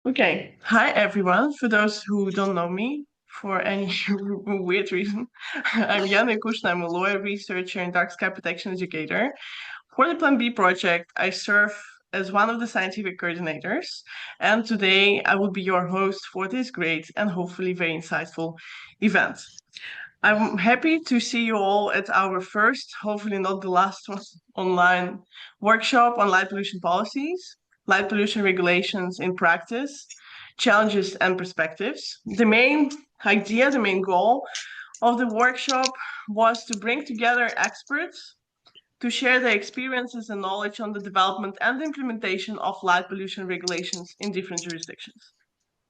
Okay. Hi, everyone. For those who don't know me, for any weird reason, I'm Yannick Kushna. I'm a lawyer, researcher, and dark sky protection educator. For the Plan B project, I serve as one of the scientific coordinators. And today I will be your host for this great and hopefully very insightful event. I'm happy to see you all at our first, hopefully not the last one, online workshop on light pollution policies, light pollution regulations in practice, challenges and perspectives. The main idea, the main goal of the workshop was to bring together experts to share their experiences and knowledge on the development and implementation of light pollution regulations in different jurisdictions.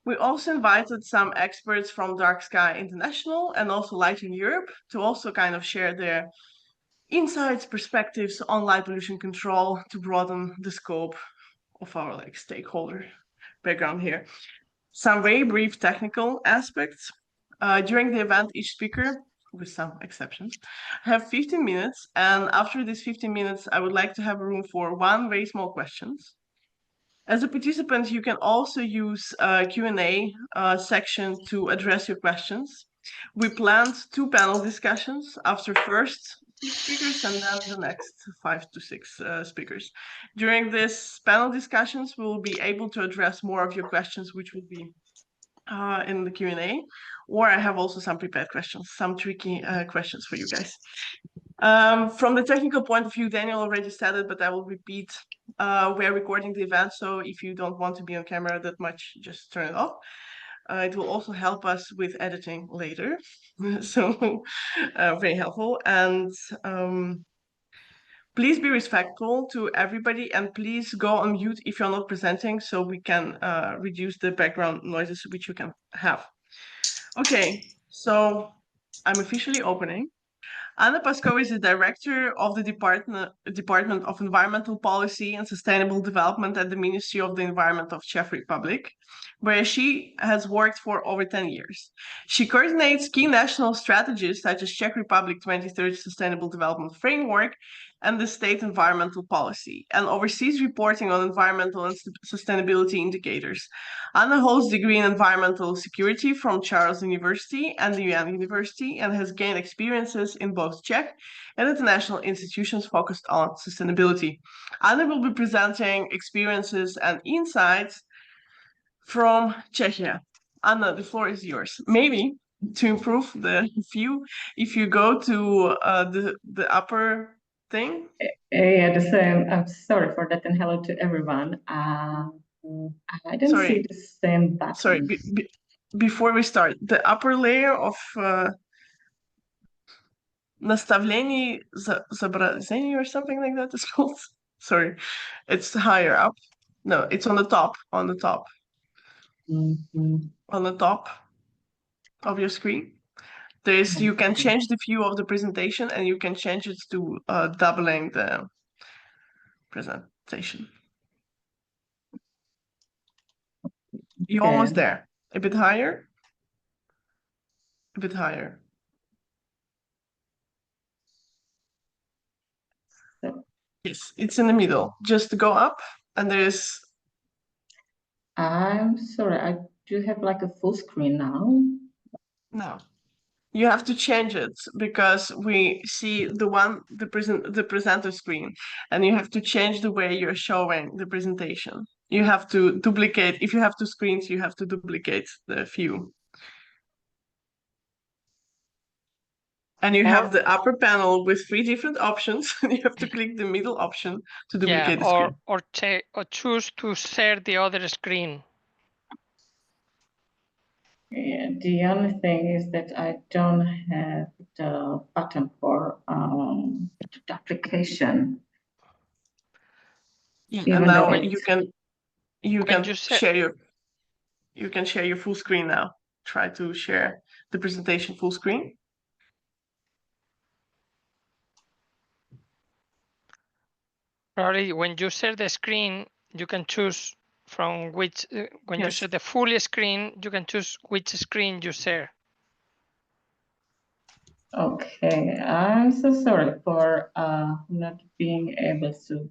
We also invited some experts from Dark Sky International and also Lighting Europe to also kind of share their insights, perspectives on light pollution control to broaden the scope of our stakeholder background here. Some very brief technical aspects. During the event, each speaker, with some exceptions, have 15 minutes, and after these 15 minutes, I would like to have room for one very small questions. As a participant, you can also use a Q&A section to address your questions. We planned two panel discussions after first speakers and then the next 5 to 6 speakers. During this panel discussions, we will be able to address more of your questions, which will be in the Q&A, or I have also some prepared questions, some tricky questions for you guys. From the technical point of view, Daniel already said it, but I will repeat. We're recording the event, so if you don't want to be on camera that much, just turn it off. It will also help us with editing later, so very helpful. And please be respectful to everybody, and please go on mute if you're not presenting, so we can reduce the background noises which you can have. Okay, so I'm officially opening. Anna Pascoe is the director of the Department of Environmental Policy and Sustainable Development at the Ministry of the Environment of Czech Republic, where she has worked for over 10 years. She coordinates key national strategies such as Czech Republic 2030 Sustainable Development Framework and the state environmental policy, and oversees reporting on environmental and sustainability indicators. Anna holds a degree in environmental security from Charles University and the UN University and has gained experiences in both Czech and international institutions focused on sustainability. Anna will be presenting experiences and insights from Czechia. Anna, the floor is yours. Maybe to improve the view, if you go to the upper thing. Yeah, the same. I'm sorry for that, and hello to everyone. I don't see the same button. Sorry, before we start, the upper layer of наставлений изображений or something like that is called. Sorry, it's higher up. No, it's on the top. On the top. On the top of your screen. You can change the view of the presentation and you can change it to doubling the presentation. You're almost there. A bit higher. A bit higher. Yes, it's in the middle. Just go up and there's... I'm sorry, I do have like a full screen now. No. You have to change it because we see the presenter screen, and you have to change the way you're showing the presentation. You have to duplicate. If you have two screens, you have to duplicate the view. And you have the upper panel with 3 different options. You have to click the middle option to duplicate the screen. Or choose to share the other screen. Yeah, the only thing is that I don't have the button for the application. Yeah, and now you can share your full screen now. Try to share the presentation full screen. Probably when you share the screen, you can choose from which, when you share the full screen, you can choose which screen you share. Okay, I'm so sorry for not being able to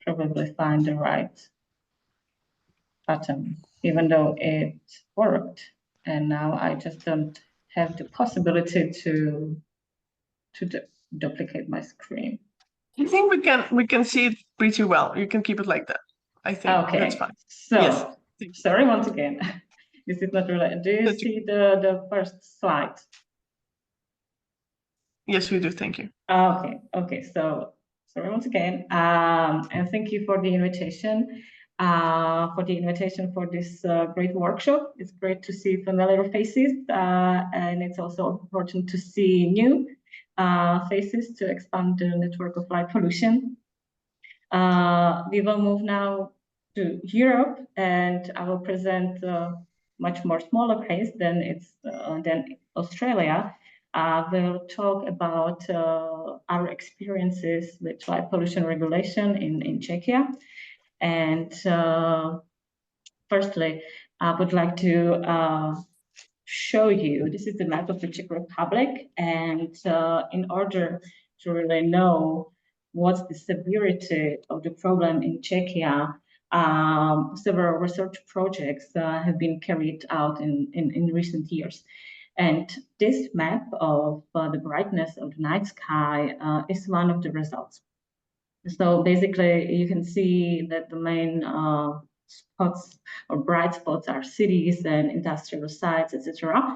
probably find the right button, even though it worked. And now I just don't have the possibility to duplicate my screen. I think we can see it pretty well. You can keep it like that. I think Okay, that's fine. so Yes. sorry once again. This is not related. Do you see the first slide? Yes, we do. Thank you. Okay. So sorry once again, and thank you for the invitation. For this great workshop. It's great to see familiar faces, and it's also important to see new faces to expand the network of light pollution. We will move now to Europe, and I will present a much more smaller case than Australia. We'll talk about our experiences with light pollution regulation in Czechia. And firstly, I would like to show you, this is the map of the Czech Republic. And in order to really know what's the severity of the problem in Czechia, several research projects have been carried out in recent years. And this map of the brightness of the night sky is one of the results. So basically, you can see that the main spots or bright spots are cities and industrial sites, etc.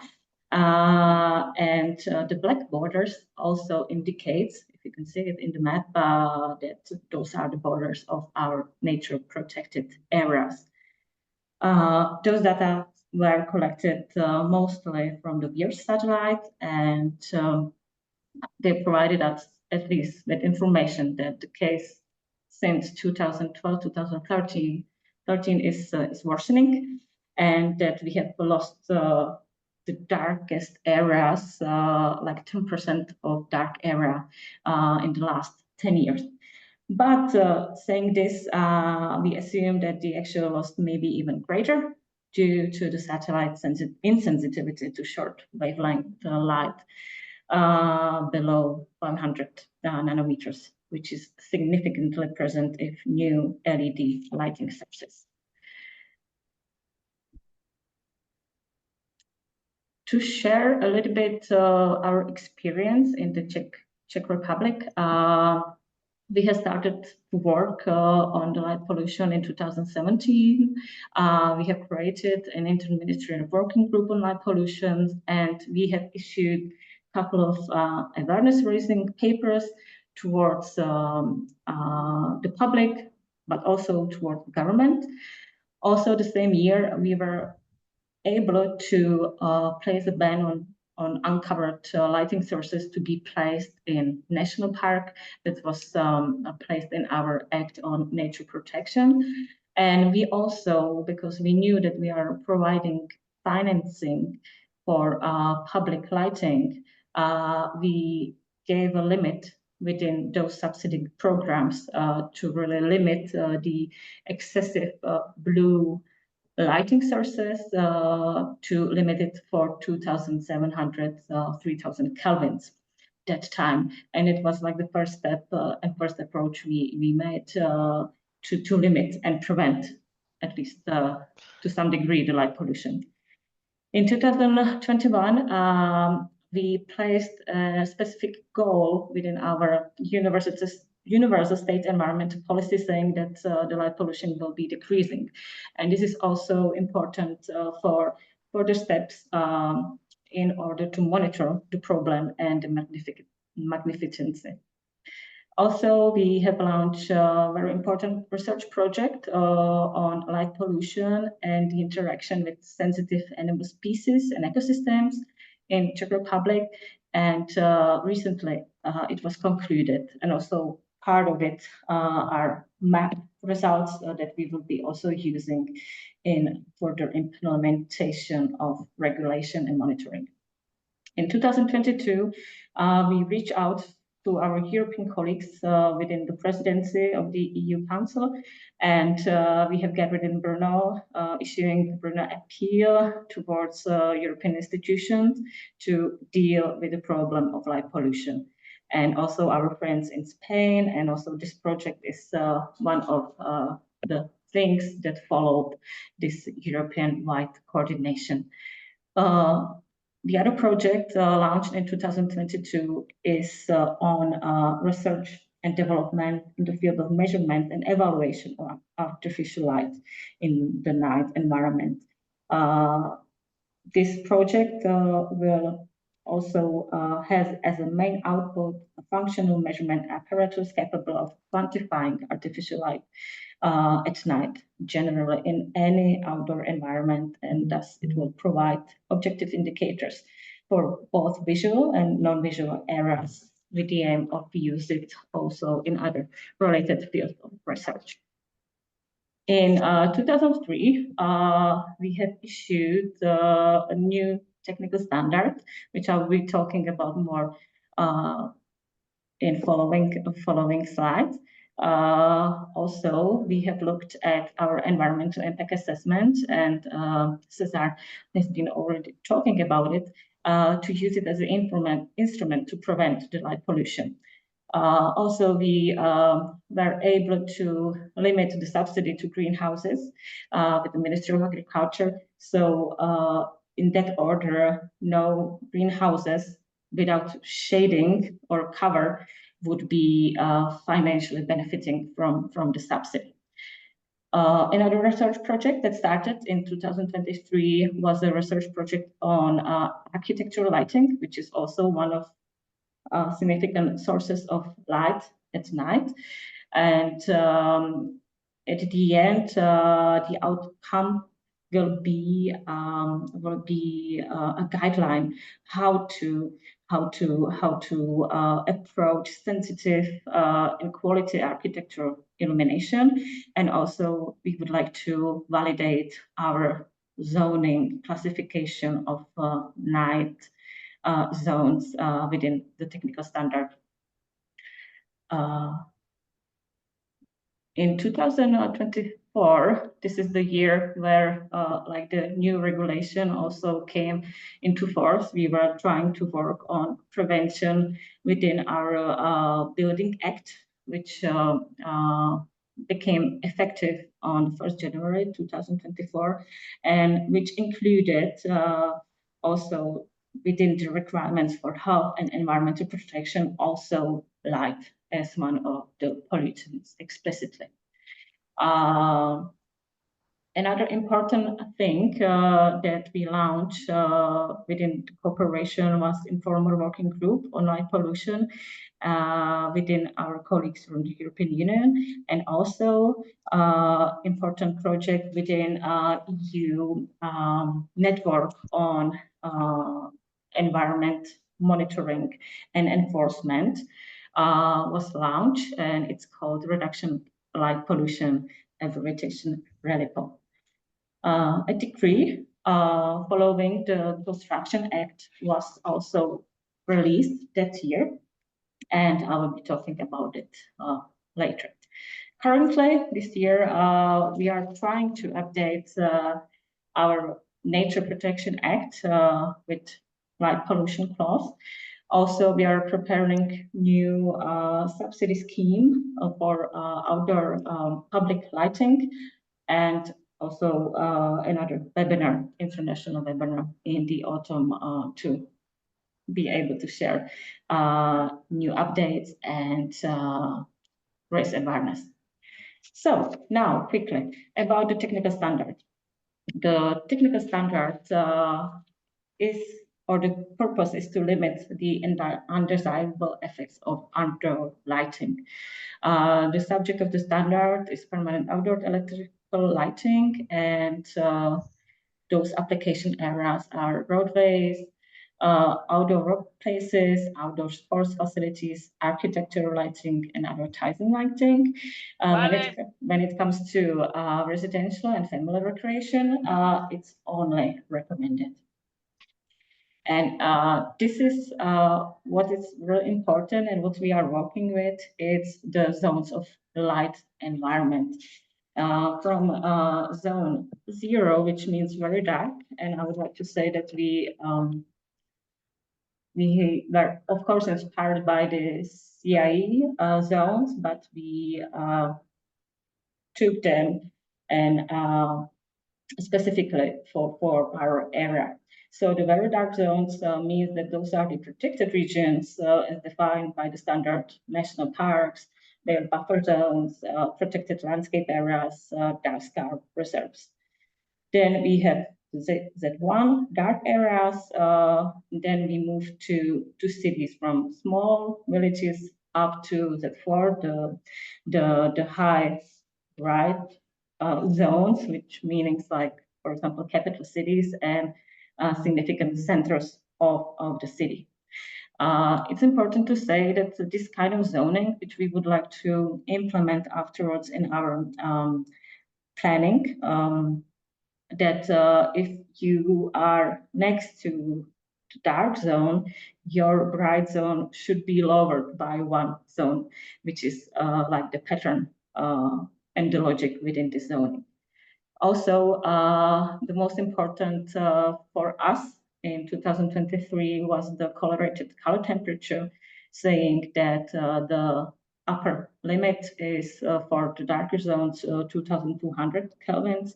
And the black borders also indicates, if you can see it in the map, that those are the borders of our nature protected areas. Those data were collected mostly from the VIIRS satellite, and they provided us at least with information that the case since 2012, 2013 is worsening, and that we have lost the darkest areas, like 10% of dark area in the last 10 years. But saying this, we assume that the actual loss may be even greater due to the satellite insensitivity to short wavelength light below 100 nanometers, which is significantly present if new LED lighting sources. To share a little bit our experience in the Czech Republic, we have started to work on the light pollution in 2017. We have created an interministerial working group on light pollution, and we have issued a couple of awareness-raising papers towards the public, but also towards the government. Also, the same year, we were able to place a ban on uncovered lighting sources to be placed in national park. That was placed in our Act on Nature Protection. And we also, because we knew that we are providing financing for public lighting, we gave a limit within those subsidy programs to really limit the excessive blue lighting sources to limit it for 2,700, 3,000 kelvins that time. And it was like the first step and first approach we made to limit and prevent, at least to some degree, the light pollution. In 2021, we placed a specific goal within our universal state environmental policy, saying that the light pollution will be decreasing. And this is also important for further steps in order to monitor the problem and the magnificence. Also, we have launched a very important research project on light pollution and the interaction with sensitive animal species and ecosystems in Czech Republic. And recently it was concluded, and also part of it are map results that we will be also using in further implementation of regulation and monitoring. In 2022, we reached out to our European colleagues within the presidency of the EU Council, and we have gathered in Brno, issuing the Brno appeal towards European institutions to deal with the problem of light pollution. And also our friends in Spain, and also this project is one of the things that followed this European-wide coordination. The other project launched in 2022 is on research and development in the field of measurement and evaluation of artificial light in the night environment. This project will also has as a main output a functional measurement apparatus capable of quantifying artificial light at night, generally in any outdoor environment, and thus it will provide objective indicators for both visual and non-visual areas with the aim of use it also in other related fields of research. In 2003, we have issued a new technical standard, which I'll be talking about more in following slides. Also, we have looked at our environmental impact assessment, and Cesar has been already talking about it, to use it as an instrument to prevent the light pollution. Also, we were able to limit the subsidy to greenhouses with the Ministry of Agriculture. So in that order, no greenhouses without shading or cover would be financially benefiting from the subsidy. Another research project that started in 2023 was a research project on architectural lighting, which is also one of significant sources of light at night. And at the end, the outcome will be a guideline how to approach sensitive and quality architectural illumination. And also we would like to validate our zoning classification of night zones within the technical standard. In 2024, this is the year where like the new regulation also came into force. We were trying to work on prevention within our Building Act, which became effective on 1st January 2024, and which included also within the requirements for health and environmental protection, also light as one of the pollutants explicitly. Another important thing that we launched within the cooperation was informal working group on light pollution within our colleagues from the European Union, and also important project within EU network on environment monitoring and enforcement was launched, and it's called Reduction Light Pollution Evaluation RELIPO. A decree following the Construction Act was also released that year, and I will be talking about it later. Currently, this year, we are trying to update our Nature Protection Act with light pollution clause. Also, we are preparing new subsidy scheme for outdoor public lighting, and also another webinar, international webinar in the autumn to be able to share new updates and raise awareness. So now quickly about the technical standard. The technical standard the purpose is to limit the undesirable effects of outdoor lighting. The subject of the standard is permanent outdoor electrical lighting, and those application areas are roadways, outdoor workplaces, outdoor sports facilities, architectural lighting, and advertising lighting. When it comes to residential and family recreation, it's only recommended. And this is what is really important, and what we are working with is the zones of light environment. From zone 0, which means very dark, and I would like to say that we were, of course, inspired by the CIE zones, but we took them and specifically for our area. So the very dark zones means that those are the protected regions as defined by the standard national parks. They are buffer zones, protected landscape areas, dark sky reserves. Then we have Z1 dark areas. Then we move to cities from small villages up to Z4, the high right zones, which meanings like, for example, capital cities and significant centers of the city. It's important to say that this kind of zoning, which we would like to implement afterwards in our planning, that if you are next to the dark zone, your bright zone should be lowered by one zone, which is like the pattern and the logic within the zoning. Also, the most important for us in 2023 was the correlated color temperature, saying that the upper limit is for the darker zones 2,200 kelvins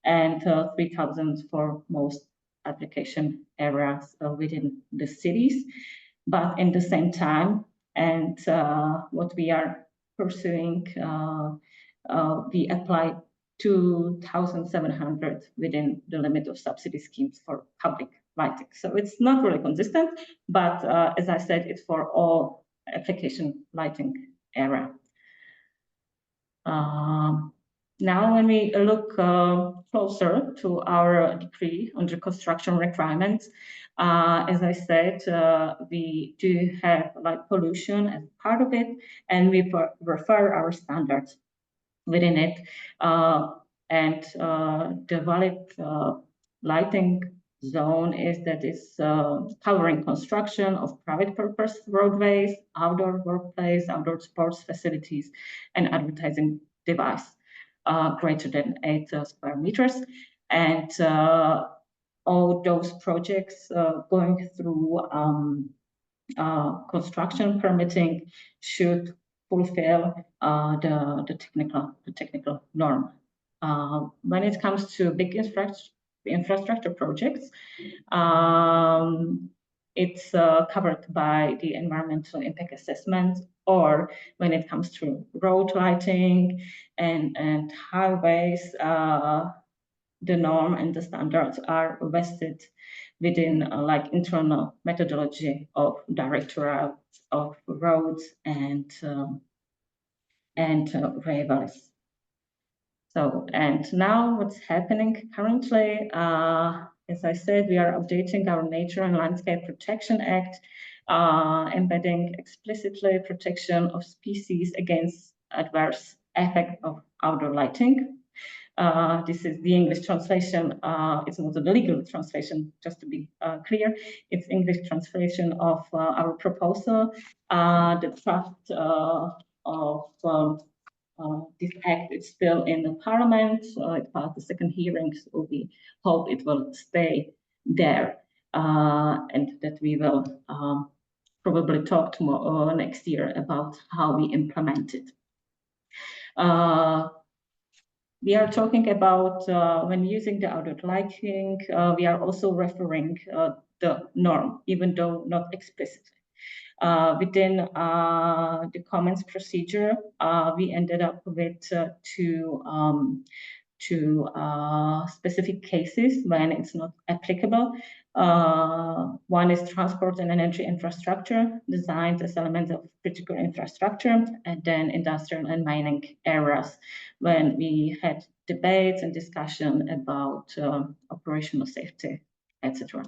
and 3,000 for most application areas within the cities. But in the same time, and what we are pursuing, we apply 2,700 within the limit of subsidy schemes for public lighting. So it's not really consistent, but as I said, it's for all application lighting area. Now, when we look closer to our decree on the construction requirements, as I said, we do have light pollution as part of it, and we refer our standards within it. And the valid lighting zone is that it's covering construction of private purpose roadways, outdoor workplace, outdoor sports facilities, and advertising device greater than 8 square meters. And all those projects going through construction permitting should fulfill the technical norm. When it comes to big infrastructure projects, it's covered by the environmental impact assessment, or when it comes to road lighting and highways, the norm and the standards are vested within like internal methodology of Directorate of Roads and railways. So, and now what's happening currently, as I said, we are updating our Nature and Landscape Protection Act, embedding explicitly protection of species against adverse effect of outdoor lighting. This is the English translation. It's not the legal translation, just to be clear. It's English translation of our proposal. The draft of this act is still in the parliament. It passed the second hearing, so we hope it will stay there, and that we will probably talk tomorrow next year about how we implement it. We are talking about when using the outdoor lighting, we are also referring the norm, even though not explicitly. Within the comments procedure, we ended up with two specific cases when it's not applicable. One is transport and energy infrastructure, designed as elements of critical infrastructure, and then industrial and mining areas, when we had debates and discussion about operational safety, etc.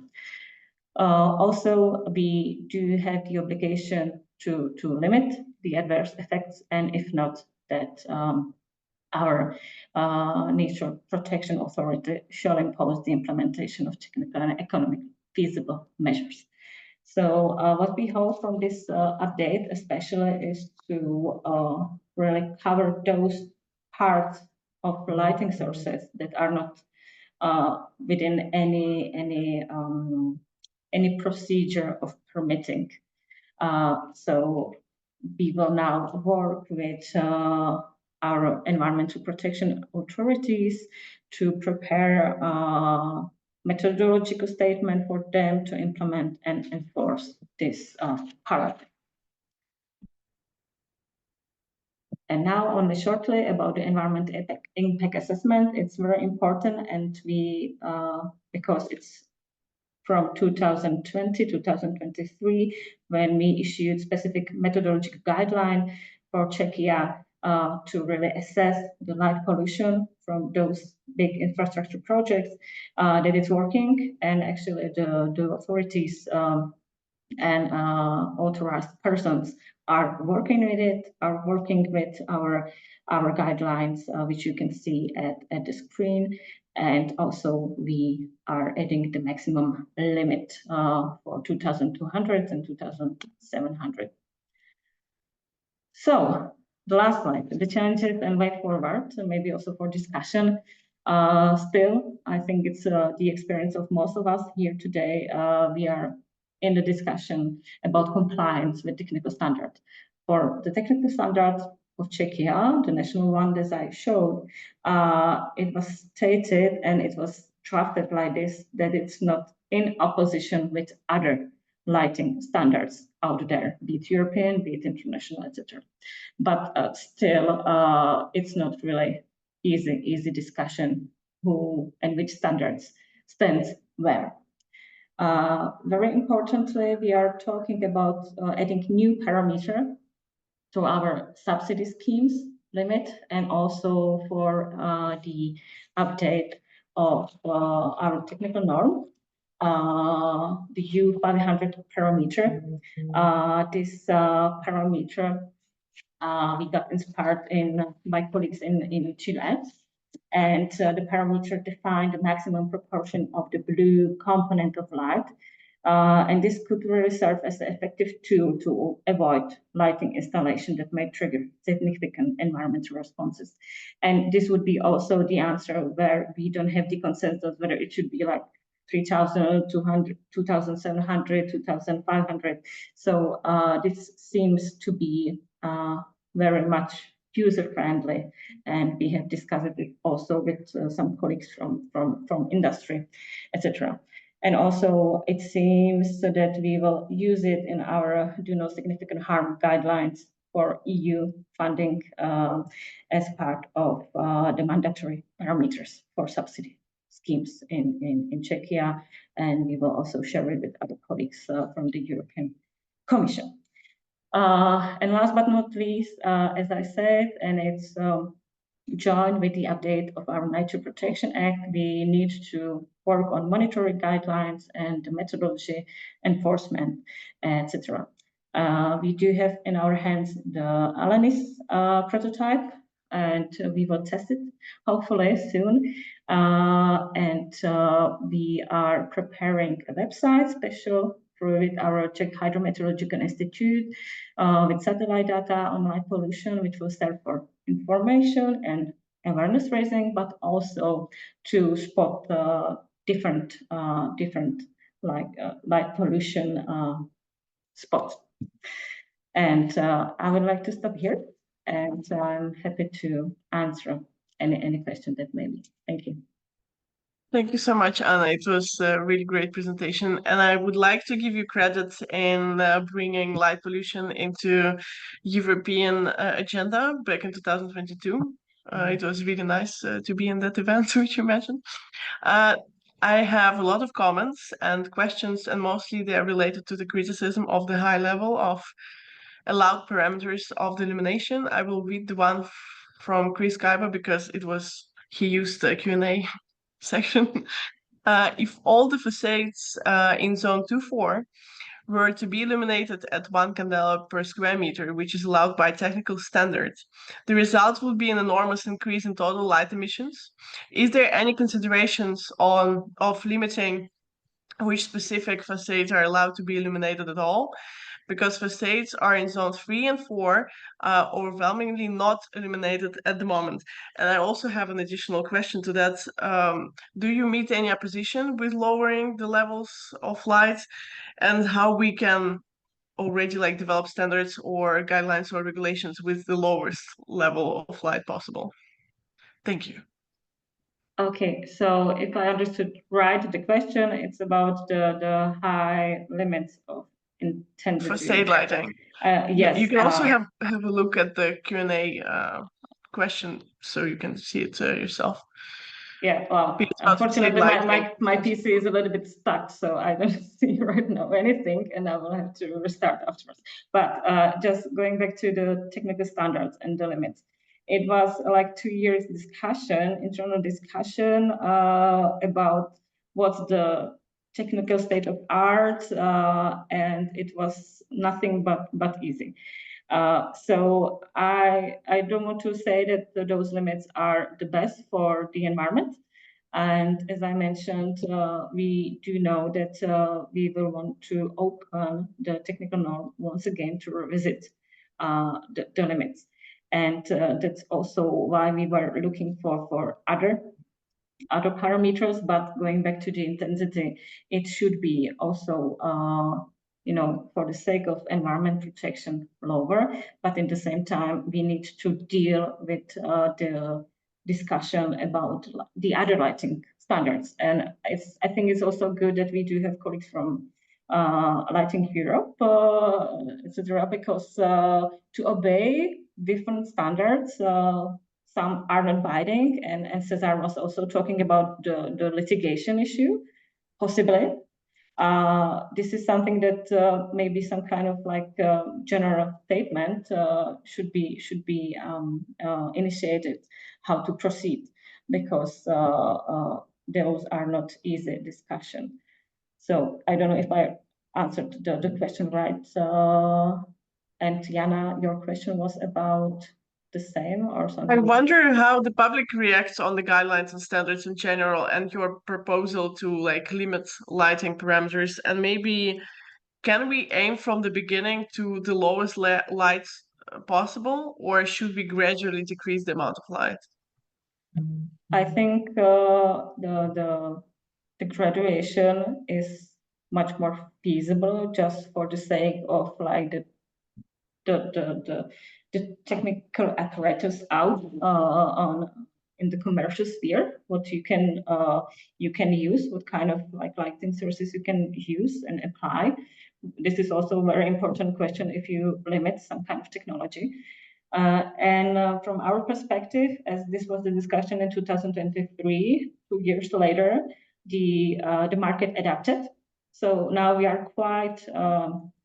Also, we do have the obligation to limit the adverse effects, and if not, that our Nature Protection Authority shall impose the implementation of technical and economic feasible measures. So what we hope from this update especially is to really cover those parts of lighting sources that are not within any procedure of permitting. So we will now work with our environmental protection authorities to prepare a methodological statement for them to implement and enforce this paradigm. And now only shortly about the environment impact assessment. It's very important, and we because it's from 2020, 2023, when we issued specific methodological guideline for Czechia to really assess the light pollution from those big infrastructure projects, that it's working. And actually the authorities and authorized persons are working with it, are working with our guidelines, which you can see at the screen. And also we are adding the maximum limit for 2,200 and 2,700. So the last slide, the challenges and way forward, and maybe also for discussion. Still, I think it's the experience of most of us here today. We are in the discussion about compliance with technical standard. For the technical standard of Czechia, the national one as I showed, it was stated and it was drafted like this, that it's not in opposition with other lighting standards out there, be it European, be it international, etc. But still, it's not really easy discussion who and which standards stands where. Very importantly, we are talking about adding new parameter to our subsidy schemes limit, and also for the update of our technical norm, the U500 parameter. This parameter we got inspired by colleagues in Chile. And the parameter defined the maximum proportion of the blue component of light. And this could really serve as an effective tool to avoid lighting installation that may trigger significant environmental responses. And this would be also the answer where we don't have the consensus whether it should be like 3,200, 2,700, 2,500. So this seems to be very much user-friendly, and we have discussed it also with some colleagues from industry, etc. And also it seems so that we will use it in our do no significant harm guidelines for EU funding as part of the mandatory parameters for subsidy schemes in Czechia, and we will also share it with other colleagues from the European Commission. And last but not least, as I said, and it's joined with the update of our Nature Protection Act, we need to work on monitoring guidelines and the methodology enforcement, etc. We do have in our hands the Alanis prototype, and we will test it hopefully soon. And we are preparing a website special with our Czech Hydrometeorological Institute with satellite data on light pollution, which will serve for information and awareness raising, but also to spot different light pollution spots. And I would like to stop here, and I'm happy to answer any question that may be. Thank you. Thank you so much, Anna. It was a really great presentation, and I would like to give you credit in bringing light pollution into European agenda back in 2022. It was really nice to be in that event, which you mentioned. I have a lot of comments and questions, and mostly they are related to the criticism of the high level of allowed parameters of the illumination. I will read the one from Chris Kaiba because he used the Q&A section. If all the facades in zone 2.4 were to be illuminated at 1 candela per square meter, which is allowed by technical standards, the result would be an enormous increase in total light emissions. Is there any considerations of limiting which specific facades are allowed to be illuminated at all? Because facades are in zone 3 and 4 overwhelmingly not illuminated at the moment. And I also have an additional question to that. Do you meet any opposition with lowering the levels of light, and how we can already like developed standards or guidelines or regulations with the lowest level of light possible? Thank you. Okay, so if I understood right, the question, it's about the high limits of intended For shade lighting. Yes. You can also have a look at the Q&A question so you can see it yourself. Yeah, well, unfortunately, my PC is a little bit stuck, so I don't see right now anything, and I will have to restart afterwards. But just going back to the technical standards and the limits, it was like 2 years discussion, internal discussion about what's the technical state of art, and it was nothing but easy. So I don't want to say that those limits are the best for the environment. And as I mentioned, we do know that we will want to open the technical norm once again to revisit the limits. And that's also why we were looking for other parameters, but going back to the intensity, it should be also for the sake of environment protection lower, but in the same time, we need to deal with the discussion about the other lighting standards. And I think it's also good that we do have colleagues from Lighting Europe, etc., because to obey different standards, some are not binding, and Cesar was also talking about the litigation issue, possibly. This is something that maybe some kind of like general statement should be initiated, how to proceed, because those are not easy discussion. So I don't know if I answered the question right. And Jana, your question was about the same or something? I wonder how the public reacts on the guidelines and standards in general and your proposal to like limit lighting parameters, and maybe can we aim from the beginning to the lowest light possible, or should we gradually decrease the amount of light? I think the graduation is much more feasible just for the sake of like the technical apparatus out in the commercial sphere, what you can use, what kind of like lighting sources you can use and apply. This is also a very important question if you limit some kind of technology. And from our perspective, as this was the discussion in 2023, 2 years later, the market adapted. So now we are quite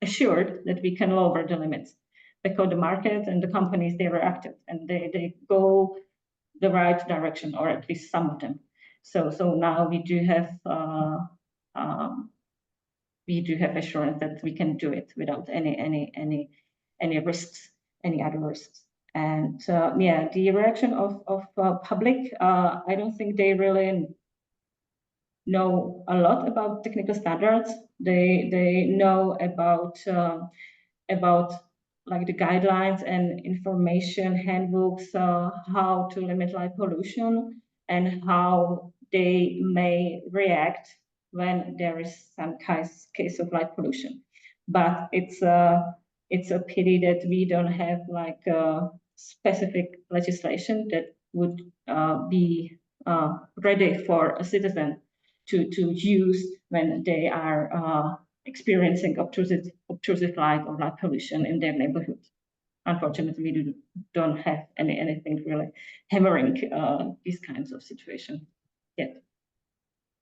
assured that we can lower the limits because the market and the companies, they reacted and they go the right direction, or at least some of them. So now we do have assurance that we can do it without any risks, any other risks. And yeah, the reaction of public, I don't think they really know a lot about technical standards. They know about like the guidelines and information handbooks, how to limit light pollution and how they may react when there is some case of light pollution. But it's a pity that we don't have like a specific legislation that would be ready for a citizen to use when they are experiencing obtrusive light or light pollution in their neighborhood. Unfortunately, we don't have anything really hammering these kinds of situations yet.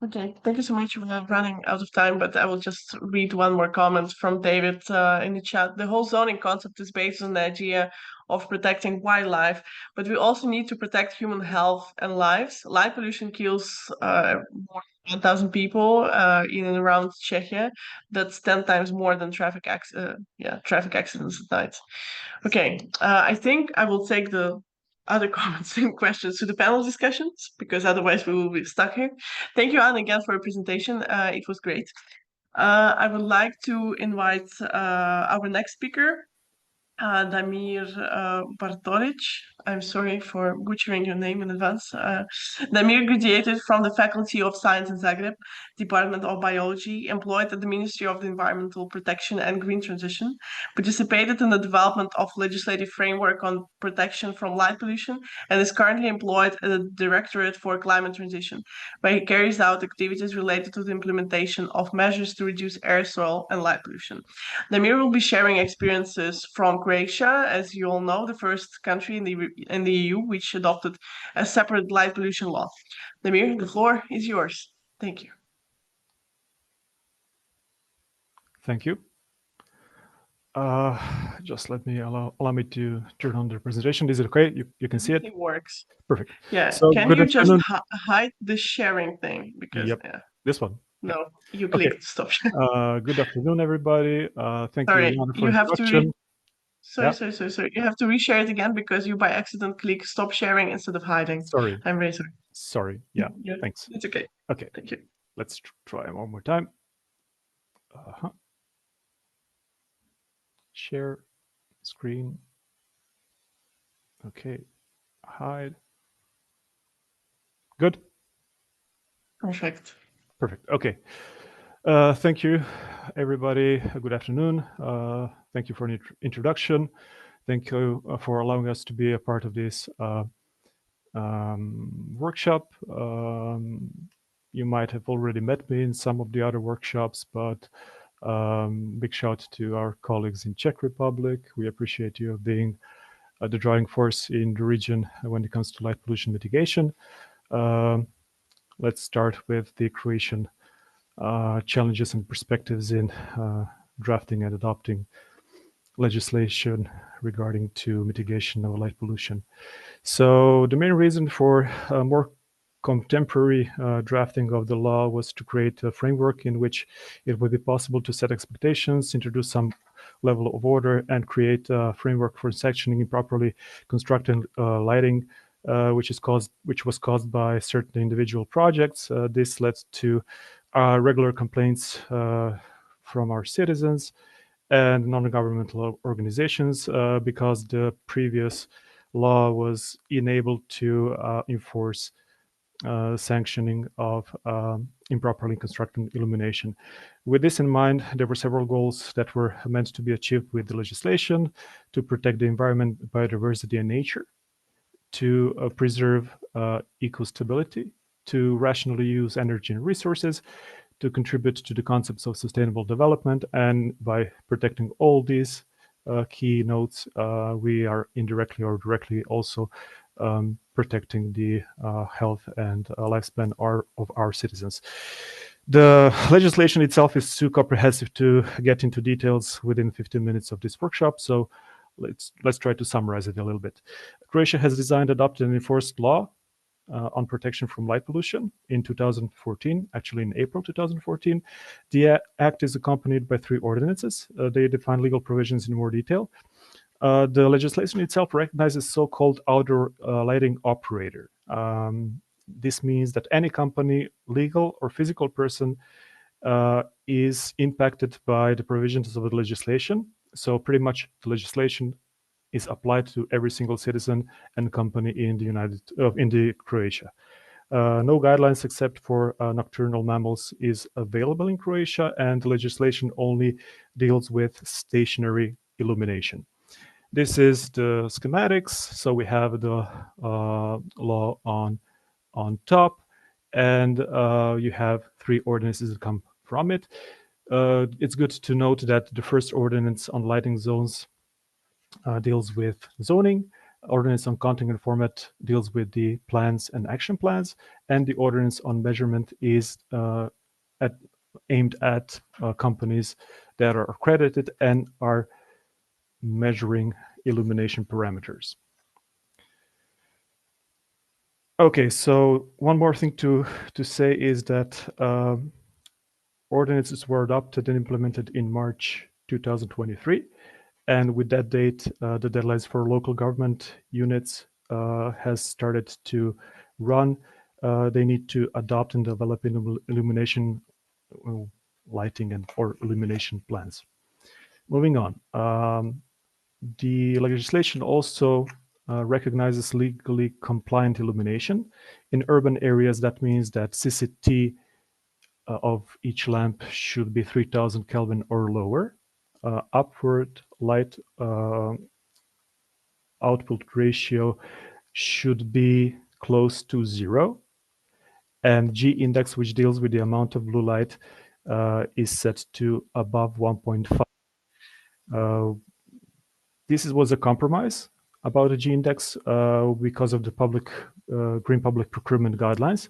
Okay, thank you so much. We're running out of time, but I will just read one more comment from David in the chat. The whole zoning concept is based on the idea of protecting wildlife, but we also need to protect human health and lives. Light pollution kills more than 1,000 people in and around Czechia. That's 10 times more than traffic accidents at night. Okay, I think I will take the other comments and questions to the panel discussions, because otherwise we will be stuck here. Thank you, Anne, again for your presentation. It was great. I would like to invite our next speaker, Damir Bartoric. I'm sorry for butchering your name in advance. Damir graduated from the Faculty of Science in Zagreb, Department of Biology, employed at the Ministry of the Environmental Protection and Green Transition, participated in the development of legislative framework on protection from light pollution, and is currently employed at the Directorate for Climate Transition, where he carries out activities related to the implementation of measures to reduce air, soil, and light pollution. Damir will be sharing experiences from Croatia, as you all know, the first country in the EU which adopted a separate light pollution law. Damir, the floor is yours. Thank you. Thank you. Just let me allow me to turn on the presentation. Is it okay? You can see it? It works. Perfect. Yeah. So Can good you just afternoon. hide the sharing thing? Because Yep. yeah. This one. No, you Okay. clicked stop sharing. Good afternoon, everybody. Thank Sorry, you, Jan, for you have to introduction. sorry, Yeah. sorry. You have to reshare it again because you by accident click stop sharing instead of hiding. Sorry. I'm very sorry. Sorry. Yeah. Thanks. It's okay. Okay. Thank you. Let's try one more time. Share screen. Okay. Hide. Good. Perfect. Perfect. Okay. Thank you, everybody. Good afternoon. Thank you for an introduction. Thank you for allowing us to be a part of this workshop. You might have already met me in some of the other workshops, but big shout to our colleagues in Czech Republic. We appreciate you being the driving force in the region when it comes to light pollution mitigation. Let's start with the Croatian challenges and perspectives in drafting and adopting legislation regarding to mitigation of light pollution. So the main reason for more contemporary drafting of the law was to create a framework in which it would be possible to set expectations, introduce some level of order, and create a framework for sanctioning improperly constructed lighting, which was caused by certain individual projects. This led to regular complaints from our citizens and non-governmental organizations because the previous law was unable to enforce sanctioning of improperly constructed illumination. With this in mind, there were several goals that were meant to be achieved with the legislation: to protect the environment, biodiversity, and nature, to preserve eco-stability, to rationally use energy and resources, to contribute to the concepts of sustainable development. And by protecting all these key notes, we are indirectly or directly also protecting the health and lifespan of our citizens. The legislation itself is too comprehensive to get into details within 15 minutes of this workshop, so let's try to summarize it a little bit. Croatia has designed, adopted, and enforced law on protection from light pollution in 2014, actually in April 2014. The act is accompanied by 3 ordinances. They define legal provisions in more detail. The legislation itself recognizes so-called outdoor lighting operator. This means that any company, legal or physical person, is impacted by the provisions of the legislation. So pretty much the legislation is applied to every single citizen and company in the Croatia. No guidelines except for nocturnal mammals is available in Croatia, and the legislation only deals with stationary illumination. This is the schematics. So we have the law on top, and you have 3 ordinances that come from it. It's good to note that the first ordinance on lighting zones deals with zoning. Ordinance on content and format deals with the plans and action plans, and the ordinance on measurement is aimed at companies that are accredited and are measuring illumination parameters. Okay, so one more thing to say is that ordinances were adopted and implemented in March 2023. And with that date, the deadlines for local government units has started to run. They need to adopt and develop illumination, lighting, and or illumination plans. Moving on. The legislation also recognizes legally compliant illumination. In urban areas, that means that CCT of each lamp should be 3000 Kelvin or lower. Upward light output ratio should be close to 0. And G index, which deals with the amount of blue light, is set to above 1.5. This was a compromise about the G index because of the green public procurement guidelines.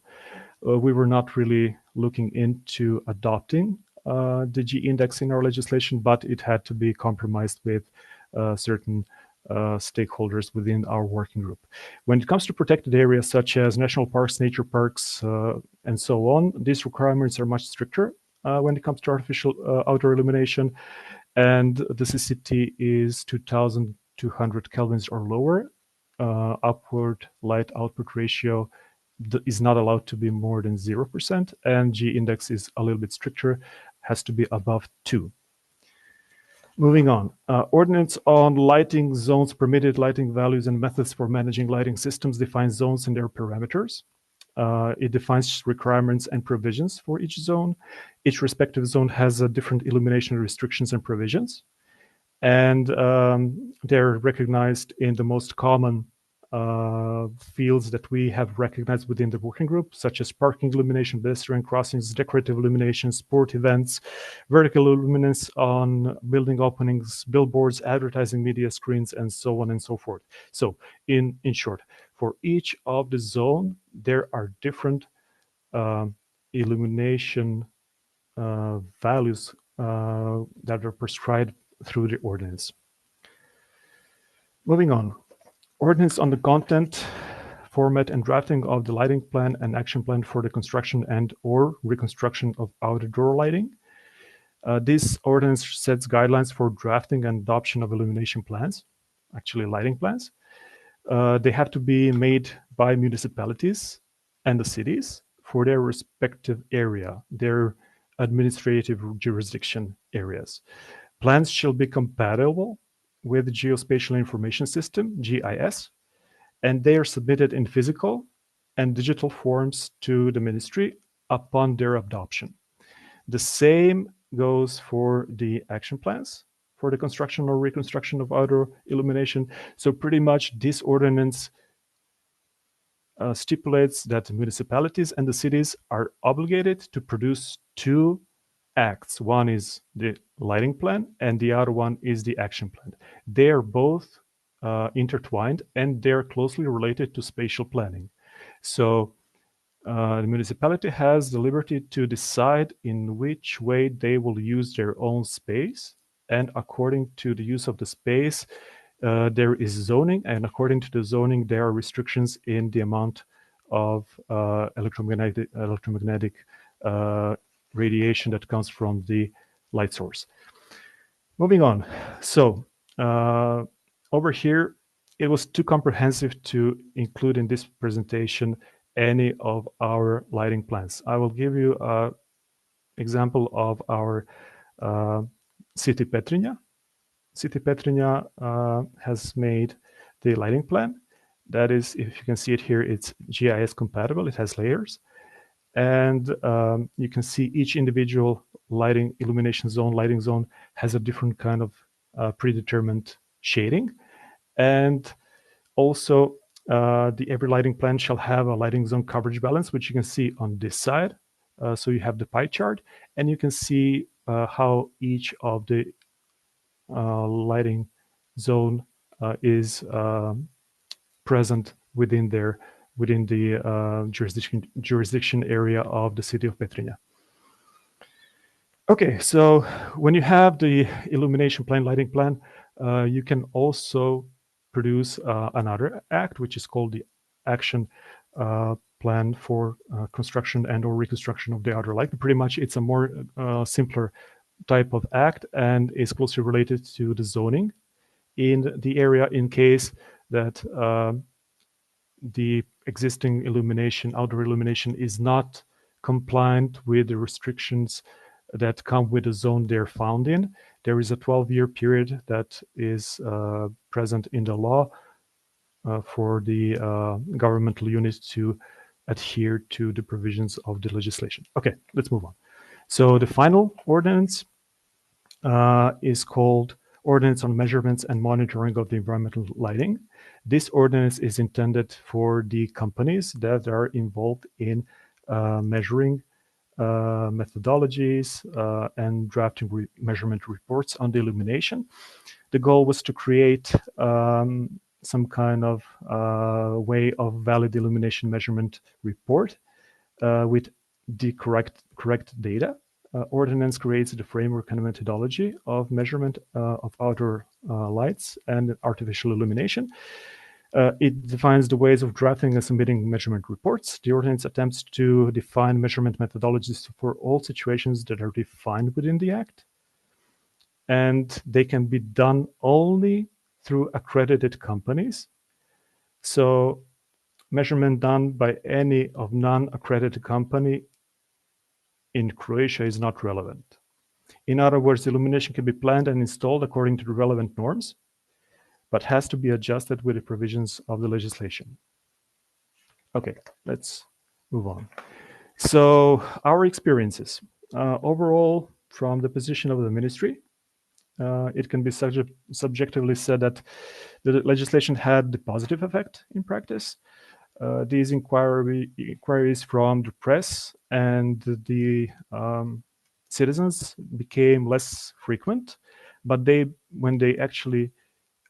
We were not really looking into adopting the G index in our legislation, but it had to be compromised with certain stakeholders within our working group. When it comes to protected areas such as national parks, nature parks, and so on, these requirements are much stricter when it comes to artificial outdoor illumination. And the CCT is 2200 kelvins or lower. Upward light output ratio is not allowed to be more than 0%, and G index is a little bit stricter, has to be above 2. Moving on, ordinance on lighting zones, permitted lighting values and methods for managing lighting systems defines zones and their parameters. It defines requirements and provisions for each zone. Each respective zone has different illumination restrictions and provisions. And they're recognized in the most common fields that we have recognized within the working group, such as parking illumination, pedestrian crossings, decorative illumination, sport events, vertical luminance on building openings, billboards, advertising media screens, and so on and so forth. So in short, for each of the zone, there are different illumination values that are prescribed through the ordinance. Moving on. Ordinance on the content, format, and drafting of the lighting plan and action plan for the construction and or reconstruction of outdoor lighting. This ordinance sets guidelines for drafting and adoption of illumination plans, actually lighting plans. They have to be made by municipalities and the cities for their respective area, their administrative jurisdiction areas. Plans shall be compatible with the Geospatial Information System, GIS, and they are submitted in physical and digital forms to the ministry upon their adoption. The same goes for the action plans for the construction or reconstruction of outdoor illumination. So pretty much this ordinance stipulates that the municipalities and the cities are obligated to produce 2 acts. One is the lighting plan and the other one is the action plan. They are both intertwined and they're closely related to spatial planning. So the municipality has the liberty to decide in which way they will use their own space, and according to the use of the space, there is zoning, and according to the zoning, there are restrictions in the amount of electromagnetic radiation that comes from the light source. Moving on. So over here, it was too comprehensive to include in this presentation any of our lighting plans. I will give you an example of our city Petrinja. City Petrinja has made the lighting plan. That is, if you can see it here, it's GIS compatible. It has layers. And you can see each individual lighting illumination zone, lighting zone has a different kind of predetermined shading. And also every lighting plan shall have a lighting zone coverage balance, which you can see on this side. So you have the pie chart, and you can see how each of the lighting zone is present within the jurisdiction area of the city of Petrinja. Okay, so when you have the illumination plan, lighting plan, you can also produce another act, which is called the action plan for construction and or reconstruction of the outer light. Pretty much it's a more simpler type of act and is closely related to the zoning in the area in case that the existing illumination, outdoor illumination, is not compliant with the restrictions that come with the zone they're found in. There is a 12-year period that is present in the law for the governmental units to adhere to the provisions of the legislation. Okay, let's move on. So the final ordinance is called Ordinance on Measurements and Monitoring of the Environmental Lighting. This ordinance is intended for the companies that are involved in measuring methodologies and drafting measurement reports on the illumination. The goal was to create some kind of way of valid illumination measurement report with the correct data. Ordinance creates the framework and methodology of measurement of outdoor lights and artificial illumination. It defines the ways of drafting and submitting measurement reports. The ordinance attempts to define measurement methodologies for all situations that are defined within the Act. And they can be done only through accredited companies. So measurement done by any of non-accredited company in Croatia is not relevant. In other words, illumination can be planned and installed according to the relevant norms, but has to be adjusted with the provisions of the legislation. Okay, let's move on. So our experiences. Overall, from the position of the ministry, it can be subjectively said that the legislation had the positive effect in practice. These inquiries from the press and the citizens became less frequent, but when they actually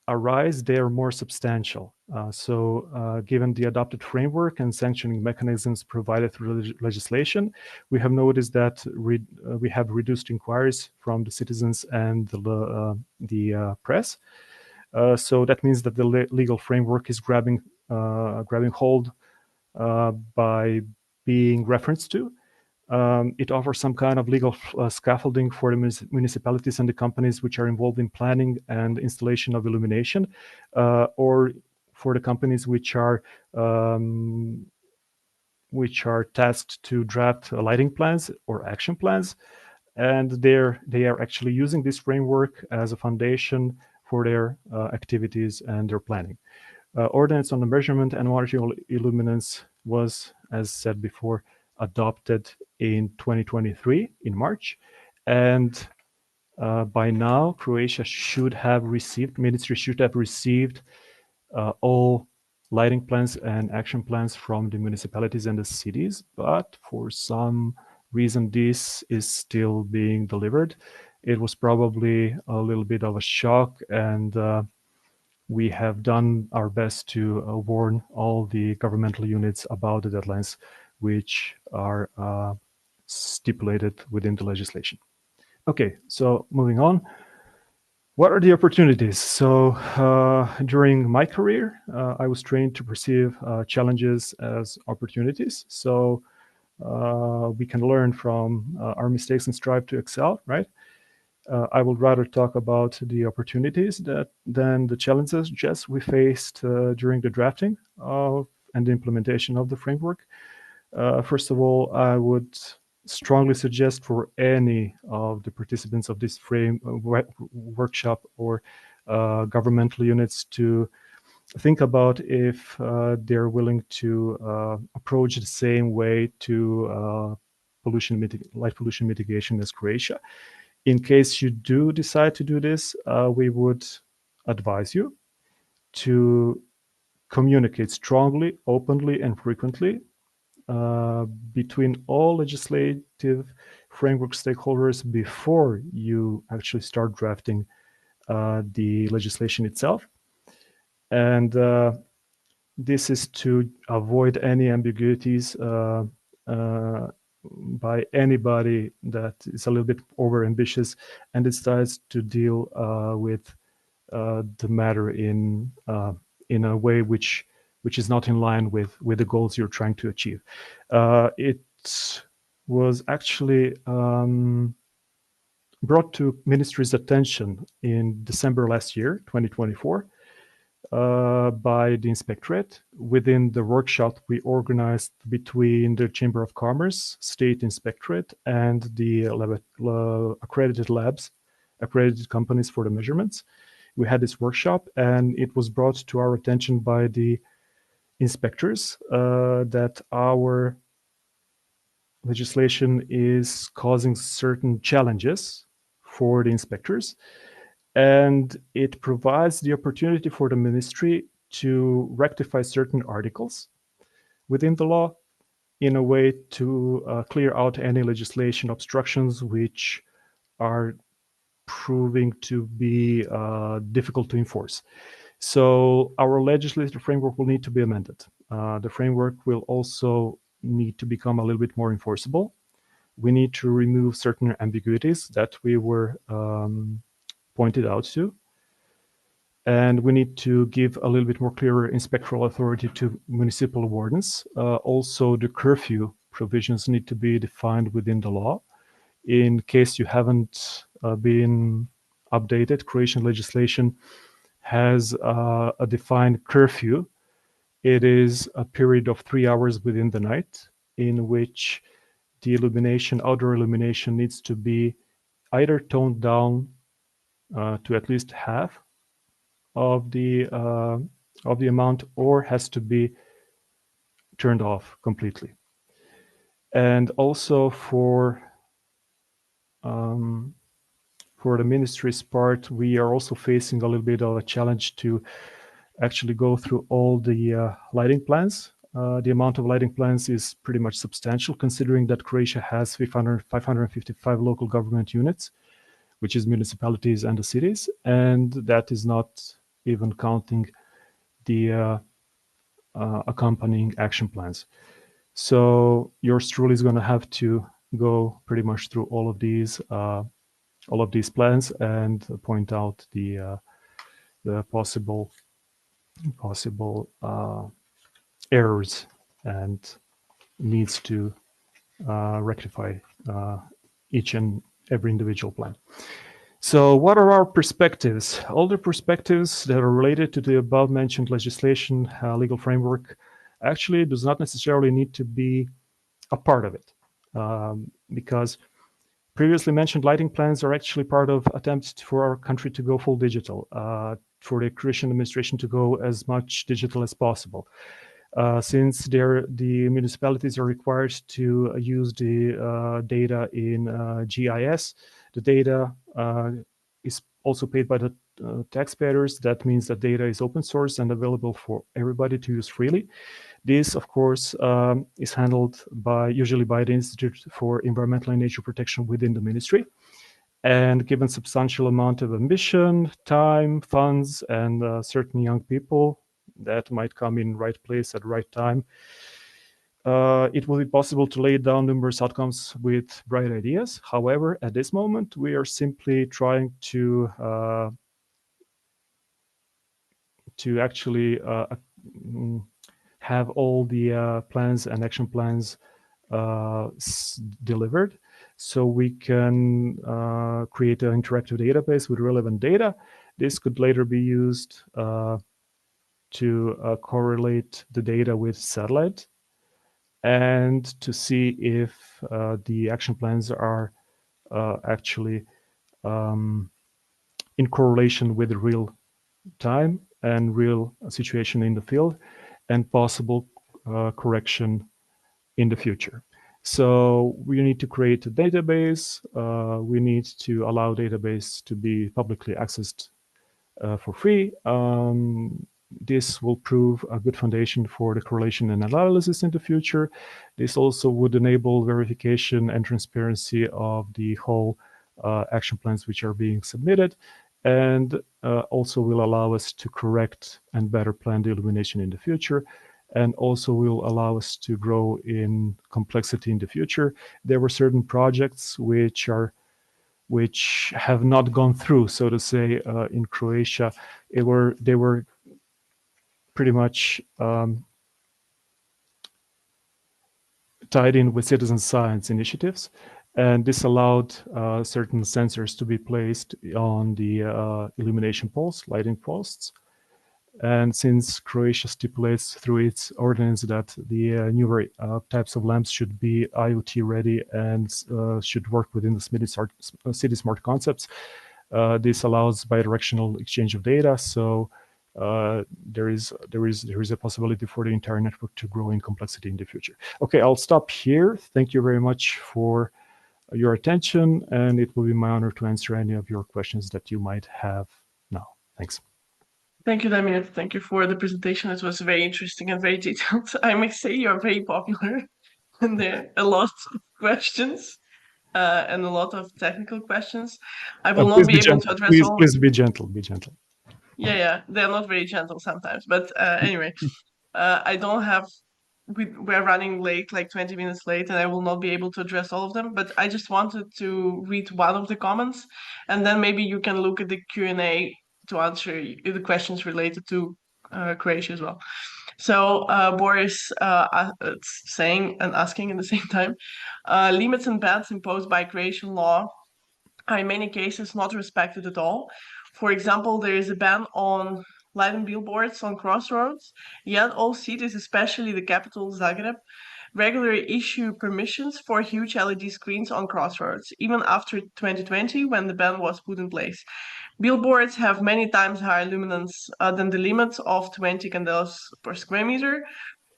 arise, they are more substantial. So given the adopted framework and sanctioning mechanisms provided through legislation, we have noticed that we have reduced inquiries from the citizens and the press. So that means that the legal framework is grabbing hold by being referenced to. It offers some kind of legal scaffolding for the municipalities and the companies which are involved in planning and installation of illumination, or for the companies which are tasked to draft lighting plans or action plans, and they are actually using this framework as a foundation for their activities and their planning. Ordinance on the measurement and monitoring illuminance was, as said before, adopted in 2023 in March, and by now Croatia should have received, ministry should have received all lighting plans and action plans from the municipalities and the cities, but for some reason this is still being delivered. It was probably a little bit of a shock, and we have done our best to warn all the governmental units about the deadlines which are stipulated within the legislation. Okay, so moving on. What are the opportunities? So during my career, I was trained to perceive challenges as opportunities. So we can learn from our mistakes and strive to excel, right? I would rather talk about the opportunities than the challenges just we faced during the drafting and the implementation of the framework. First of all, I would strongly suggest for any of the participants of this workshop or governmental units to think about if they're willing to approach the same way to light pollution mitigation as Croatia. In case you do decide to do this, we would advise you to communicate strongly, openly, and frequently between all legislative framework stakeholders before you actually start drafting the legislation itself. And this is to avoid any ambiguities by anybody that is a little bit overambitious and decides to deal with the matter in a way which is not in line with the goals you're trying to achieve. It was actually brought to ministry's attention in December last year, 2024, by the inspectorate within the workshop we organized between the Chamber of Commerce, State Inspectorate, and the accredited labs, accredited companies for the measurements. we had this workshop, and it was brought to our attention by the inspectors that our legislation is causing certain challenges for the inspectors, and it provides the opportunity for the ministry to rectify certain articles within the law in a way to clear out any legislation obstructions which are proving to be difficult to enforce. So our legislative framework will need to be amended. The framework will also need to become a little bit more enforceable. We need to remove certain ambiguities that we were pointed out to. And we need to give a little bit more clearer inspectoral authority to municipal wardens. Also, the curfew provisions need to be defined within the law. In case you haven't been updated, Croatian legislation has a defined curfew. It is a period of 3 hours within the night in which the illumination, outdoor illumination, needs to be either toned down to at least half of the amount, or has to be turned off completely. And also for the ministry's part, we are also facing a little bit of a challenge to actually go through all the lighting plans. The amount of lighting plans is pretty much substantial, considering that Croatia has 555 local government units, which is municipalities and the cities, and that is not even counting the accompanying action plans. So yours truly is going to have to go pretty much through all of these plans and point out the possible errors and needs to rectify each and every individual plan. So what are our perspectives? All the perspectives that are related to the above mentioned legislation, legal framework, actually does not necessarily need to be a part of it, because previously mentioned lighting plans are actually part of attempts for our country to go full digital, for the Croatian administration to go as much digital as possible. Since the municipalities are required to use the data in GIS, the data is also paid by the taxpayers. That means that data is open source and available for everybody to use freely. This, of course, is handled usually by the Institute for Environmental and Nature Protection within the ministry. And given substantial amount of ambition, time, funds, and certain young people that might come in right place at the right time, it will be possible to lay down numerous outcomes with bright ideas. However, at this moment, we are simply trying to actually have all the plans and action plans delivered, so we can create an interactive database with relevant data. This could later be used to correlate the data with satellite and to see if the action plans are actually in correlation with the real time and real situation in the field and possible correction in the future. So we need to create a database. We need to allow database to be publicly accessed for free. This will prove a good foundation for the correlation and analysis in the future. This also would enable verification and transparency of the whole action plans which are being submitted, and also will allow us to correct and better plan the illumination in the future, and also will allow us to grow in complexity in the future. There were certain projects which have not gone through, so to say, in Croatia. They were pretty much tied in with citizen science initiatives, and this allowed certain sensors to be placed on the illumination poles, lighting posts. And since Croatia stipulates through its ordinance that the newer types of lamps should be IoT ready and should work within the city smart concepts, This allows bidirectional exchange of data, so there is a possibility for the entire network to grow in complexity in the future. Okay, I'll stop here. Thank you very much for your attention, and it will be my honor to answer any of your questions that you might have now. Thanks. Thank you, Damir. Thank you for the presentation. It was very interesting and very detailed. I may say you're very popular, and there are a lot of questions and a lot of technical questions. I will not be able to address all. Please be gentle. Be gentle. Yeah, they're not very gentle sometimes. But anyway, I don't have. We're running late, like 20 minutes late, and I will not be able to address all of them. But I just wanted to read one of the comments, and then maybe you can look at the Q&A to answer the questions related to Croatia as well. So Boris it's saying and asking at the same time, limits and bans imposed by Croatian law are in many cases not respected at all. For example, there is a ban on lighting billboards on crossroads, yet all cities, especially the capital Zagreb, regularly issue permissions for huge LED screens on crossroads, even after 2020 when the ban was put in place. Billboards have many times higher luminance than the limits of 20 candelas per square meter.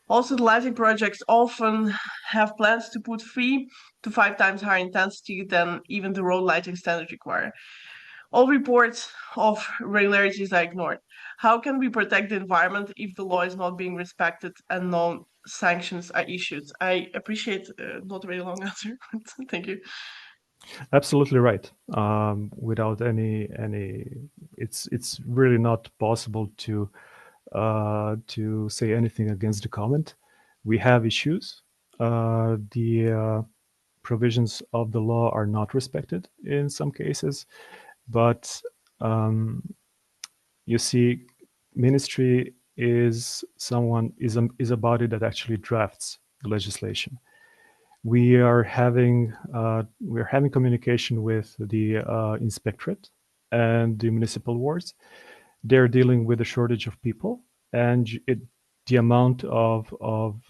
Also, the lighting projects often have plans to put 3 to 5 times higher intensity than even the road lighting standards require. All reports of irregularities are ignored. How can we protect the environment if the law is not being respected and no sanctions are issued? I appreciate not a very long answer. Thank you. Absolutely right. Without any, it's really not possible to say anything against the comment. We have issues. The provisions of the law are not respected in some cases, but you see, ministry is a body that actually drafts the legislation. We are having communication with the inspectorate and the municipal wards. They're dealing with a shortage of people, and the amount of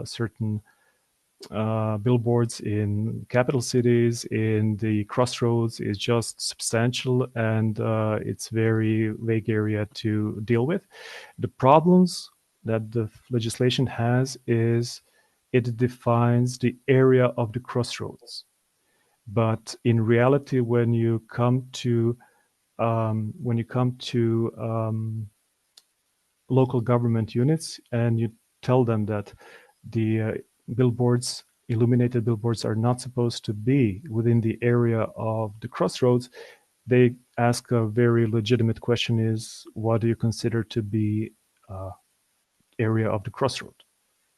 certain billboards in capital cities, in the crossroads, is just substantial, and it's very vague area to deal with. The problems that the legislation has is it defines the area of the crossroads, but in reality, when you come to local government units and you tell them that the illuminated billboards are not supposed to be within the area of the crossroads, they ask a very legitimate question: is what do you consider to be area of the crossroad?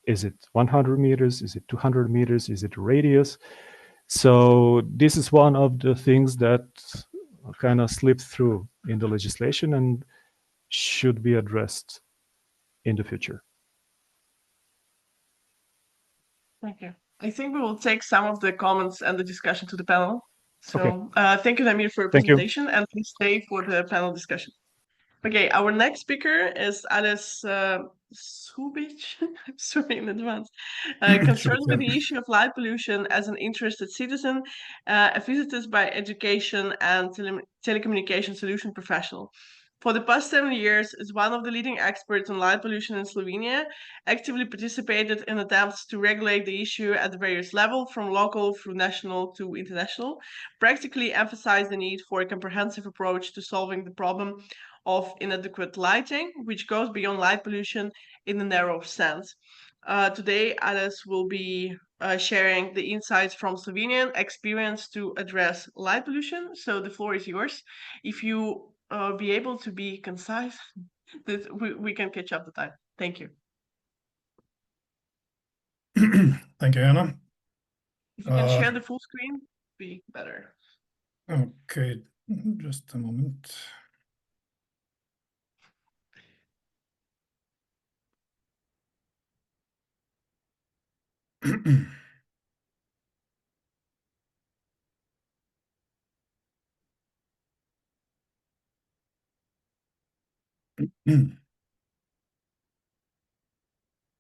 Is it 100 meters? Is it 200 meters? Is it a radius? So this is one of the things that kind of slipped through in the legislation and should be addressed in the future. Thank you. I think we will take some of the comments and the discussion to the panel. So Okay. thank you, Damir, for your presentation, and please stay for the panel discussion. Okay, our next speaker is Alice Subic, sorry in advance, concerned with the issue of light pollution as an interested citizen, visited by education and telecommunication solution professional. For the past 7 years, is one of the leading experts on light pollution in Slovenia, actively participated in attempts to regulate the issue at various levels, from local through national to international, practically emphasized the need for a comprehensive approach to solving the problem of inadequate lighting, which goes beyond light pollution in a narrow sense. Today, Alice will be sharing the insights from Slovenian experience to address light pollution. So the floor is yours. If you be able to be concise, that we can catch up the time. Thank you. Thank you, Anna. If you can share the full screen, be better. Okay, just a moment.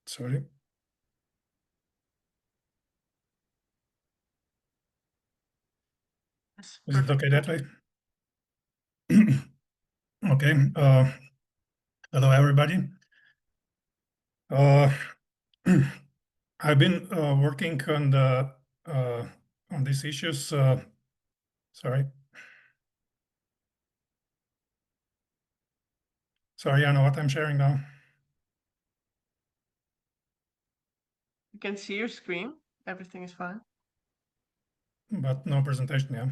Sorry. Yes, Is it okay that way? Okay. Hello, everybody. I've been working on these issues. Sorry. Sorry, I know what I'm sharing now. You can see your screen. Everything is fine. But no presentation, yeah.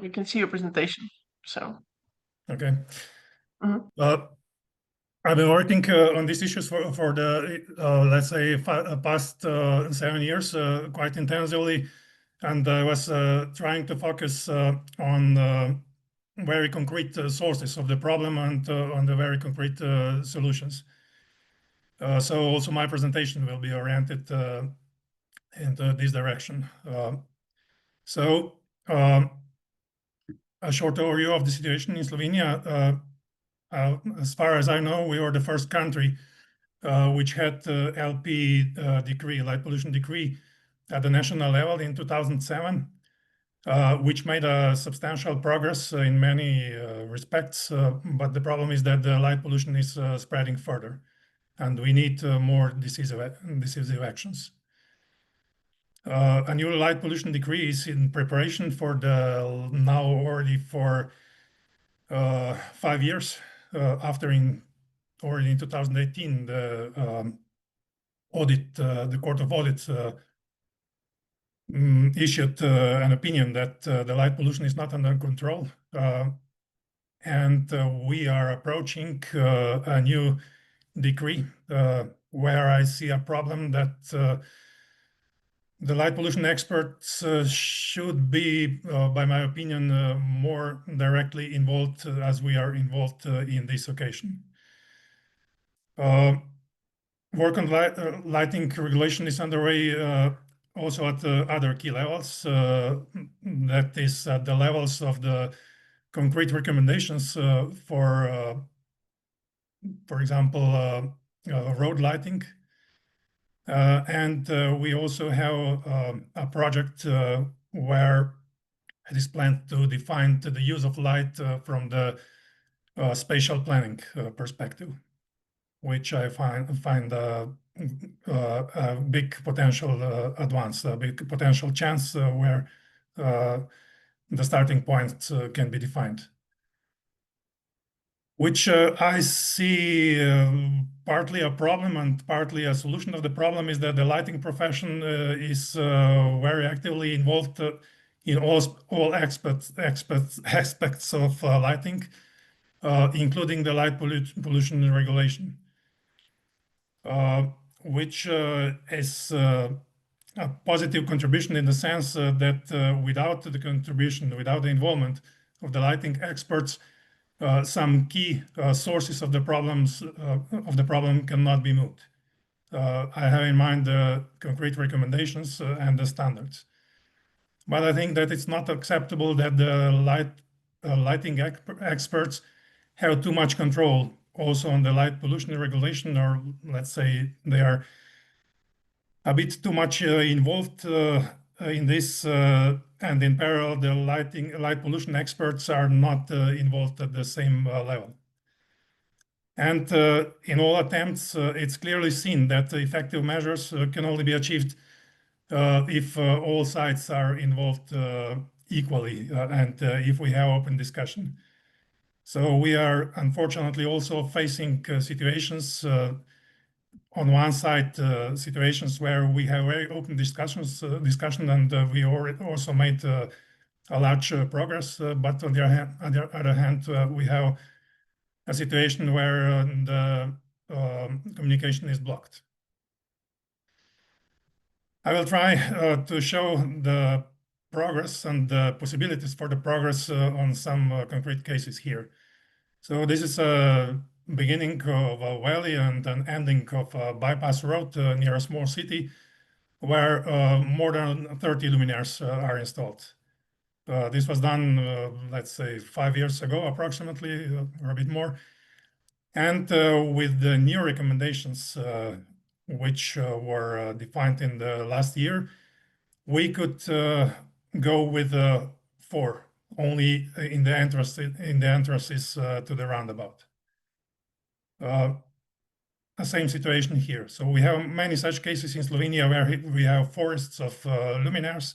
You can see your presentation. So. Okay. Mhm. I've been working on these issues for the let's say past 7 years quite intensively, and I was trying to focus on very concrete sources of the problem and on the very concrete solutions. So also my presentation will be oriented into this direction. So a short overview of the situation in Slovenia. As far as I know, we were the first country which had LP decree, light pollution decree, at the national level in 2007, which made a substantial progress in many respects. But the problem is that the light pollution is spreading further, and we need more decisive actions. A new light pollution decree is in preparation for the now already for 5 years after already in 2018 the the Court of Audit issued an opinion that the light pollution is not under control, and we are approaching a new decree where I see a problem that the light pollution experts should be, by my opinion, more directly involved as we are involved in this occasion. Work on lighting regulation is underway also at other key levels, that is at the levels of the concrete recommendations for example, road lighting. And we also have a project where it is planned to define the use of light from the spatial planning perspective, which I find a big potential advance, a big potential chance where the starting point can be defined. Which I see partly a problem and partly a solution of the problem is that the lighting profession is very actively involved in all aspects of lighting, including the light pollution regulation, which is a positive contribution in the sense that without the contribution, without the involvement of the lighting experts, some key sources of the problem cannot be moved. I have in mind the concrete recommendations and the standards. But I think that it's not acceptable that the lighting experts have too much control also on the light pollution regulation, or let's say they are a bit too much involved in this, and in parallel, the light pollution experts are not involved at the same level. And in all attempts, it's clearly seen that effective measures can only be achieved if all sides are involved equally and if we have open discussion. So we are unfortunately also facing situations on one side, situations where we have very open discussion, and we also made a large progress. But on the other hand, we have a situation where the communication is blocked. I will try to show the progress and the possibilities for the progress on some concrete cases here. So this is a beginning of a valley and an ending of a bypass road near a small city where more than 30 luminaires are installed. This was done, let's say, 5 years ago, approximately, or a bit more. And with the new recommendations, which were defined in the last year, we could go with 4 only in the entrances to the roundabout. The same situation here. So we have many such cases in Slovenia where we have forests of luminaires.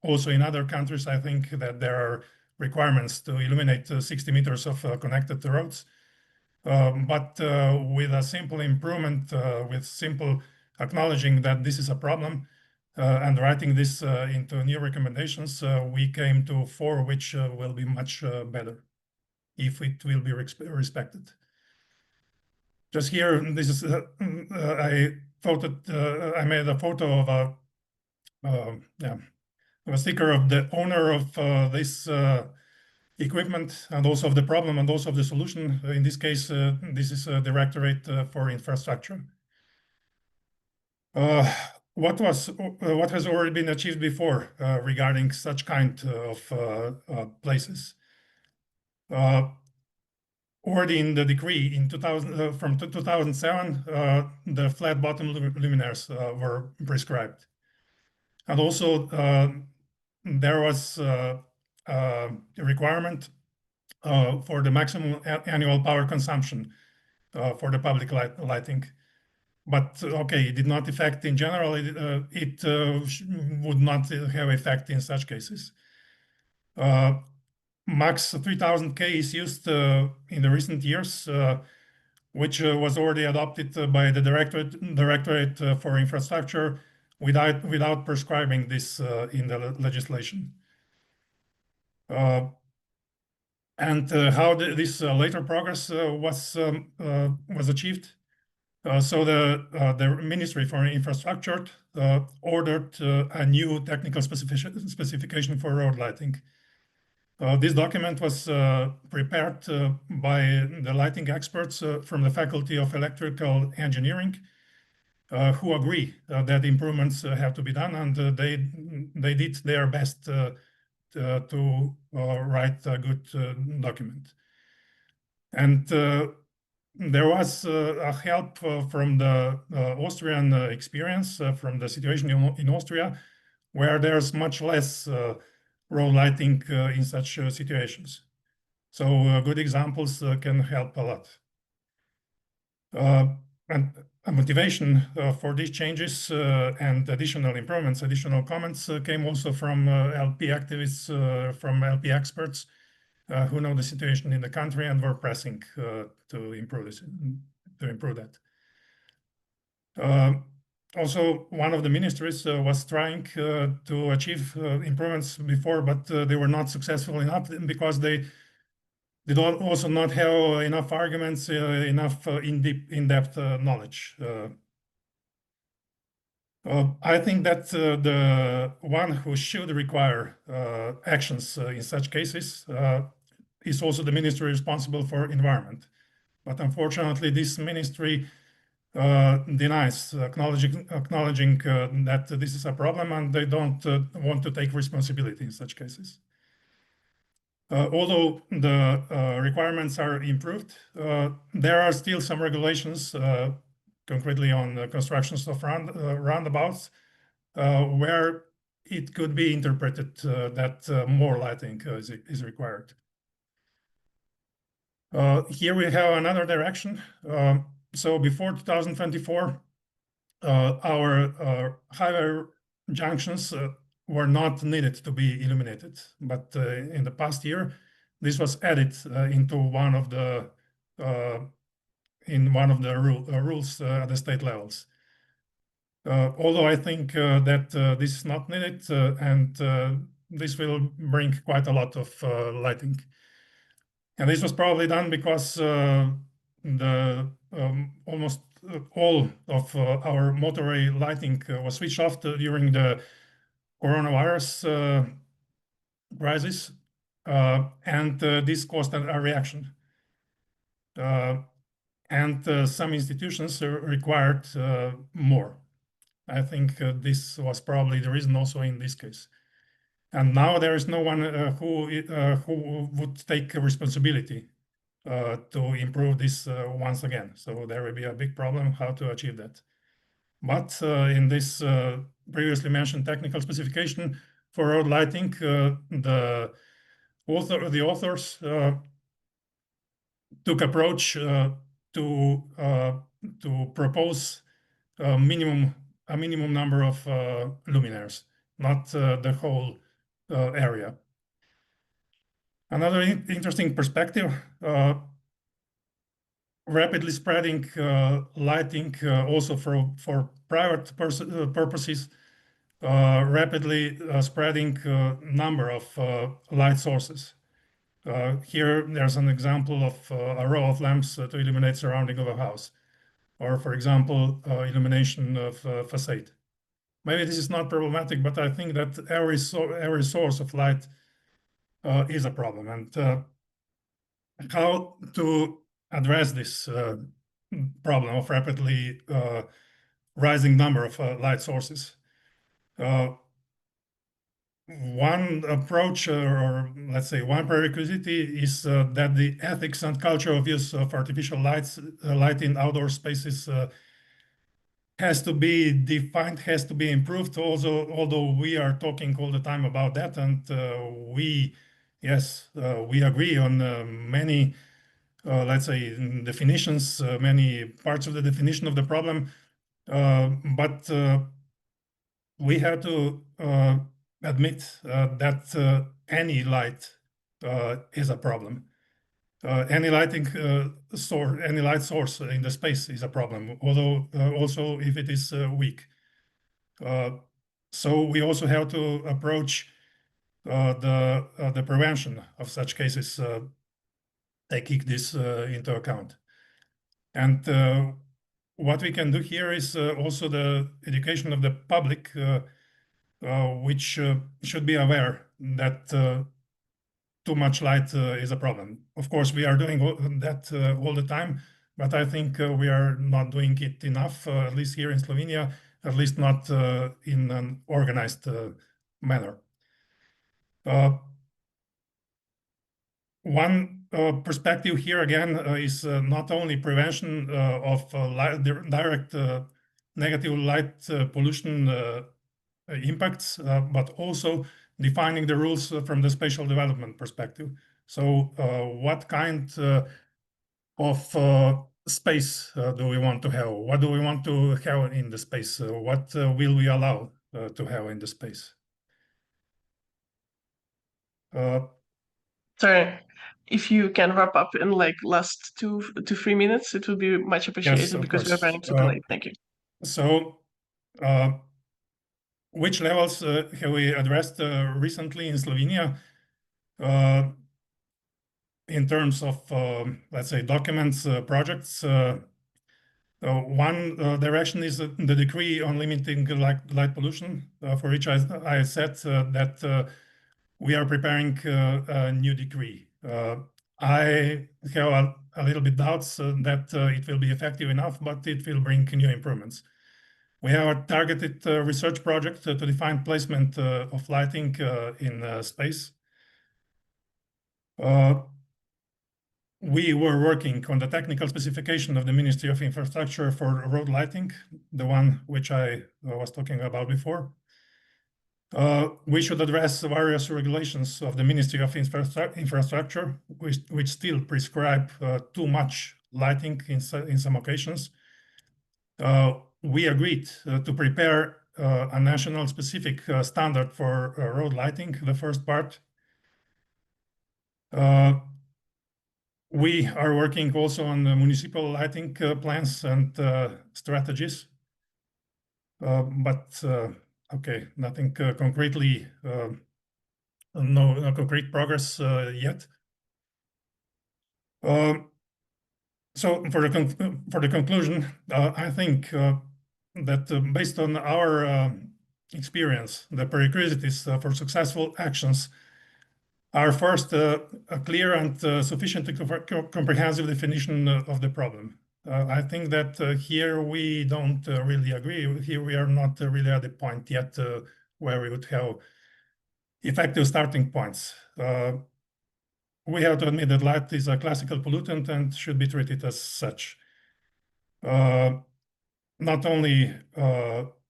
Also in other countries, I think that there are requirements to illuminate 60 meters of connected roads. But with a simple improvement, with simple acknowledging that this is a problem and writing this into new recommendations, we came to 4, which will be much better if it will be respected. Just here, this is I made a photo of a sticker of the owner of this equipment, and also of the problem, and also of the solution. In this case, this is a Directorate for Infrastructure. What has already been achieved before regarding such kind of places? Already in the decree in 2007, the flat bottom luminaires were prescribed. And also there was a requirement for the maximum annual power consumption for the public lighting. But okay, it did not affect in general, it would not have effect in such cases. Max 3000K is used in the recent years, which was already adopted by the Directorate for Infrastructure without prescribing this in the legislation. And how this later progress was achieved. So the Ministry for Infrastructure ordered a new technical specification for road lighting. This document was prepared by the lighting experts from the Faculty of Electrical Engineering, who agree that improvements have to be done, and they did their best to write a good document. And there was a help from the Austrian experience, from the situation in Austria, where there's much less road lighting in such situations. So good examples can help a lot. And a motivation for these changes and additional improvements, additional comments came also from LP activists, from LP experts who know the situation in the country and were pressing to improve this, to improve that. Also, one of the ministries was trying to achieve improvements before, but they were not successful enough because they did also not have enough arguments, enough in-depth knowledge. I think that the one who should require actions in such cases is also the ministry responsible for environment. But unfortunately, this ministry denies acknowledging that this is a problem, and they don't want to take responsibility in such cases. Although the requirements are improved, there are still some regulations, concretely on the constructions of roundabouts, where it could be interpreted that more lighting is required. Here we have another direction. So before 2024, our highway junctions were not needed to be illuminated, but in the past year, this was added into one of the rules at the state levels. Although I think that this is not needed, and this will bring quite a lot of lighting. And this was probably done because almost all of our motorway lighting was switched off during the coronavirus crisis, and this caused a reaction. And some institutions required more. I think this was probably the reason also in this case. And now there is no one who would take responsibility to improve this once again. So there will be a big problem how to achieve that. But in this previously mentioned technical specification, for road lighting, the authors took approach to propose a minimum number of luminaires, not the whole area. Another interesting perspective, rapidly spreading lighting also for private purposes, rapidly spreading number of light sources. Here, there's an example of a row of lamps to illuminate surrounding of a house, or for example, illumination of facade. Maybe this is not problematic, but I think that every source of light is a problem, and how to address this problem of rapidly rising number of light sources. One approach, or let's say one prerequisite, is that the ethics and culture of use of artificial light in outdoor spaces has to be defined, has to be improved. Also, although we are talking all the time about that, and we agree on many, let's say, definitions, many parts of the definition of the problem, but we have to admit that any light is a problem. Any light source in the space is a problem, although also if it is weak. So we also have to approach the prevention of such cases, taking this into account. And what we can do here is also the education of the public, which should be aware that too much light is a problem. Of course, we are doing that all the time, but I think we are not doing it enough, at least here in Slovenia, at least not in an organized manner. One perspective here again is not only prevention of direct negative light pollution impacts, but also defining the rules from the spatial development perspective. So what kind of space do we want to have? What do we want to have in the space? What will we allow to have in the space? Sorry, if you can wrap up in like last 2 to 3 minutes, it would be much appreciated, Yes, because we're course. running super late. Thank you. So, which levels have we addressed recently in Slovenia in terms of, let's say, documents, projects? One direction is the decree on limiting light pollution, for which I said that we are preparing a new decree. I have a little bit doubts that it will be effective enough, but it will bring new improvements. We have a targeted research project to define placement of lighting in space. We were working on the technical specification of the Ministry of Infrastructure for road lighting, the one which I was talking about before. We should address various regulations of the Ministry of Infrastructure, which still prescribe too much lighting in some occasions. We agreed to prepare a national specific standard for road lighting, the first part. We are working also on the municipal lighting plans and strategies. But okay, nothing concretely, no concrete progress yet. So for the conclusion, I think that based on our experience, the prerequisites for successful actions are first a clear and sufficiently comprehensive definition of the problem. I think that here we don't really agree. Here we are not really at the point yet where we would have effective starting points. We have to admit that light is a classical pollutant and should be treated as such. Not only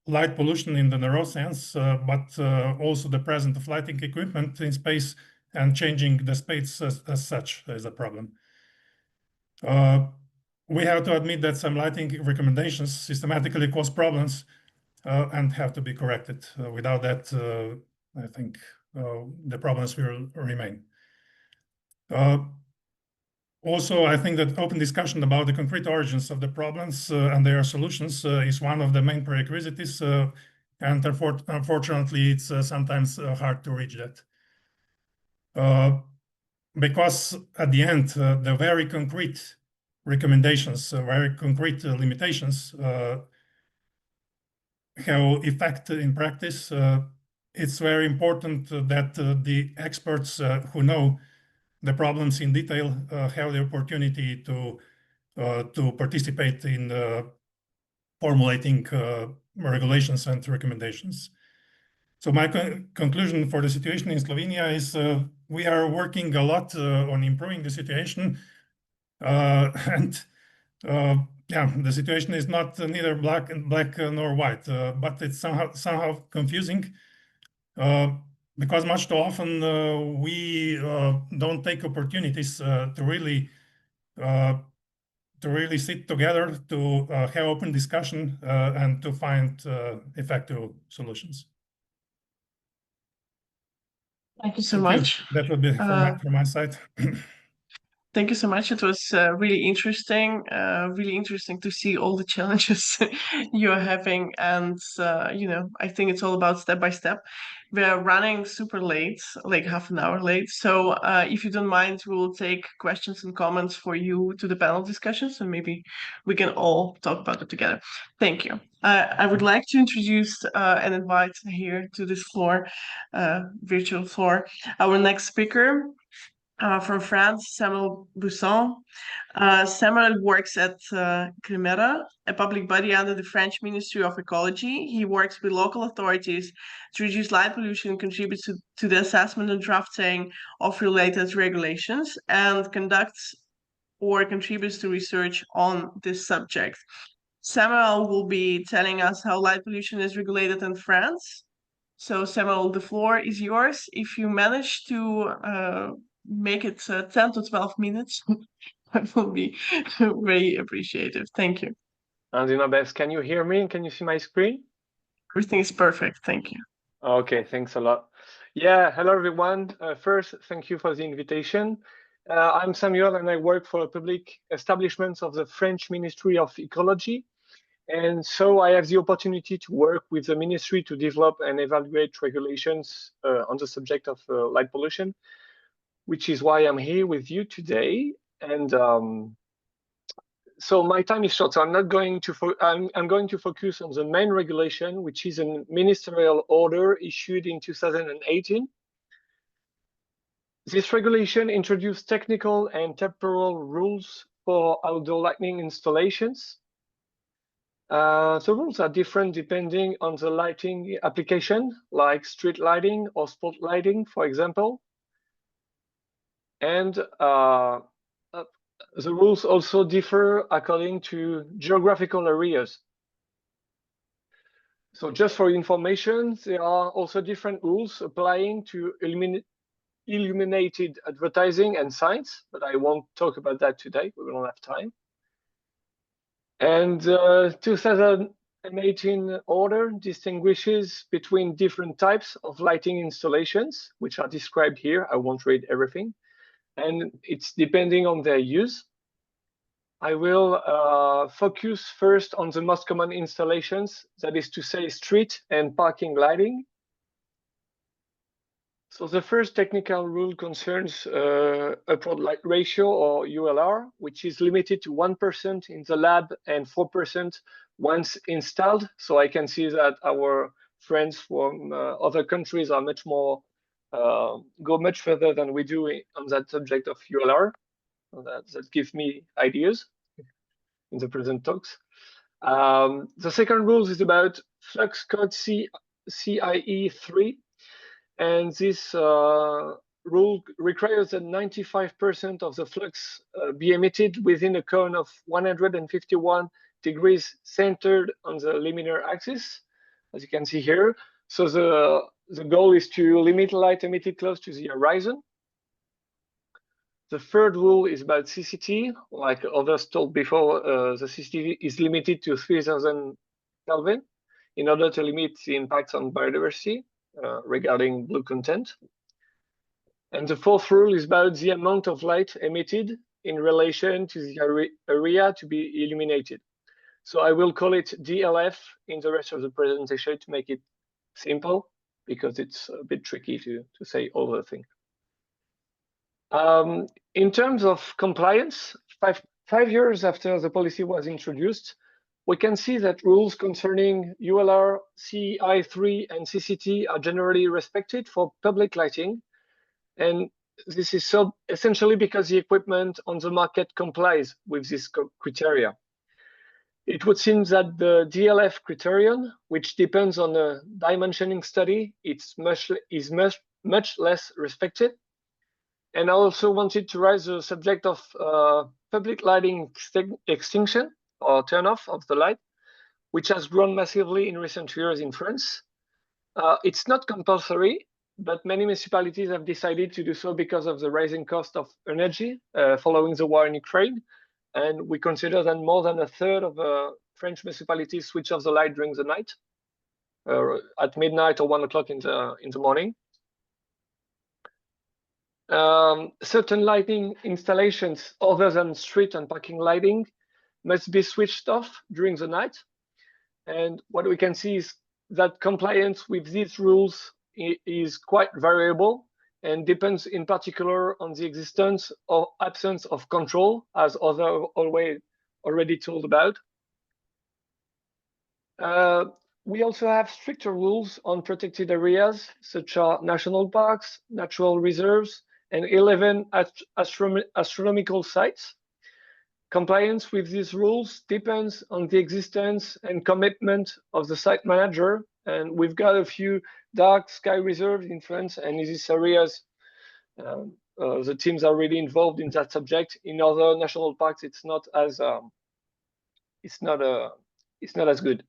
light pollution in the narrow sense, but also the presence of lighting equipment in space and changing the space as such is a problem. We have to admit that some lighting recommendations systematically cause problems and have to be corrected. Without that, I think the problems will remain. Also, I think that open discussion about the concrete origins of the problems and their solutions is one of the main prerequisites, and unfortunately, it's sometimes hard to reach that. Because at the end, the very concrete recommendations, very concrete limitations have effect in practice. It's very important that the experts who know the problems in detail have the opportunity to participate in formulating regulations and recommendations. So my conclusion for the situation in Slovenia is we are working a lot on improving the situation, and yeah, the situation is not neither black nor white, but it's somehow confusing. Because much too often we don't take opportunities to really sit together to have open discussion and to find effective solutions. Thank you so much. That would be from my side. Thank you so much. It was really interesting to see all the challenges you are having. And, I think it's all about step by step. We're running super late, like half an hour late. So if you don't mind, we'll take questions and comments for you to the panel discussions, and maybe we can all talk about it together. Thank you. I would like to introduce and invite here to this floor, virtual floor, our next speaker. From France, Samuel Busson. Samuel works at Cremera, a public body under the French Ministry of Ecology. He works with local authorities to reduce light pollution and contributes to the assessment and drafting of related regulations, and conducts or contributes to research on this subject. Samuel will be telling us how light pollution is regulated in France. So Samuel, the floor is yours. If you manage to make it 10 to 12 minutes, that will be very appreciative. Thank you. I'll do my best. Can you hear me? Can you see my screen? Everything is perfect. Thank you. Okay, thanks a lot. Yeah, hello everyone. First, thank you for the invitation. I'm Samuel and I work for a public establishment of the French Ministry of Ecology. And so I have the opportunity to work with the ministry to develop and evaluate regulations on the subject of light pollution, which is why I'm here with you today. And so my time is short, so I'm not going to. I'm going to focus on the main regulation, which is a ministerial order issued in 2018. This regulation introduced technical and temporal rules for outdoor lighting installations. The rules are different depending on the lighting application, like street lighting or spot lighting, for example. And the rules also differ according to geographical areas. So just for information, there are also different rules applying to illuminated advertising and signs, but I won't talk about that today. We don't have time. And 2018 order distinguishes between different types of lighting installations, which are described here. I won't read everything. And it's depending on their use. I will focus first on the most common installations, that is to say street and parking lighting. So the first technical rule concerns upward light ratio, or ULR, which is limited to 1% in the lab and 4% once installed. So I can see that our friends from other countries are much more, go much further than we do on that subject of ULR. So that gives me ideas in the present talks. The second rule is about flux code CIE3. And this rule requires that 95% of the flux be emitted within a cone of 151 degrees centered on the luminar axis. as you can see here. So the goal is to limit light emitted close to the horizon. The third rule is about CCT. Like others told before, the CCT is limited to 3000 Kelvin in order to limit the impacts on biodiversity regarding blue content. And the fourth rule is about the amount of light emitted in relation to the area to be illuminated. So I will call it DLF in the rest of the presentation to make it simple, because it's a bit tricky to say all the things. In terms of compliance, five years after the policy was introduced, we can see that rules concerning ULR, CI3, and CCT are generally respected for public lighting. And this is so essentially because the equipment on the market complies with this criteria. It would seem that the DLF criterion, which depends on a dimensioning study, is much less respected. And I also wanted to raise the subject of public lighting extinction or turn off of the light, which has grown massively in recent years in France. It's not compulsory, but many municipalities have decided to do so because of the rising cost of energy following the war in Ukraine. And we consider that more than a third of French municipalities switch off the light during the night, at midnight or 1 o'clock in the morning. Certain lighting installations other than street and parking lighting must be switched off during the night. And what we can see is that compliance with these rules is quite variable and depends in particular on the existence or absence of control, as others already told about. We also have stricter rules on protected areas, such as national parks, natural reserves, and 11 astronomical sites. Compliance with these rules depends on the existence and commitment of the site manager. And we've got a few dark sky reserves in France, and in these areas, the teams are really involved in that subject. In other national parks, it's not as good.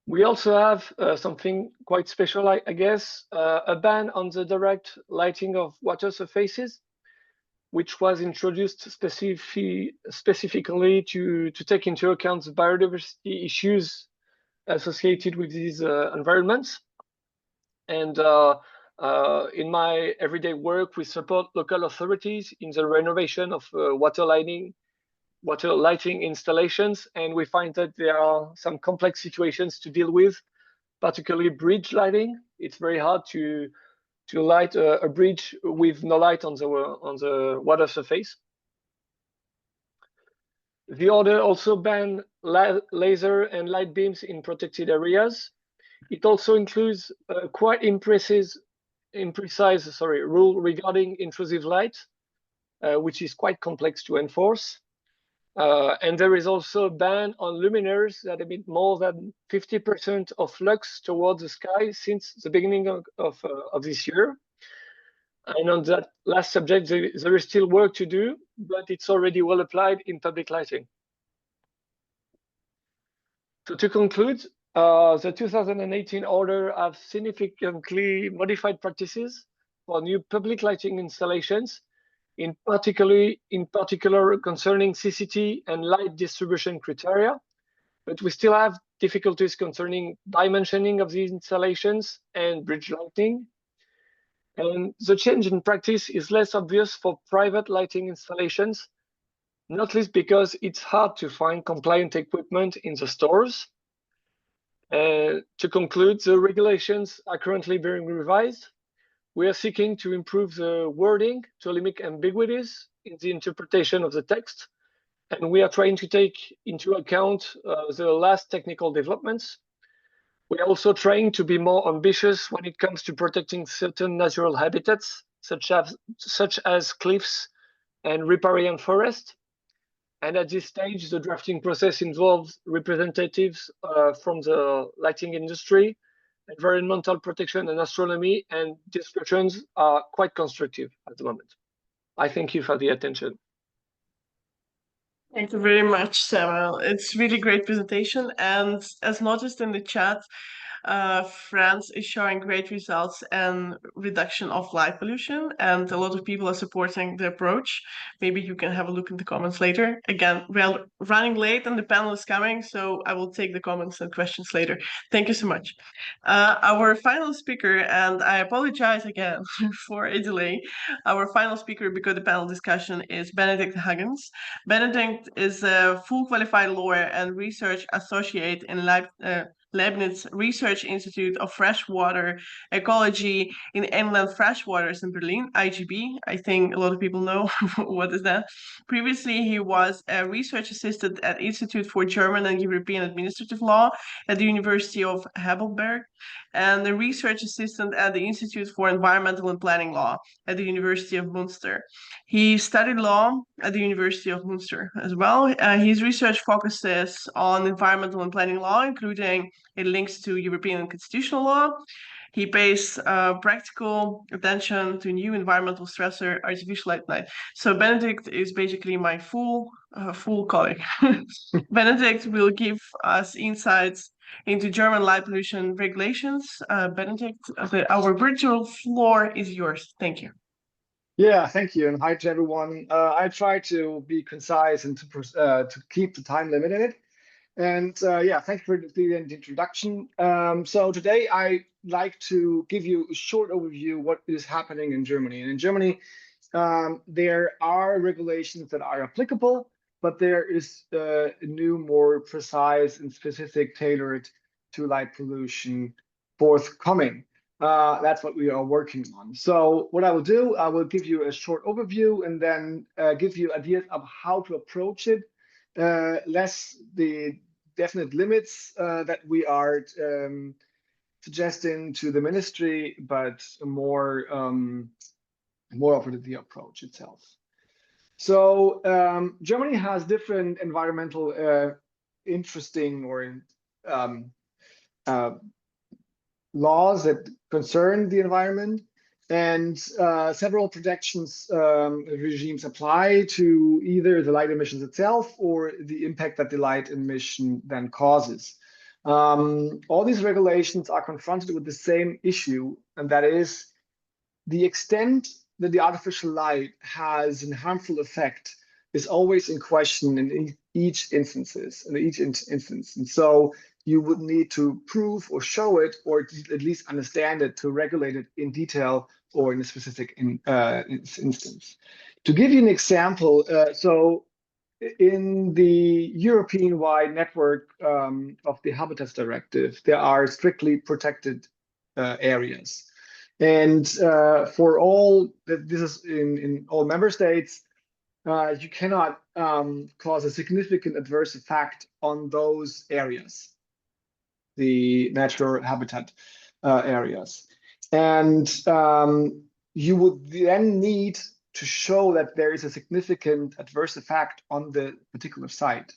We also have something quite special, I guess, a ban on the direct lighting of water surfaces, which was introduced specifically to take into account the biodiversity issues associated with these environments. And in my everyday work, we support local authorities in the renovation of water lighting installations, and we find that there are some complex situations to deal with, particularly bridge lighting. It's very hard to light a bridge with no light on the water surface. The order also bans laser and light beams in protected areas. It also includes a quite imprecise rule regarding intrusive light, which is quite complex to enforce. And there is also a ban on luminaires that emit more than 50% of lux towards the sky since the beginning of this year. And on that last subject, there is still work to do, but it's already well applied in public lighting. So to conclude, the 2018 order have significantly modified practices for new public lighting installations, in particular concerning CCT and light distribution criteria, but we still have difficulties concerning dimensioning of these installations and bridge lighting. And the change in practice is less obvious for private lighting installations, not least because it's hard to find compliant equipment in the stores. To conclude, the regulations are currently being revised. We are seeking to improve the wording to limit ambiguities in the interpretation of the text, and we are trying to take into account the last technical developments. We are also trying to be more ambitious when it comes to protecting certain natural habitats, such as cliffs and riparian forest. And at this stage, the drafting process involves representatives from the lighting industry, environmental protection and astronomy, and discussions are quite constructive at the moment. I thank you for the attention. Thank you very much, Samuel. It's really great presentation. And as noticed in the chat, France is showing great results and reduction of light pollution, and a lot of people are supporting the approach. Maybe you can have a look in the comments later. Again, we're running late and the panel is coming, so I will take the comments and questions later. Thank you so much. Our final speaker, and I apologize again for a delay. Our final speaker, because the panel discussion, is Benedict Huggins. Benedict is a full qualified lawyer and research associate in Leibniz Research Institute of Freshwater Ecology in Inland Freshwaters in Berlin, IGB. I think a lot of people know what is that. Previously, he was a research assistant at Institute for German and European Administrative Law at the University of Heidelberg, and a research assistant at the Institute for Environmental and Planning Law at the University of Münster. He studied law at the University of Münster as well. His research focuses on environmental and planning law, including it links to European and constitutional law. He pays practical attention to new environmental stressor, artificial light night. So Benedict is basically my full colleague. Benedict will give us insights into German light pollution regulations. Benedict, our virtual floor is yours. Thank you. Yeah, thank you, and hi to everyone. I try to be concise and to keep the time limit in it. And yeah, thank you for the introduction. So today I'd like to give you a short overview of what is happening in Germany. And in Germany, there are regulations that are applicable, but there is a new, more precise and specific tailored to light pollution forthcoming. That's what we are working on. So what I will do, I will give you a short overview and then give you ideas of how to approach it, less the definite limits that we are suggesting to the ministry, but more of the approach itself. So Germany has different environmental interesting or laws that concern the environment, and several protections regimes apply to either the light emissions itself or the impact that the light emission then causes. All these regulations are confronted with the same issue, and that is the extent that the artificial light has a harmful effect is always in question in each instance. And so you would need to prove or show it, or at least understand it to regulate it in detail or in a specific instance. To give you an example, so in the European-wide network of the Habitats Directive, there are strictly protected areas. And for all, this is in all member states, you cannot cause a significant adverse effect on those areas, the natural habitat areas. And you would then need to show that there is a significant adverse effect on the particular site.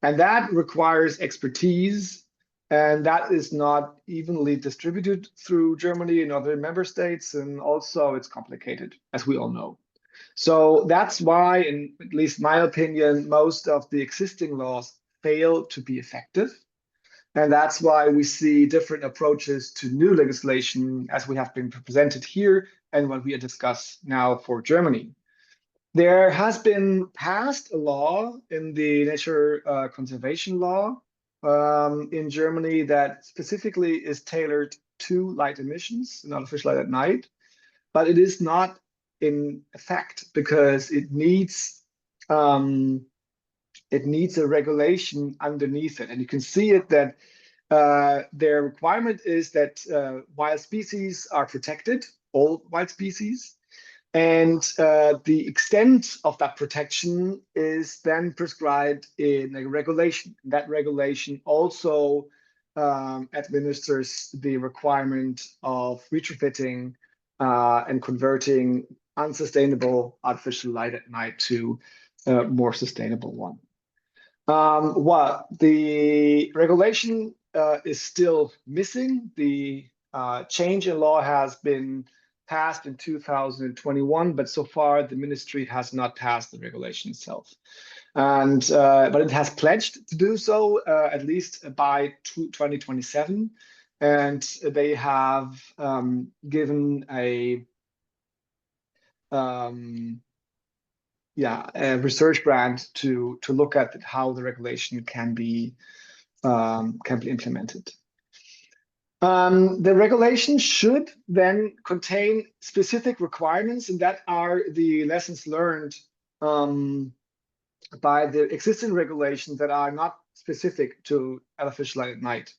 And that requires expertise, and that is not evenly distributed through Germany and other member states, and also it's complicated, as we all know. So that's why, in at least my opinion, most of the existing laws fail to be effective. And that's why we see different approaches to new legislation as we have been presented here and what we discuss now for Germany. There has been passed a law in the nature conservation law in Germany that specifically is tailored to light emissions and artificial light at night, but it is not in effect because it needs a regulation underneath it. And you can see it that their requirement is that wild species are protected, all wild species, and the extent of that protection is then prescribed in a regulation. That regulation also administers the requirement of retrofitting and converting unsustainable artificial light at night to a more sustainable one. What the regulation is still missing. The change in law has been passed in 2021, but so far the ministry has not passed the regulation itself. And but it has pledged to do so at least by 2027, and they have given a research grant to look at how the regulation can be implemented. The regulation should then contain specific requirements, and that are the lessons learned by the existing regulations that are not specific to artificial light at night.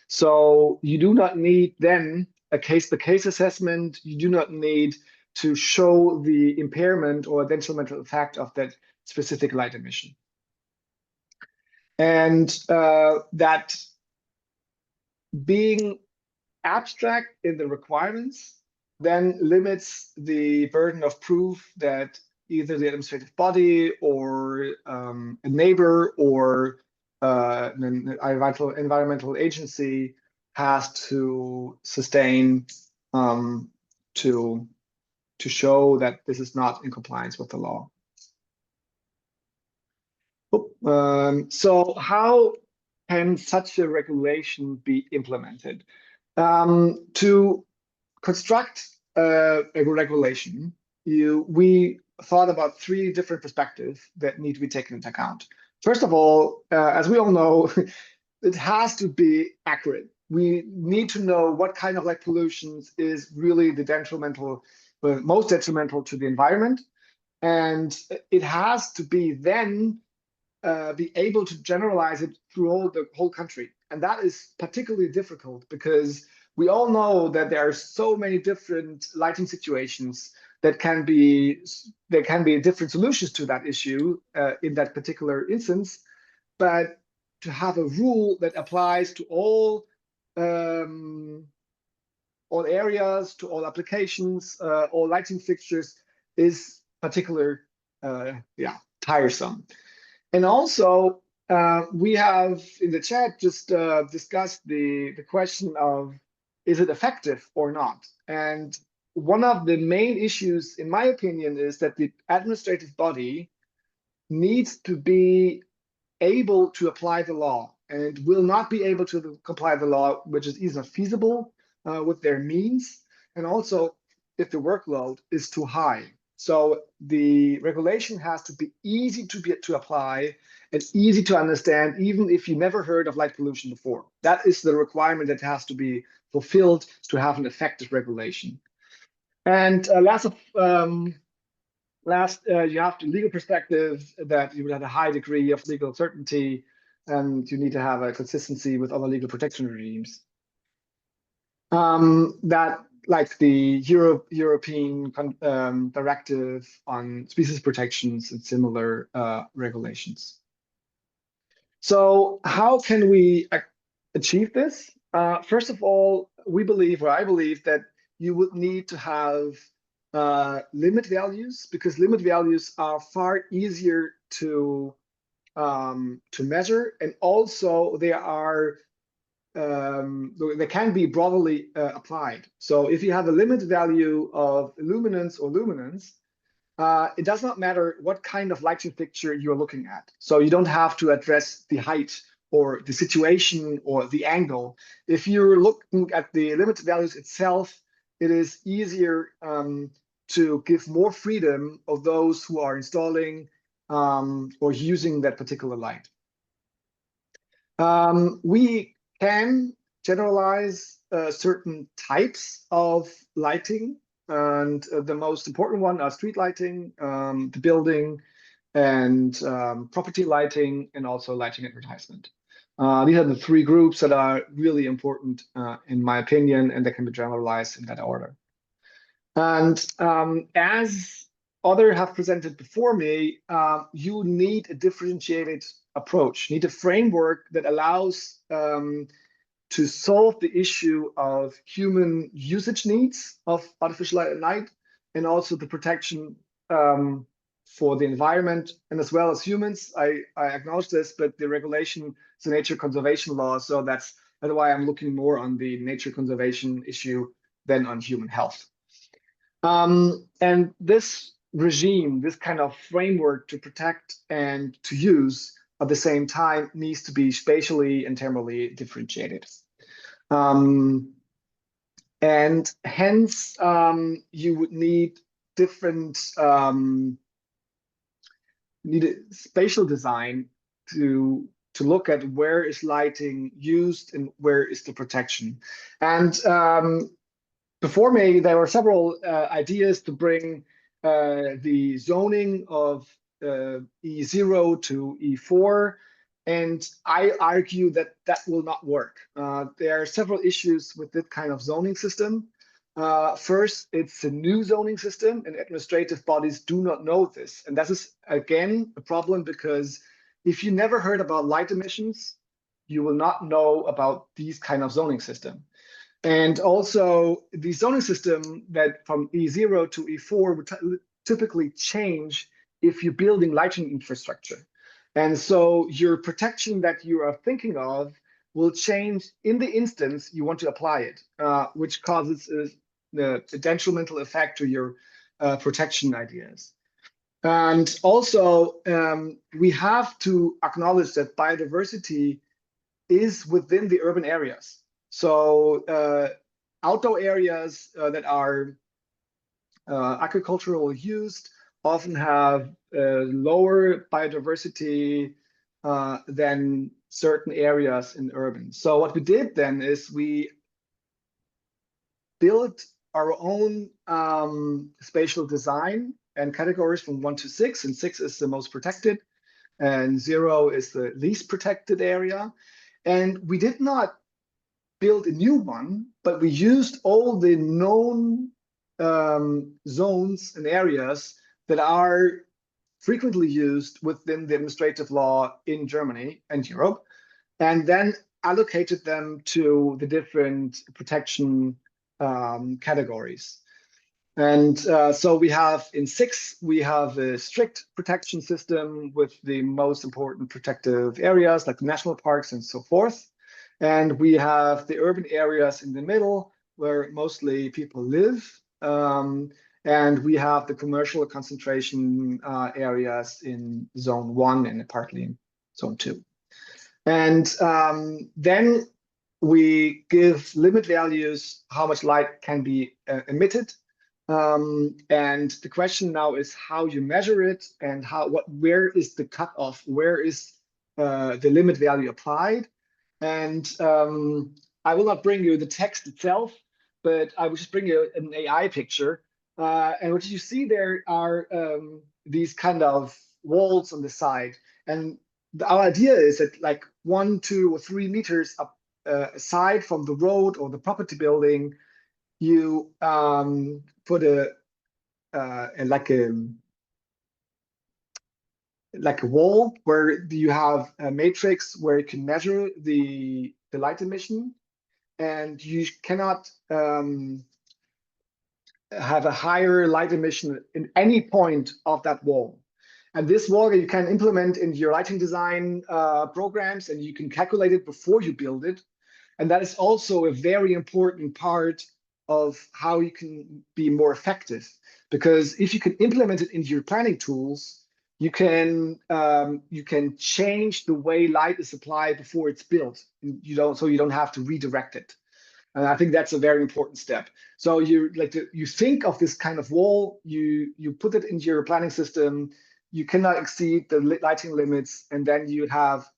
So you do not need then a case-by-case assessment. You do not need to show the impairment or detrimental effect of that specific light emission. And that being abstract in the requirements then limits the burden of proof that either the administrative body or a neighbor or an environmental agency has to sustain to show that this is not in compliance with the law. So how can such a regulation be implemented? To construct a regulation, we thought about 3 different perspectives that need to be taken into account. First of all, as we all know, it has to be accurate. We need to know what kind of light pollution is really the most detrimental to the environment, and it has to be then be able to generalize it through the whole country. And that is particularly difficult because we all know that there are so many different lighting situations that can be different solutions to that issue in that particular instance. But to have a rule that applies to all areas, to all applications, all lighting fixtures is particularly tiresome. And also, we have in the chat just discussed the question of, is it effective or not? And one of the main issues, in my opinion, is that the administrative body needs to be able to apply the law, and will not be able to comply the law, which is either feasible with their means, and also if the workload is too high. So the regulation has to be easy to apply and easy to understand, even if you never heard of light pollution before. That is the requirement that has to be fulfilled to have an effective regulation. And you have the legal perspective, that you would have a high degree of legal certainty, and you need to have a consistency with other legal protection regimes. That, like the European Directive on Species Protections and similar regulations. So how can we achieve this? First of all, I believe that you would need to have limit values, because limit values are far easier to measure, and also they can be broadly applied. So if you have a limit value of luminance or luminance, it does not matter what kind of lighting fixture you're looking at. So you don't have to address the height or the situation or the angle. If you're looking at the limit values itself, it is easier to give more freedom of those who are installing or using that particular light. We can generalize certain types of lighting, and the most important one are street lighting, the building, and property lighting, and also lighting advertisement. These are the 3 groups that are really important in my opinion, and they can be generalized in that order. And as others have presented before me, you need a differentiated approach, need a framework that allows to solve the issue of human usage needs of artificial light at night, and also the protection for the environment and as well as humans. I acknowledge this, but the regulation is a nature conservation law, so that's why I'm looking more on the nature conservation issue than on human health. And this regime, this kind of framework to protect and to use at the same time needs to be spatially and temporally differentiated. And hence, you would need different need a spatial design to look at where is lighting used and where is the protection. And before me, there were several ideas to bring the zoning of E0 to E4. And I argue that that will not work. There are several issues with that kind of zoning system. First, it's a new zoning system and administrative bodies do not know this. And that is, again, a problem because if you never heard about light emissions, you will not know about these kind of zoning system. And also the zoning system that from E0 to E4 would typically change if you're building lighting infrastructure. And so your protection that you are thinking of will change in the instance you want to apply it, which causes a detrimental effect to your protection ideas. And also, we have to acknowledge that biodiversity is within the urban areas. So outdoor areas that are agricultural used often have lower biodiversity than certain areas in urban. So what we did then is we built our own spatial design and categories from 1 to 6, and 6 is the most protected, and 0 is the least protected area. And we did not build a new one, but we used all the known zones and areas that are frequently used within the administrative law in Germany and Europe, and then allocated them to the different protection categories. And so we have in 6, we have a strict protection system with the most important protective areas like the national parks and so forth. And we have the urban areas in the middle where mostly people live. And we have the commercial concentration areas in zone 1 and partly in zone 2. And then we give limit values, how much light can be emitted. And the question now is how you measure it and where is the cutoff, where is the limit value applied. And I will not bring you the text itself, but I will just bring you an AI picture. And what you see there are these kind of walls on the side. And our idea is that like 1, 2, or 3 meters up, aside from the road or the property building, you put like a wall where you have a matrix where you can measure the light emission, and you cannot have a higher light emission in any point of that wall. And this wall you can implement in your lighting design programs, and you can calculate it before you build it. And that is also a very important part of how you can be more effective. Because if you can implement it into your planning tools, you can change the way light is applied before it's built. So you don't have to redirect it. And I think that's a very important step. So you think of this kind of wall, you put it into your planning system, you cannot exceed the lighting limits, and then you have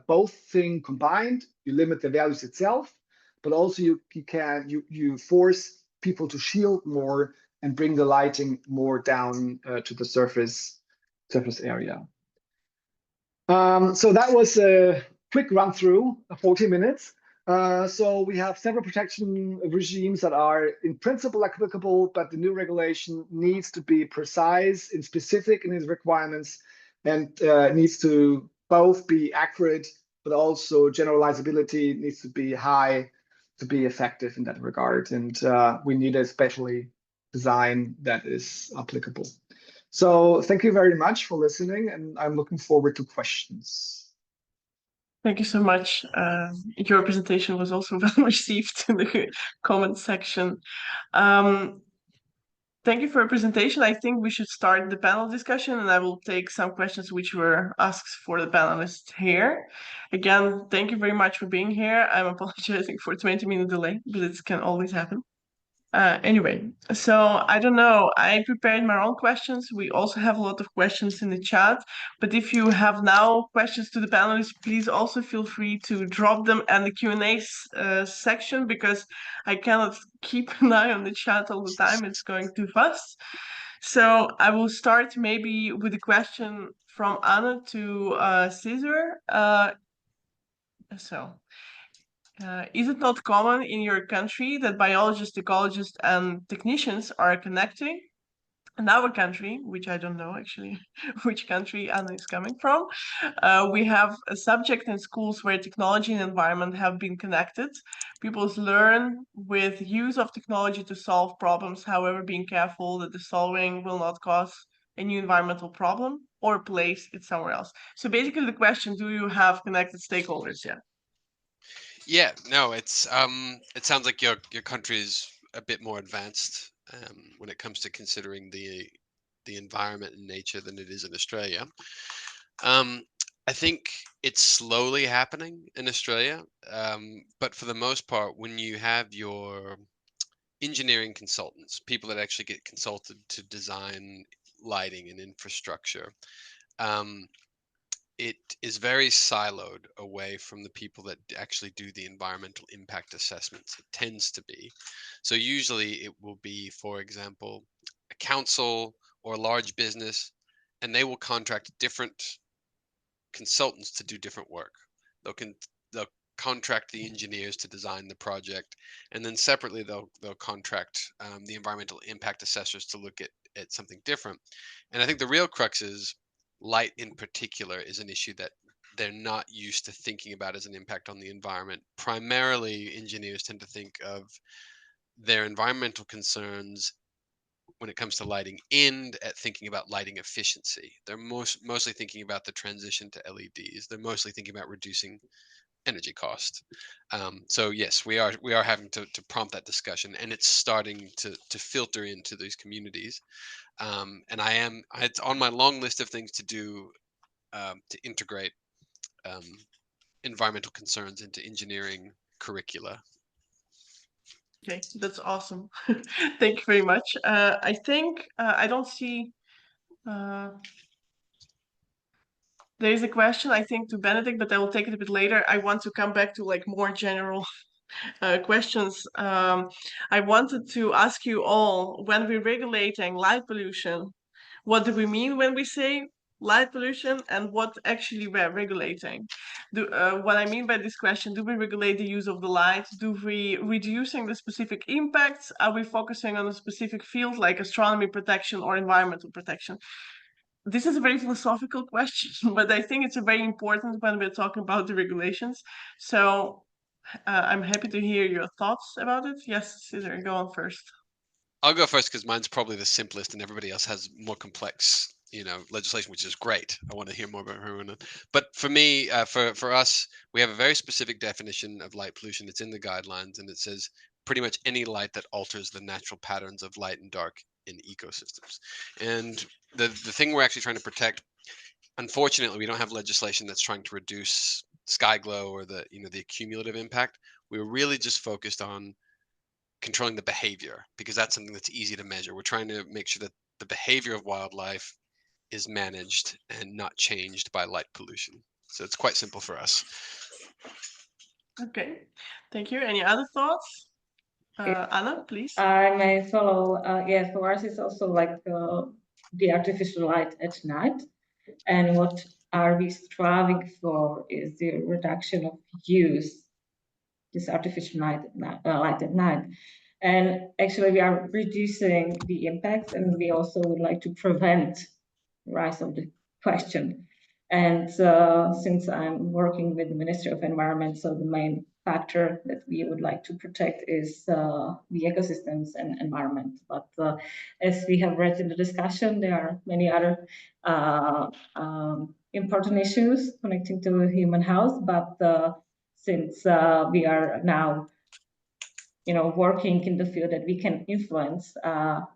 both things combined. You limit the values itself, but also you force people to shield more and bring the lighting more down to the surface area. So that was a quick run through, 40 minutes. So we have several protection regimes that are in principle applicable, but the new regulation needs to be precise and specific in its requirements, and needs to both be accurate, but also generalizability needs to be high to be effective in that regard. And we need a specially design that is applicable. So thank you very much for listening, and I'm looking forward to questions. Thank you so much. Your presentation was also well received in the comment section. Thank you for your presentation. I think we should start the panel discussion, and I will take some questions which were asked for the panelists here. Again, thank you very much for being here. I'm apologizing for 20-minute delay, but it can always happen. Anyway, so I don't know, I prepared my own questions. We also have a lot of questions in the chat, but if you have now questions to the panelists, please also feel free to drop them in the Q&A section, because I cannot keep an eye on the chat all the time. It's going too fast. So I will start maybe with a question from Anna to Cesar. Is it not common in your country that biologists, ecologists, and technicians are connecting? In our country, which I don't know actually which country Anna is coming from, we have a subject in schools where technology and environment have been connected. People learn with use of technology to solve problems, however, being careful that the solving will not cause a new environmental problem or place it somewhere else. So basically the question, do you have connected stakeholders yet? Yeah, no, it sounds like your country is a bit more advanced when it comes to considering the environment and nature than it is in Australia. I think it's slowly happening in Australia, but for the most part, when you have your engineering consultants, people that actually get consulted to design lighting and infrastructure, it is very siloed away from the people that actually do the environmental impact assessments. It tends to be. So usually it will be, for example, a council or a large business, and they will contract different consultants to do different work. They'll contract the engineers to design the project, and then separately they'll contract the environmental impact assessors to look at something different. And I think the real crux is light in particular is an issue that they're not used to thinking about as an impact on the environment. Primarily, engineers tend to think of their environmental concerns when it comes to lighting at thinking about lighting efficiency. They're mostly thinking about the transition to LEDs. They're mostly thinking about reducing energy cost. So yes, we are having to prompt that discussion, and it's starting to filter into these communities. And it's on my long list of things to do to integrate environmental concerns into engineering curricula. Okay, that's awesome. Thank you very much. I think I don't see. There is a question, I think, to Benedict, but I will take it a bit later. I want to come back to like more general questions. I wanted to ask you all, when we're regulating light pollution, what do we mean when we say light pollution, and what actually we're regulating? What I mean by this question, do we regulate the use of the light? Do we reducing the specific impacts? Are we focusing on a specific field like astronomy protection or environmental protection? This is a very philosophical question, but I think it's a very important when we're talking about the regulations. So I'm happy to hear your thoughts about it. Yes, Cesar, go on first. I'll go first because mine's probably the simplest, and everybody else has more complex, legislation, which is great. I want to hear more about everyone. But for me, for us, we have a very specific definition of light pollution. It's in the guidelines, and it says pretty much any light that alters the natural patterns of light and dark in ecosystems. And the thing we're actually trying to protect, unfortunately, we don't have legislation that's trying to reduce sky glow or the accumulative impact. We're really just focused on controlling the behavior, because that's something that's easy to measure. We're trying to make sure that the behavior of wildlife is managed and not changed by light pollution. So it's quite simple for us. Okay, thank you. Any other thoughts? Anna, please. I may follow. Yeah, for us, it's also like the artificial light at night. And what are we striving for is the reduction of use, this artificial light at night. And actually, we are reducing the impacts, and we also would like to prevent the rise of the question. And since I'm working with the Ministry of Environment, so the main factor that we would like to protect is the ecosystems and environment. But as we have read in the discussion, there are many other important issues connecting to human health. But since we are now, working in the field that we can influence,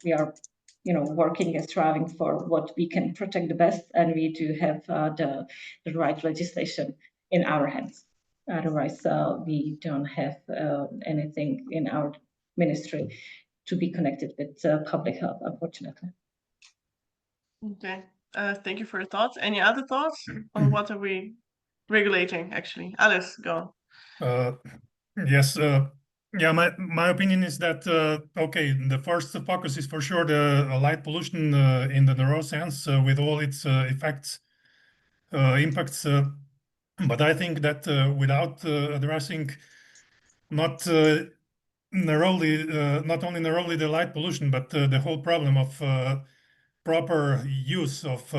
we are working and striving for what we can protect the best, and we do have the right legislation in our hands. Otherwise, we don't have anything in our ministry to be connected with public health, unfortunately. Okay. Thank you for your thoughts. Any other thoughts on what are we regulating, actually? Alice, go. Yes. Yeah, my opinion is that, okay, the first focus is for sure the light pollution in the narrow sense with all its effects, impacts. But I think that without addressing not only narrowly the light pollution, but the whole problem of proper use of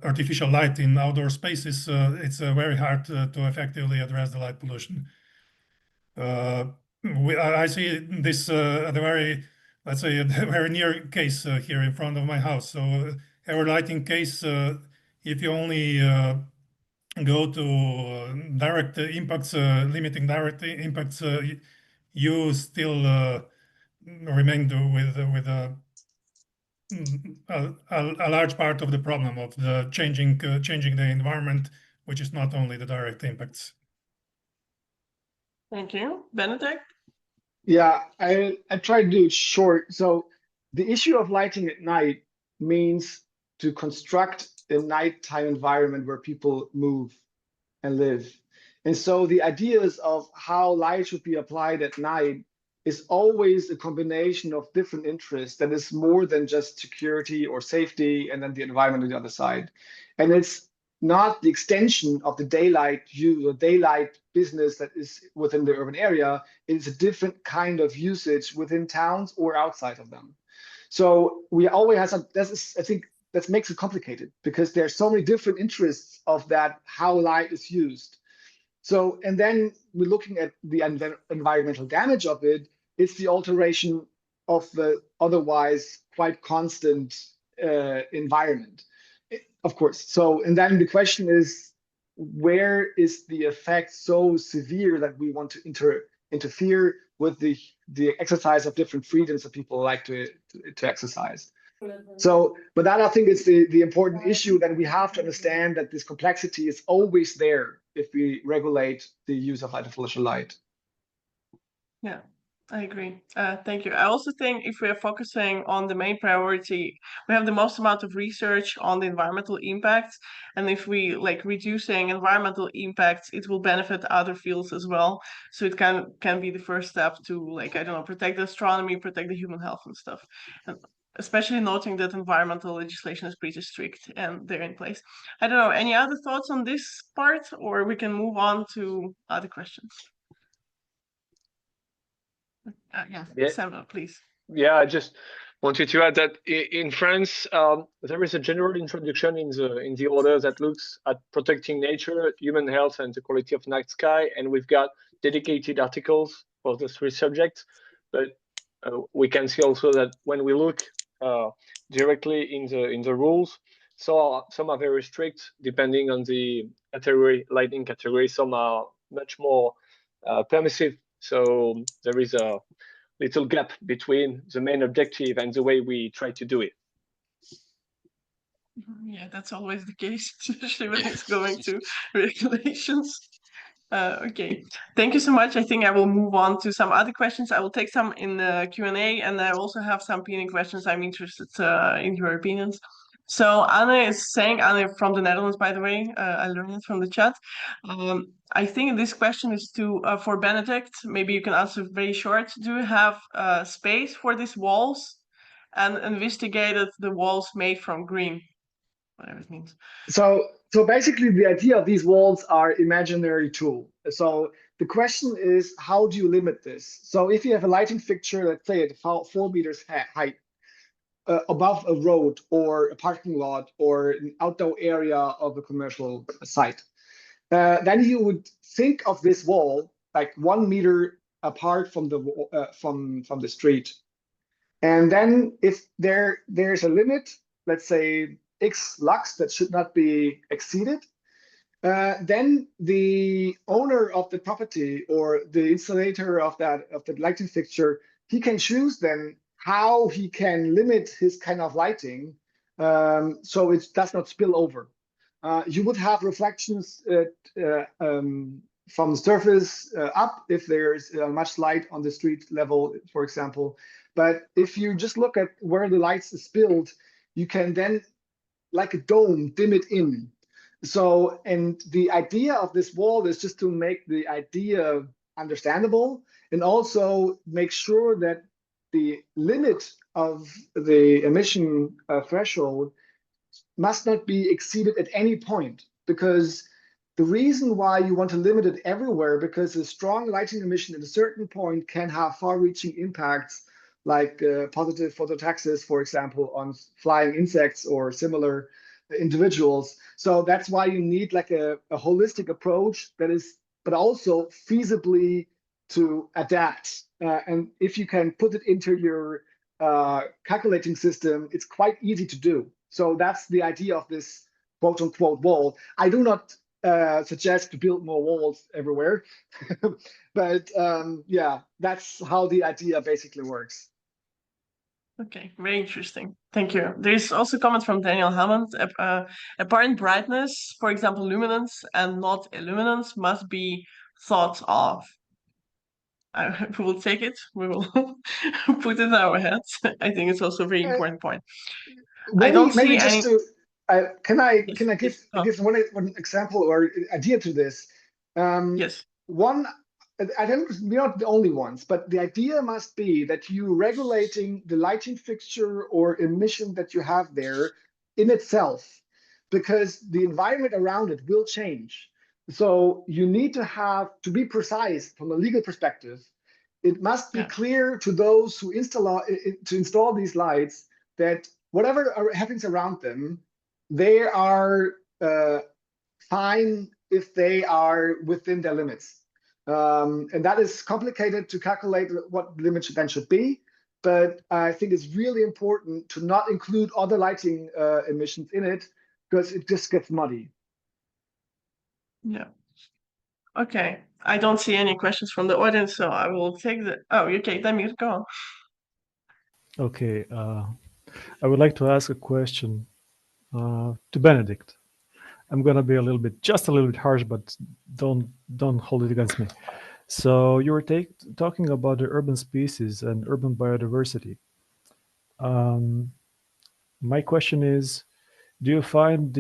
artificial light in outdoor spaces, it's very hard to effectively address the light pollution. I see this at a very, let's say, a very near case here in front of my house. So our lighting case, if you only go to direct impacts, limiting direct impacts, you still remain with a large part of the problem of the changing the environment, which is not only the direct impacts. Thank you. Benedict? Yeah, I try to do it short. So the issue of lighting at night means to construct a nighttime environment where people move and live. And so the ideas of how light should be applied at night is always a combination of different interests that is more than just security or safety and then the environment on the other side. And it's not the extension of the daylight use or daylight business that is within the urban area. It's a different kind of usage within towns or outside of them. So we always have some, I think that makes it complicated because there are so many different interests of that, how light is used. So, and then we're looking at the environmental damage of it. It's the alteration of the otherwise quite constant environment, of course. So, and then the question is, where is the effect so severe that we want to interfere with the exercise of different freedoms that people like to exercise? So, but that I think is the important issue that we have to understand that this complexity is always there if we regulate the use of artificial light. Yeah, I agree. Thank you. I also think if we are focusing on the main priority, we have the most amount of research on the environmental impacts. And if we like reducing environmental impacts, it will benefit other fields as well. So it can be the first step to like, I don't know, protect the astronomy, protect the human health and stuff. And especially noting that environmental legislation is pretty strict and they're in place. I don't know, any other thoughts on this part, or we can move on to other questions? Yeah. Samuel, please. Yeah, I just wanted to add that in France, there is a general introduction in the order that looks at protecting nature, human health, and the quality of night sky, and we've got dedicated articles for the three subjects. But we can see also that when we look directly in the rules, so some are very strict depending on the category, lighting category. Some are much more permissive. So there is a little gap between the main objective and the way we try to do it. Yeah, that's always the case, especially when it's going to regulations. Okay, thank you so much. I think I will move on to some other questions. I will take some in the Q&A, and I also have some opinion questions. I'm interested in your opinions. So Anne is saying, Anne from the Netherlands, by the way, I learned it from the chat. I think this question is for Benedict. Maybe you can answer very short. Do you have space for these walls, and investigated the walls made from green, whatever it means? So basically the idea of these walls are imaginary tool. So the question is, how do you limit this? So if you have a lighting fixture, let's say at 4 meters height, above a road or a parking lot or an outdoor area of a commercial site, then you would think of this wall like 1 meter apart from the street. And then if there's a limit, let's say X lux that should not be exceeded, then the owner of the property or the installer of the lighting fixture, he can choose then how he can limit his kind of lighting so it does not spill over. You would have reflections from the surface up if there's much light on the street level, for example. But if you just look at where the lights is spilled, you can then, like a dome, dim it in. So, and the idea of this wall is just to make the idea understandable and also make sure that the limit of the emission threshold must not be exceeded at any point, because the reason why you want to limit it everywhere, because a strong lighting emission at a certain point can have far-reaching impacts, like positive phototaxis, for example, on flying insects or similar individuals. So that's why you need like a holistic approach that is, but also feasibly to adapt. And if you can put it into your calculating system, it's quite easy to do. So that's the idea of this quote unquote wall. I do not suggest to build more walls everywhere, but yeah, that's how the idea basically works. Okay, very interesting. Thank you. There's also a comment from Daniel Hammond. Apparent brightness, for example, luminance and not illuminance, must be thought of. We will take it. We will put it in our heads. I think it's also a very important point. Maybe just to can I Yes, give one example or idea to this? Yes. One, I don't, we're not the only ones, but the idea must be that you regulating the lighting fixture or emission that you have there in itself, because the environment around it will change. So you need to be precise from a legal perspective. It must be clear to those who install these lights that whatever happens around them, they are fine if they are within their limits. And that is complicated to calculate what the limit then should be. But I think it's really important to not include other lighting emissions in it, because it just gets muddy. Yeah. Okay. I don't see any questions from the audience, so I will take the. Oh, okay. Damir, go on. Okay. I would like to ask a question to Benedict. I'm gonna be just a little bit harsh, but don't hold it against me. So you were talking about the urban species and urban biodiversity. My question is, do you find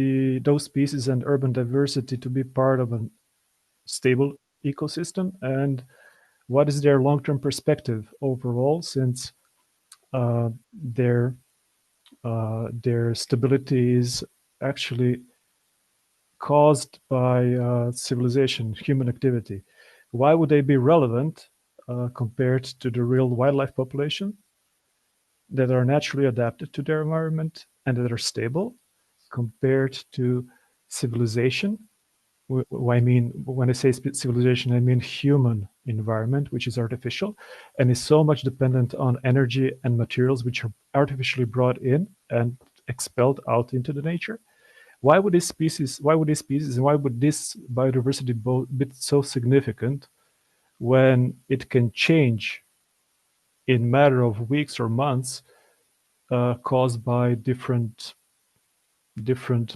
those species and urban diversity to be part of a stable ecosystem? And what is their long-term perspective overall, since their stability is actually caused by civilization, human activity? Why would they be relevant compared to the real wildlife population that are naturally adapted to their environment and that are stable, compared to civilization? I mean, when I say civilization, I mean human environment, which is artificial and is so much dependent on energy and materials which are artificially brought in and expelled out into the nature. Why would this species and why would this biodiversity be so significant when it can change in matter of weeks or months, caused by different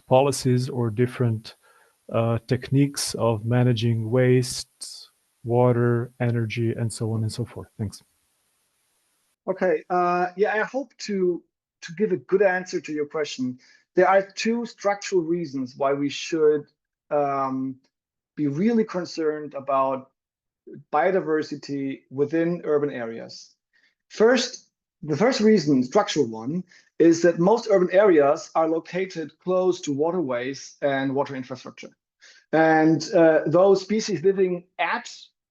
policies or different techniques of managing waste, water, energy, and so on and so forth? Thanks. Okay. Yeah, I hope to give a good answer to your question. There are two structural reasons why we should be really concerned about biodiversity within urban areas. The first reason, structural one, is that most urban areas are located close to waterways and water infrastructure. And those species living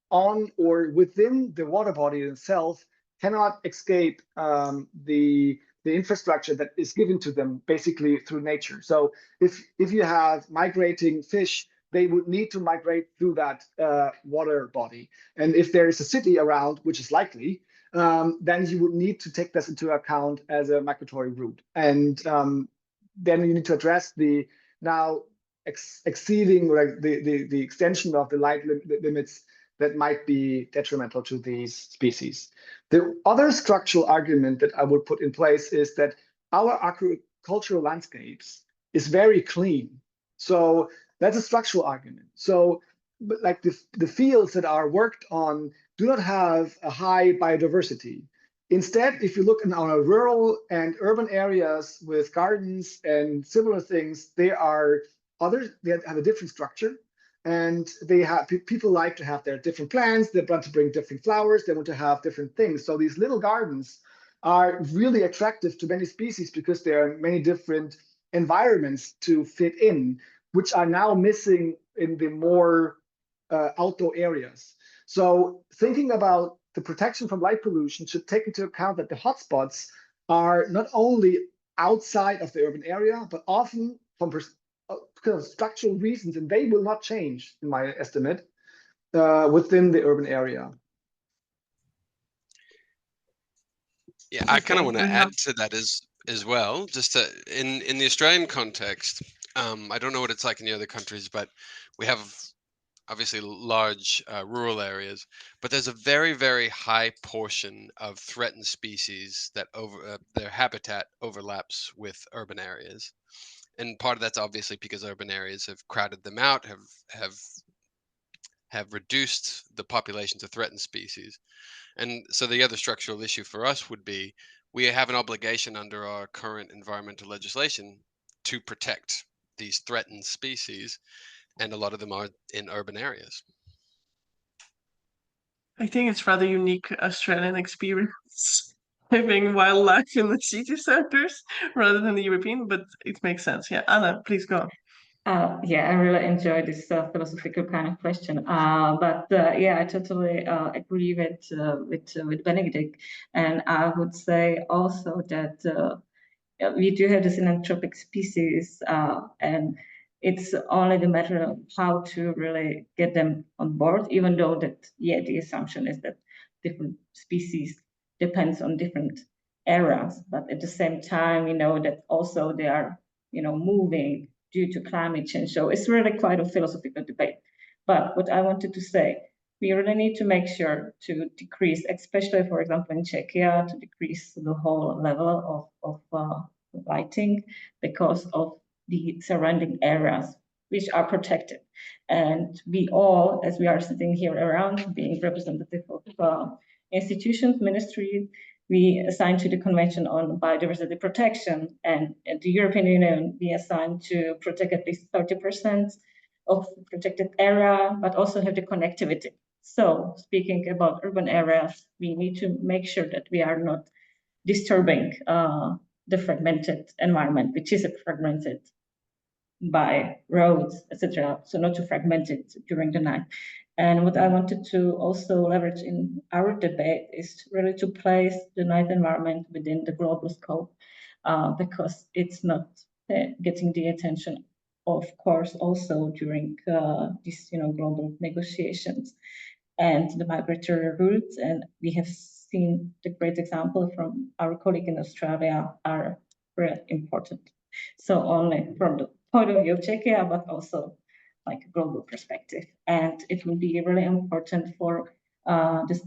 on or within the water body itself cannot escape the infrastructure that is given to them basically through nature. So if you have migrating fish, they would need to migrate through that water body. And if there is a city around, which is likely, then you would need to take this into account as a migratory route. And then you need to address the now exceeding, like the extension of the light limits that might be detrimental to these species. The other structural argument that I would put in place is that our agricultural landscapes is very clean. So that's a structural argument. So like the fields that are worked on do not have a high biodiversity. Instead, if you look in our rural and urban areas with gardens and similar things, they have a different structure. And people like to have their different plants, they want to bring different flowers, they want to have different things. So these little gardens are really attractive to many species because there are many different environments to fit in, which are now missing in the more outdoor areas. So thinking about the protection from light pollution should take into account that the hotspots are not only outside of the urban area, but often from structural reasons, and they will not change, in my estimate, within the urban area. Yeah, I kind of want to add to that as well. Just in the Australian context, I don't know what it's like in the other countries, but we have obviously large rural areas, but there's a very, very high portion of threatened species that their habitat overlaps with urban areas. And part of that's obviously because urban areas have crowded them out, have reduced the populations of threatened species. And so the other structural issue for us would be we have an obligation under our current environmental legislation to protect these threatened species, and a lot of them are in urban areas. I think it's rather unique Australian experience having wildlife in the city centers rather than the European, but it makes sense. Yeah, Anna, please go on. Yeah, I really enjoy this philosophical kind of question. Yeah, I totally agree with Benedict, and I would say also that we do have this anthropic species, and it's only the matter of how to really get them on board, even though that, yeah, the assumption is that different species depends on different eras, but at the same time, we know that also they are, moving due to climate change. So it's really quite a philosophical debate. But what I wanted to say, we really need to make sure to decrease, especially, for example, in Czechia, to decrease the whole level of lighting because of the surrounding areas which are protected. And we all, as we are sitting here around, being representative of institutions, ministry, we assigned to the Convention on Biodiversity Protection, and at the European Union, we assigned to protect at least 30% of protected area, but also have the connectivity. So speaking about urban areas, we need to make sure that we are not disturbing the fragmented environment, which is fragmented by roads, etc. So not to fragment it during the night. And what I wanted to also leverage in our debate is really to place the night environment within the global scope, because it's not getting the attention, of course, also during these global negotiations and the migratory routes. And we have seen the great example from our colleague in Australia are really important. So only from the point of view of Czechia, but also like a global perspective. And it will be really important for the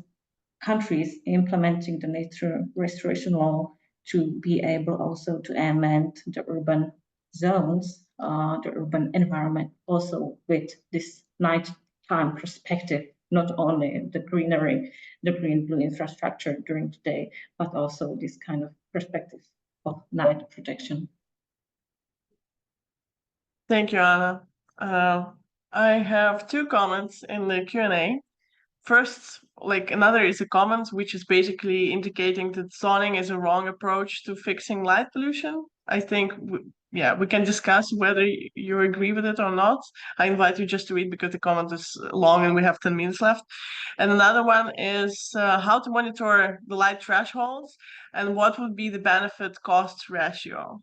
countries implementing the nature restoration law to be able also to amend the urban zones, the urban environment, also with this nighttime perspective, not only the greenery, the green-blue infrastructure during the day, but also this kind of perspective of night protection. Thank you, Anna. I have two comments in the Q&A. First, another is a comment which is basically indicating that zoning is a wrong approach to fixing light pollution. I think, we can discuss whether you agree with it or not. I invite you just to read because the comment is long and we have 10 minutes left. And another one is how to monitor the light thresholds and what would be the benefit cost ratio.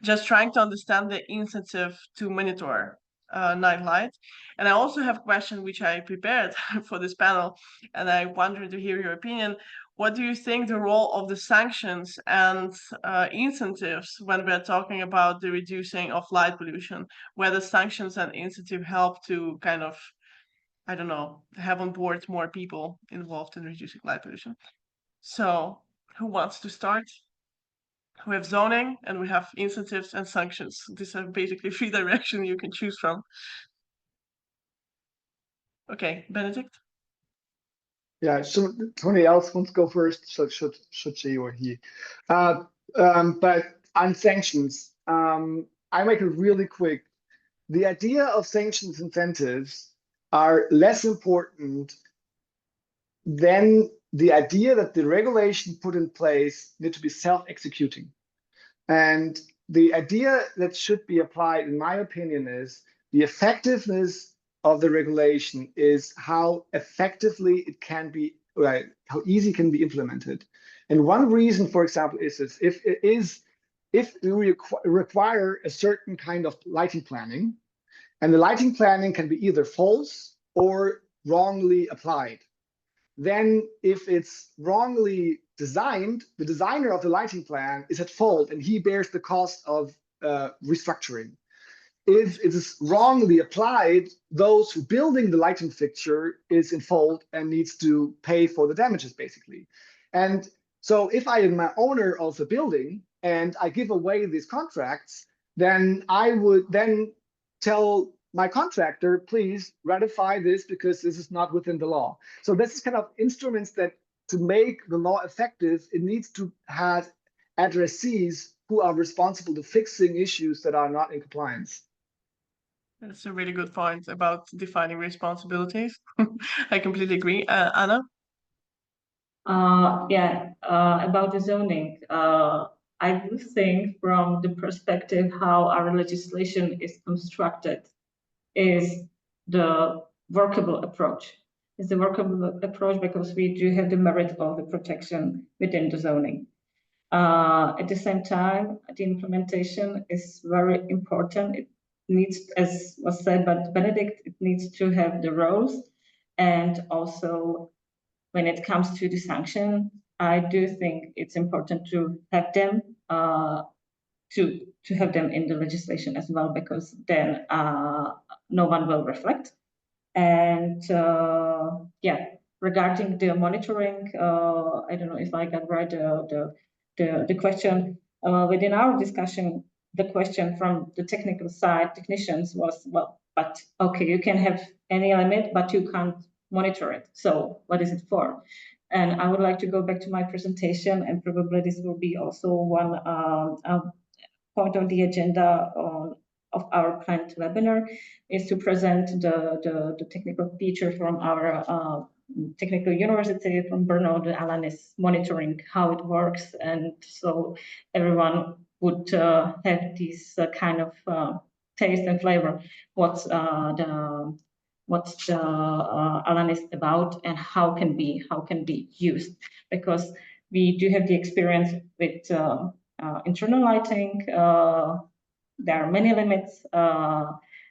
Just trying to understand the incentive to monitor night light. And I also have a question which I prepared for this panel, and I wanted to hear your opinion. What do you think the role of the sanctions and incentives when we're talking about the reducing of light pollution, whether sanctions and incentive help to kind of I don't know, have on board more people involved in reducing light pollution. So who wants to start? We have zoning and we have incentives and sanctions. These are basically 3 directions you can choose from. Okay, Benedict? Yeah, somebody else wants to go first, so should she or he. But on sanctions, I make it really quick. The idea of sanctions incentives are less important than the idea that the regulation put in place need to be self-executing. And the idea that should be applied, in my opinion, is the effectiveness of the regulation is how effectively it can be, right, how easy it can be implemented. And one reason, for example, is this: if we require a certain kind of lighting planning, and the lighting planning can be either false or wrongly applied. Then if it's wrongly designed, the designer of the lighting plan is at fault and he bears the cost of restructuring. If it is wrongly applied, those who building the lighting fixture is in fault and needs to pay for the damages, basically. And so if I am an owner of the building and I give away these contracts, then I would then tell my contractor, please ratify this because this is not within the law. So this is kind of instruments that to make the law effective, it needs to have addressees who are responsible to fixing issues that are not in compliance. That's a really good point about defining responsibilities. I completely agree. Anna? About the zoning, I do think from the perspective how our legislation is constructed is the workable approach. It's the workable approach because we do have the merit of the protection within the zoning. At the same time, the implementation is very important. It needs, as was said by Benedict, it needs to have the roles, and also when it comes to the sanction, I do think it's important to have them to have them in the legislation as well, because then no one will reflect. And regarding the monitoring, I don't know if I got right the question within our discussion. The question from the technical side, technicians, was, well, but okay, you can have any limit, but you can't monitor it. So what is it for? And I would like to go back to my presentation, and probably this will be also one point on the agenda of our planned webinar, is to present the technical feature from our technical university from Brno, the Alanis monitoring, how it works. And so everyone would have this kind of taste and flavor what's the Alanis about and how can be used, because we do have the experience with internal lighting. There are many limits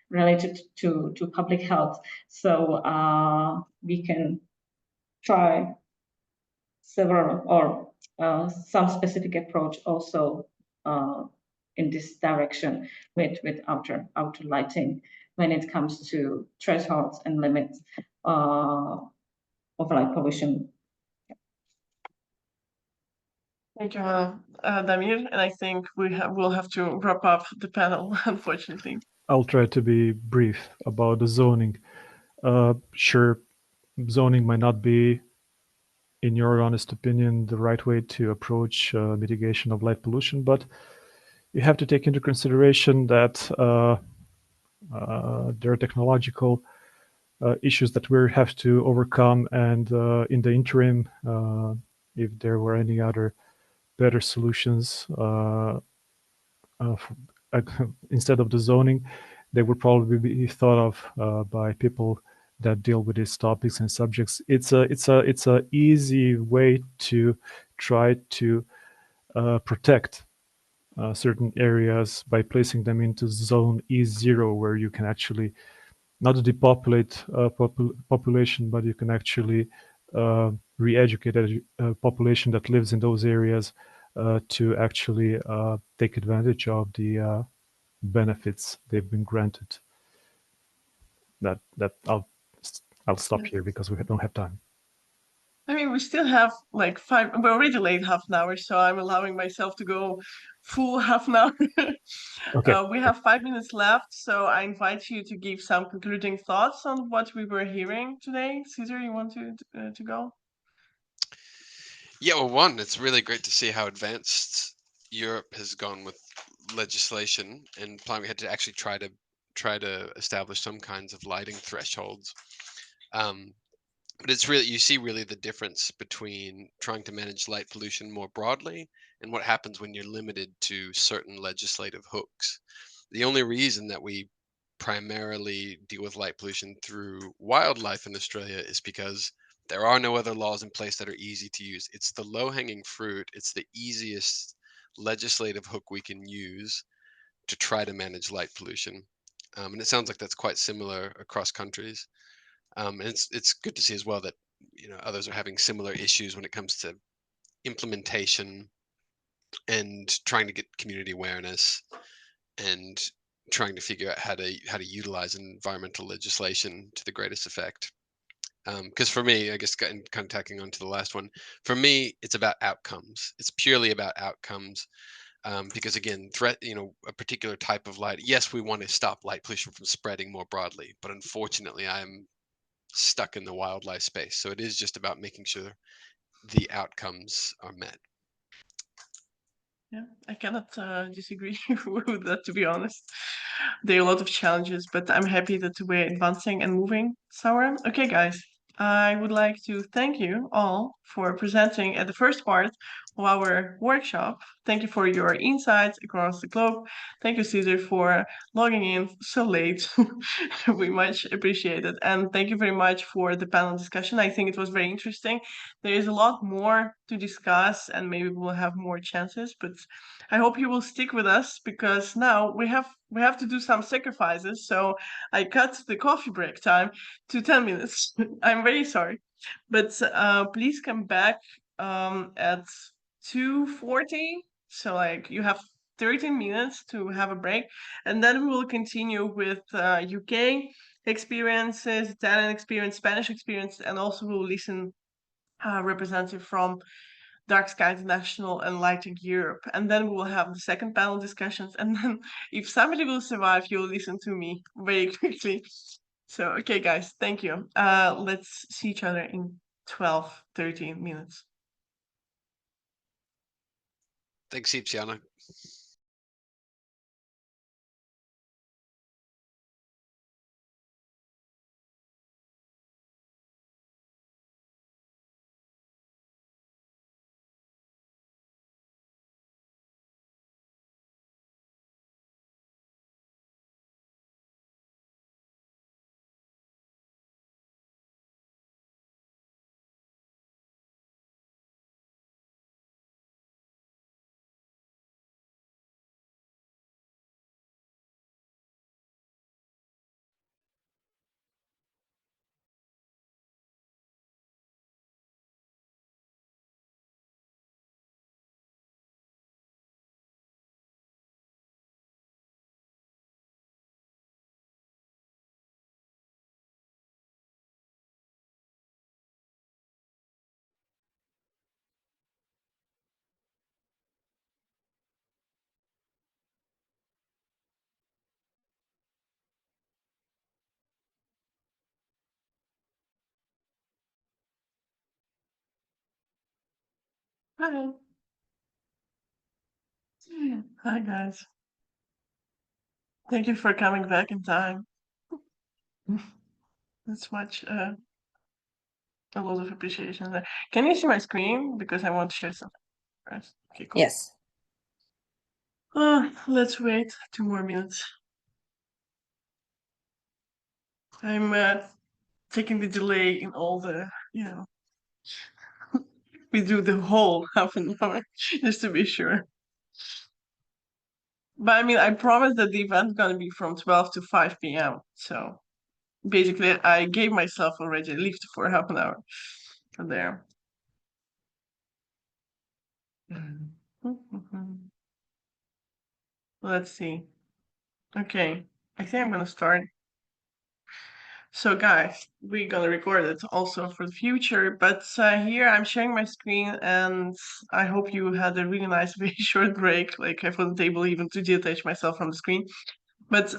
related to public health. So we can try several or some specific approach also in this direction with outer lighting when it comes to thresholds and limits of light pollution. Thank you, Damir. And I think we'll have to wrap up the panel, unfortunately. I'll try to be brief about the zoning. Sure, zoning might not be, in your honest opinion, the right way to approach mitigation of light pollution, but you have to take into consideration that there are technological issues that we have to overcome, and in the interim, if there were any other better solutions instead of the zoning, they would probably be thought of by people that deal with these topics and subjects. It's a easy way to try to protect certain areas by placing them into zone E0, where you can actually not depopulate population, but you can actually re-educate a population that lives in those areas to actually take advantage of the benefits they've been granted. That I'll I'll stop here because we don't have time. I mean, we still have like we're already late half an hour, so I'm allowing myself to go full half an hour. Okay. We have 5 minutes left, so I invite you to give some concluding thoughts on what we were hearing today. Caesar, you want to go? Yeah, well, one, it's really great to see how advanced Europe has gone with legislation, and we had to actually try to establish some kinds of lighting thresholds. But it's really, you see really the difference between trying to manage light pollution more broadly and what happens when you're limited to certain legislative hooks. The only reason that we primarily deal with light pollution through wildlife in Australia is because there are no other laws in place that are easy to use. It's the low-hanging fruit. It's the easiest legislative hook we can use to try to manage light pollution. And it sounds like that's quite similar across countries. And it's good to see as well that others are having similar issues when it comes to implementation and trying to get community awareness and trying to figure out how to utilize environmental legislation to the greatest effect. Because for me, I guess kind of tacking on to the last one, for me, it's about outcomes. It's purely about outcomes. Because again, a particular type of light. Yes, we want to stop light pollution from spreading more broadly, but unfortunately, I'm stuck in the wildlife space. So it is just about making sure the outcomes are met. Yeah, I cannot disagree with that, to be honest. There are a lot of challenges, but I'm happy that we're advancing and moving somewhere. Okay, guys, I would like to thank you all for presenting at the first part of our workshop. Thank you for your insights across the globe. Thank you, Caesar, for logging in so late. We much appreciate it. And thank you very much for the panel discussion. I think it was very interesting. There is a lot more to discuss, and maybe we'll have more chances, but I hope you will stick with us because now we have to do some sacrifices. So I cut the coffee break time to 10 minutes. I'm very sorry, but please come back at 2:40. So like you have 13 minutes to have a break, and then we will continue with UK experiences, Italian experience, Spanish experience, and also we'll listen representative from Dark Sky International and Lighting Europe. And then we will have the second panel discussions. And then if somebody will survive, you'll listen to me very quickly. So, okay, guys, thank you. Let's see each other in 12, 13 minutes. Thanks, heaps, Jana. Hi. Hi, guys. Thank you for coming back in time. That's much, a lot of appreciation there. Can you see my screen? Because I want to share something first. Okay, cool. Yes. Let's wait 2 more minutes. I'm taking the delay in all the, we do the whole half an hour just to be sure. But I mean, I promise that the event's gonna be from 12 to 5 p.m. So basically, I gave myself already a lift for half an hour from there. Let's see. Okay, I think I'm gonna start. So guys, we're gonna record it also for the future, but here I'm sharing my screen and I hope you had a really nice, very short break, like I put the table even to detach myself from the screen. But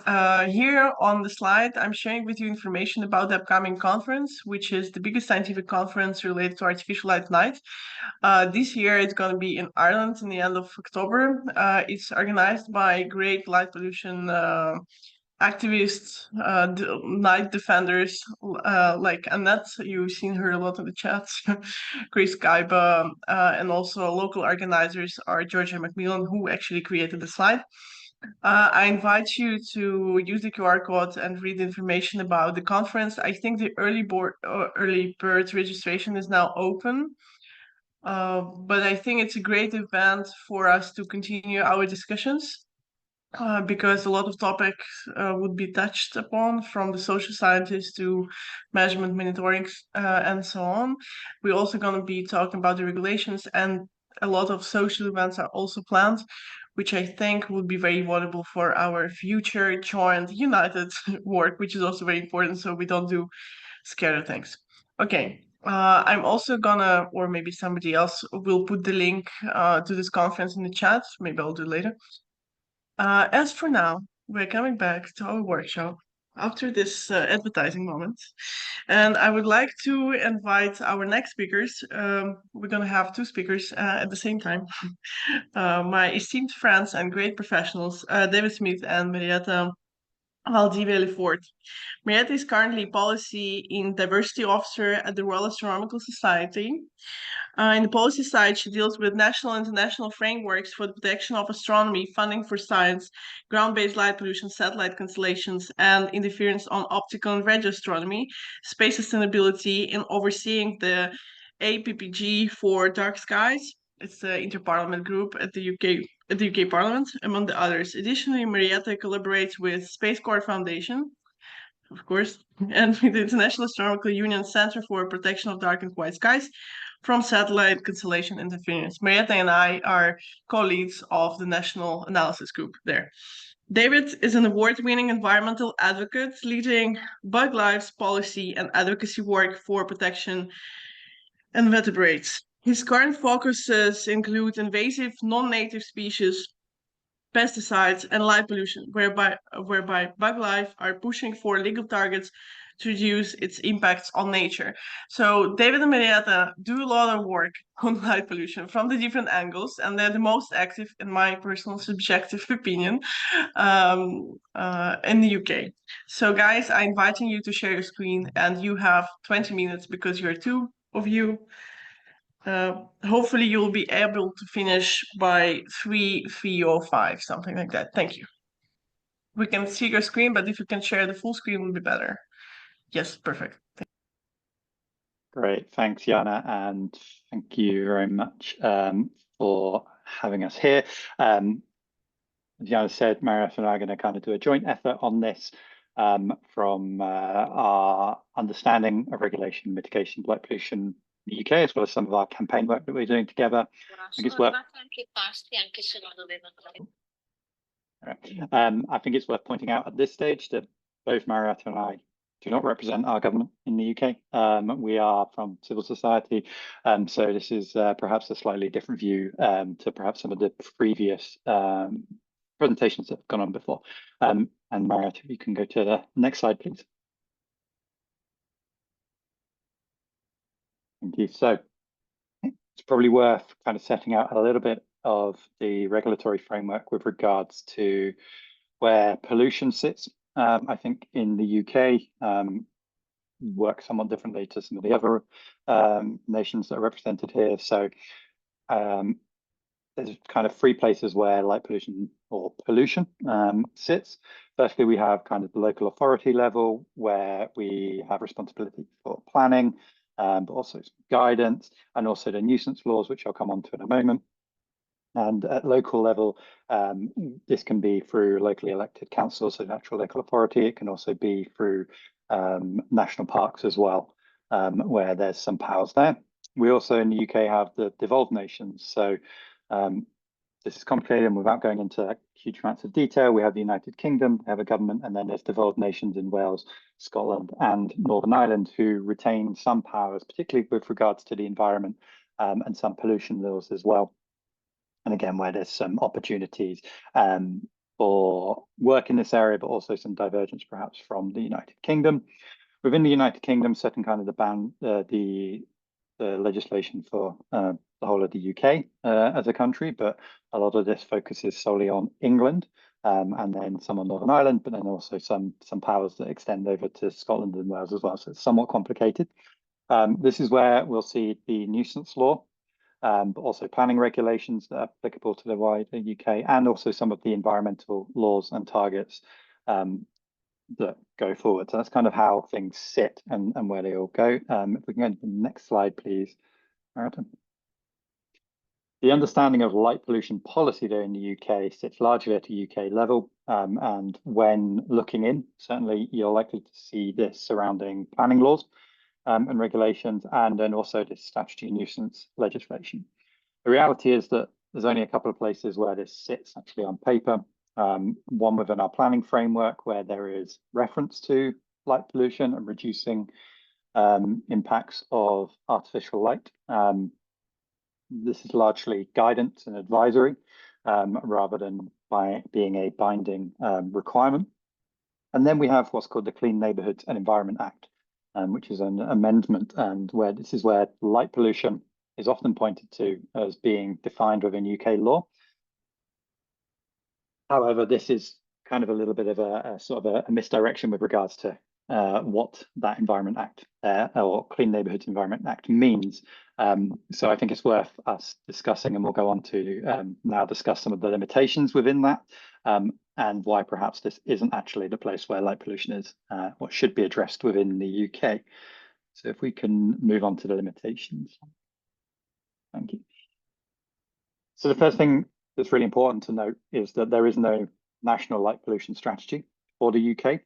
here on the slide, I'm sharing with you information about the upcoming conference, which is the biggest scientific conference related to artificial light night. This year it's going to be in Ireland in the end of October. It's organized by great light pollution activists, night defenders like Annette, you've seen her a lot in the chats, Chris Gaiba, and also local organizers are Georgia Macmillan, who actually created the slide. I invite you to use the QR code and read information about the conference. I think the early bird registration is now open. But I think it's a great event for us to continue our discussions. Because a lot of topics would be touched upon, from the social scientists to measurement monitoring and so on. We're also going to be talking about the regulations, and a lot of social events are also planned, which I think would be very valuable for our future joint united work, which is also very important so we don't do scattered things. Okay. I'm also gonna, or maybe somebody else will put the link to this conference in the chat. Maybe I'll do it later. As for now, we're coming back to our workshop after this advertising moment. And I would like to invite our next speakers. We're going to have two speakers at the same time. My esteemed friends and great professionals, David Smith and Marietta Valdivia-Lefort. Marietta is currently Policy and Diversity Officer at the Royal Astronomical Society. In the policy side, she deals with national and international frameworks for the protection of astronomy, funding for science, ground-based light pollution, satellite constellations, and interference on optical and radio astronomy, space sustainability, and overseeing the APPG for dark skies. It's the interparliament group at the UK Parliament, among the others. Additionally, Marietta collaborates with Space Corps Foundation, of course, and with the International Astronomical Union Center for Protection of Dark and White Skies from satellite constellation interference. Marietta and I are colleagues of the National Analysis Group there. David is an award-winning environmental advocate leading bug lives policy and advocacy work for protection invertebrates. His current focuses include invasive non-native species, pesticides, and light pollution, whereby bug life are pushing for legal targets to reduce its impacts on nature. So David and Marietta do a lot of work on light pollution from the different angles, and they're the most active, in my personal subjective opinion, in the UK. So guys, I'm inviting you to share your screen, and you have 20 minutes because you're two of you. Hopefully you'll be able to finish by 3:05, something like that. Thank you. We can see your screen, but if you can share the full screen, would be better. Yes, perfect. Great, thanks, Jana, and thank you very much for having us here. As Jana said, Marietta and I are going to kind of do a joint effort on this from our understanding of regulation and mitigation of light pollution in the UK, as well as some of our campaign work that we're doing together. I think it's worth pointing out at this stage that both Marietta and I do not represent our government in the UK. We are from civil society, so this is perhaps a slightly different view to perhaps some of the previous presentations that have gone on before. And Marietta, you can go to the next slide, please. Thank you. So it's probably worth kind of setting out a little bit of the regulatory framework with regards to where pollution sits. I think in the UK, work somewhat differently to some of the other nations that are represented here. So there's kind of three places where light pollution or pollution sits. Firstly, we have kind of the local authority level where we have responsibility for planning, but also some guidance, and also the nuisance laws, which I'll come on to in a moment. And at local level, this can be through locally elected councils, so natural local authority. It can also be through national parks as well, where there's some powers there. We also in the UK have the devolved nations. So This is complicated, and without going into huge amounts of detail, we have the United Kingdom, we have a government, and then there's devolved nations in Wales, Scotland, and Northern Ireland who retain some powers, particularly with regards to the environment and some pollution laws as well. And again, where there's some opportunities for work in this area, but also some divergence perhaps from the United Kingdom. Within the United Kingdom, certain kind of the legislation for the whole of the UK as a country, but a lot of this focuses solely on England, and then some on Northern Ireland, but then also some powers that extend over to Scotland and Wales as well. So it's somewhat complicated. This is where we'll see the nuisance law, but also planning regulations that are applicable to the wider UK, and also some of the environmental laws and targets that go forward. So that's kind of how things sit and where they all go. If we can go to the next slide, please, Marathon. The understanding of light pollution policy there in the UK sits largely at a UK level. And when looking in, certainly you're likely to see this surrounding planning laws and regulations, and then also this statutory nuisance legislation. The reality is that there's only a couple of places where this sits actually on paper. One within our planning framework where there is reference to light pollution and reducing impacts of artificial light. This is largely guidance and advisory rather than being a binding requirement. And then we have what's called the Clean Neighbourhoods and Environment Act, which is an amendment, and where this is where light pollution is often pointed to as being defined within UK law. However, this is kind of a little bit of a sort of a misdirection with regards to what that Environment Act or Clean Neighbourhoods Environment Act means. So I think it's worth us discussing, and we'll go on to now discuss some of the limitations within that and why perhaps this isn't actually the place where light pollution is, what should be addressed within the UK. So if we can move on to the limitations. Thank you. So the first thing that's really important to note is that there is no national light pollution strategy for the UK.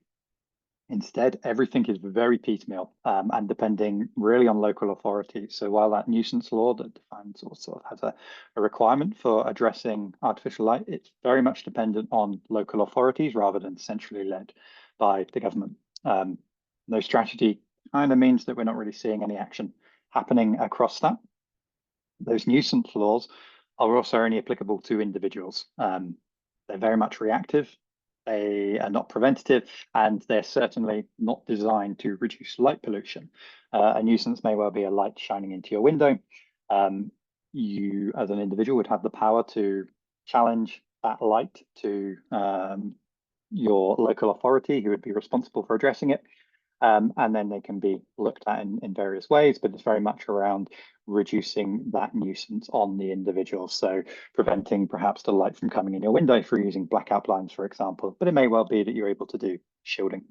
Instead, everything is very piecemeal and depending really on local authorities. So while that nuisance law that defines or sort of has a requirement for addressing artificial light, it's very much dependent on local authorities rather than centrally led by the government. No strategy kind of means that we're not really seeing any action happening across that. Those nuisance laws are also only applicable to individuals. They're very much reactive. They are not preventative, and they're certainly not designed to reduce light pollution. A nuisance may well be a light shining into your window. You, as an individual, would have the power to challenge that light to your local authority, who would be responsible for addressing it. And then they can be looked at in various ways, but it's very much around reducing that nuisance on the individual. So preventing perhaps the light from coming in your window through using blackout blinds, for example, but it may well be that you're able to do shielding.